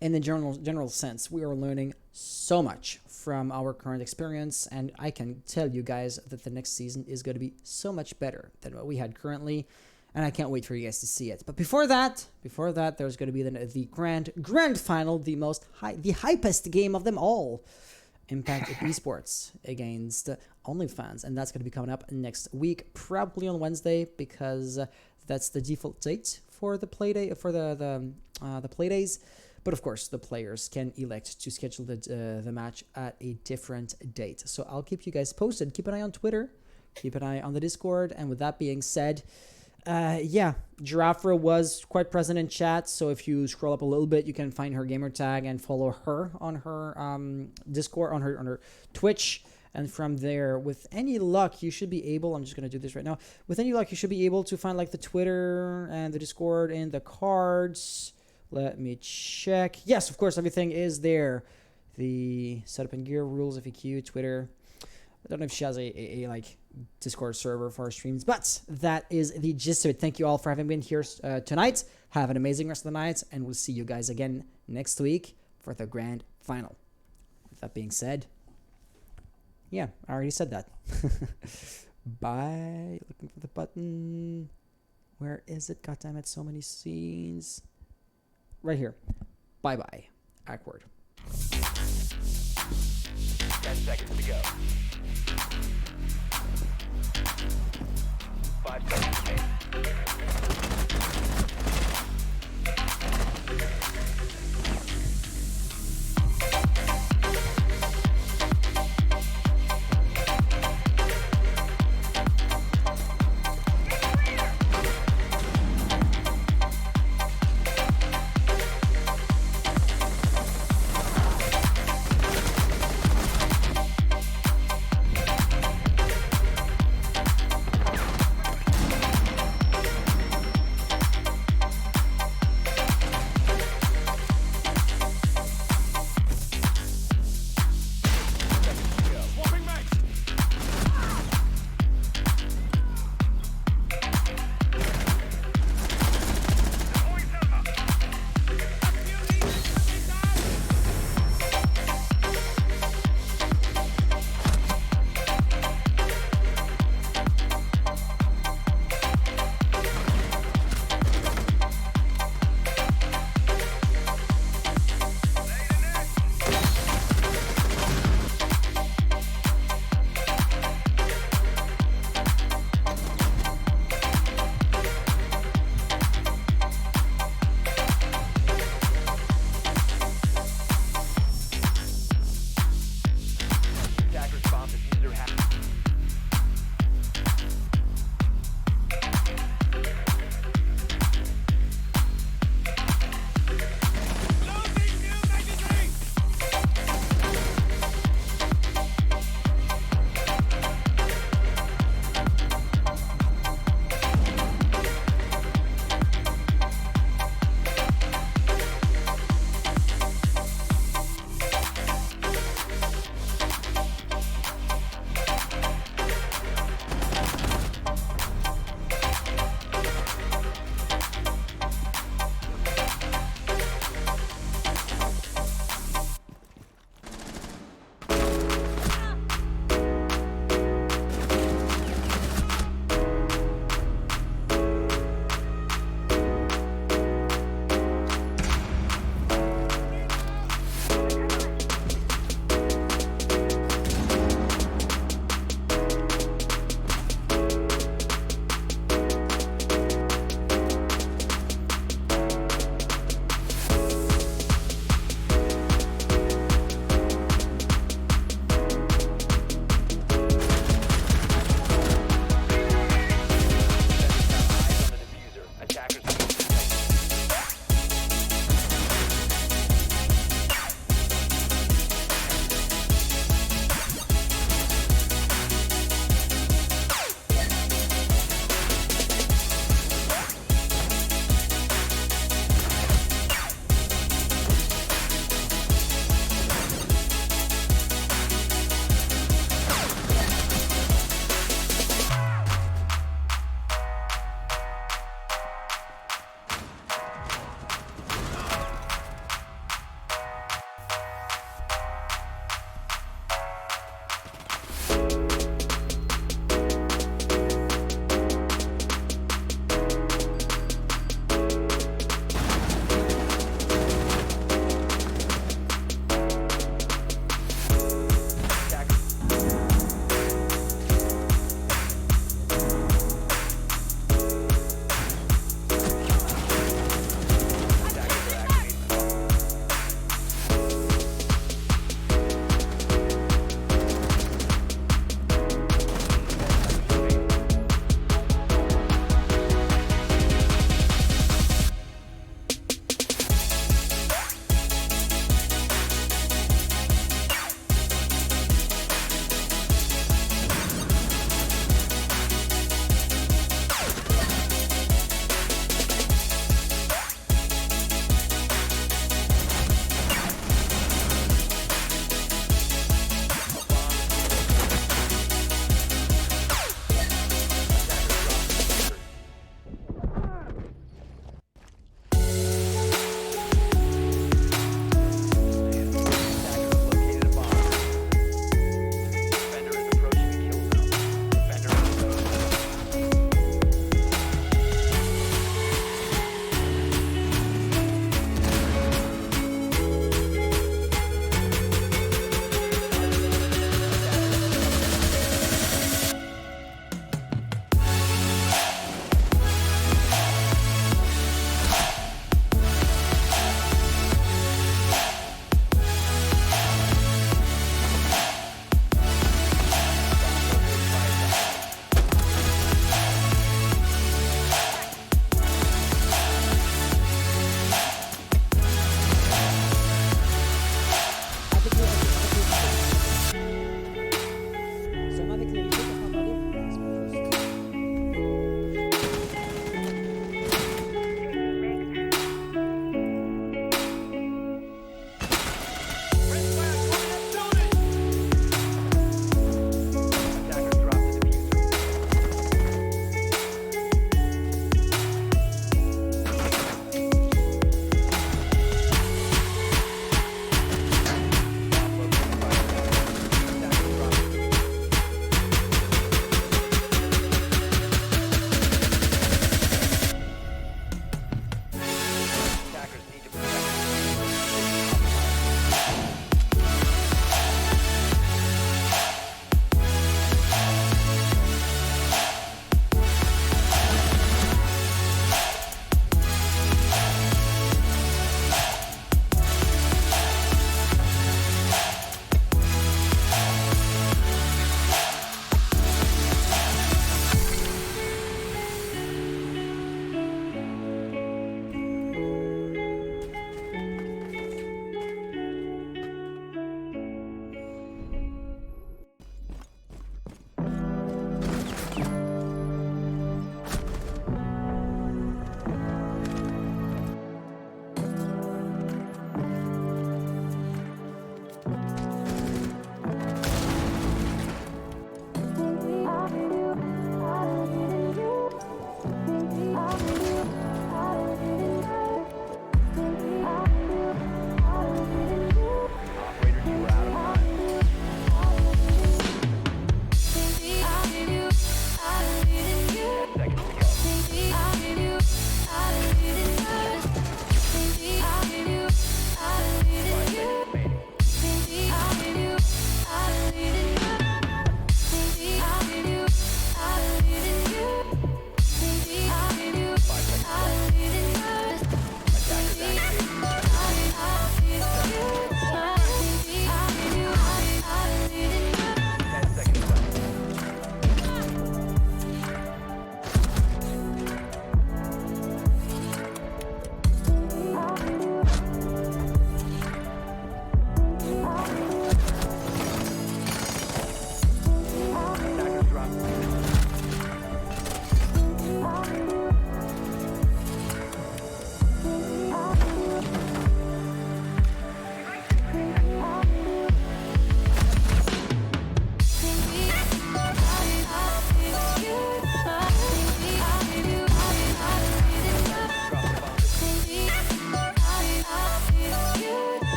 in the general sense, we are learning so much from our current experience, and I can tell you guys that the next season is going to be so much better than what we had currently, and I can't wait for you guys to see it. But before that, there's going to be the grand final, the hypest game of them all. Impact Esports against OnlyFans, and that's going to be coming up next week, probably on Wednesday, because that's the default date for the play day, for the play days. But of course, the players can elect to schedule the match at a different date. So I'll keep you guys posted. Keep an eye on Twitter, keep an eye on the Discord, and with that being said, Giraffe was quite present in chat, so if you scroll up a little bit, you can find her gamer tag and follow her on her Discord, on her Twitch, and from there, with any luck, you should be able, I'm just going to do this right now, with any luck, you should be able to find like the Twitter and the Discord and the cards. Let me check. Yes, of course, everything is there. The setup and gear, rules, FAQ, Twitter. I don't know if she has a like Discord server for our streams, but that is the gist of it. Thank you all for having been here tonight. Have an amazing rest of the night, and we'll see you guys again next week for the grand final. With that being said, yeah, I already said that. Bye. Looking for the button. Where is it? God damn it, so many scenes. Right here. Bye-bye. Awkward. 10 seconds to go. 5 seconds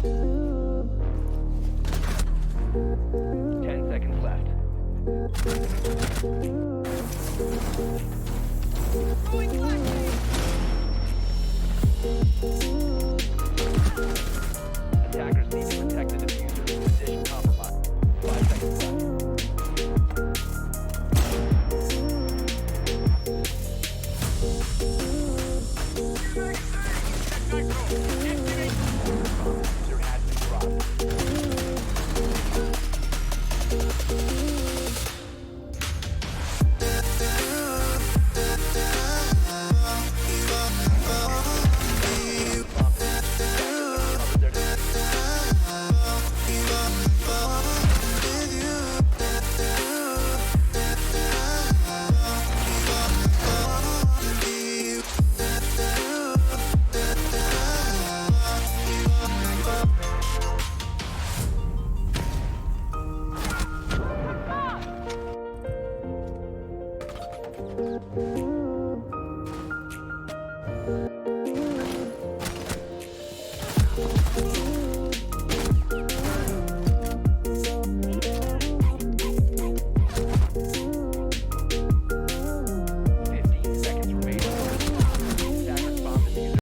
Ten seconds left. Attackers need to protect the diffuser. Position compromised. 5 seconds left. Diffuser has been dropped. Thank you.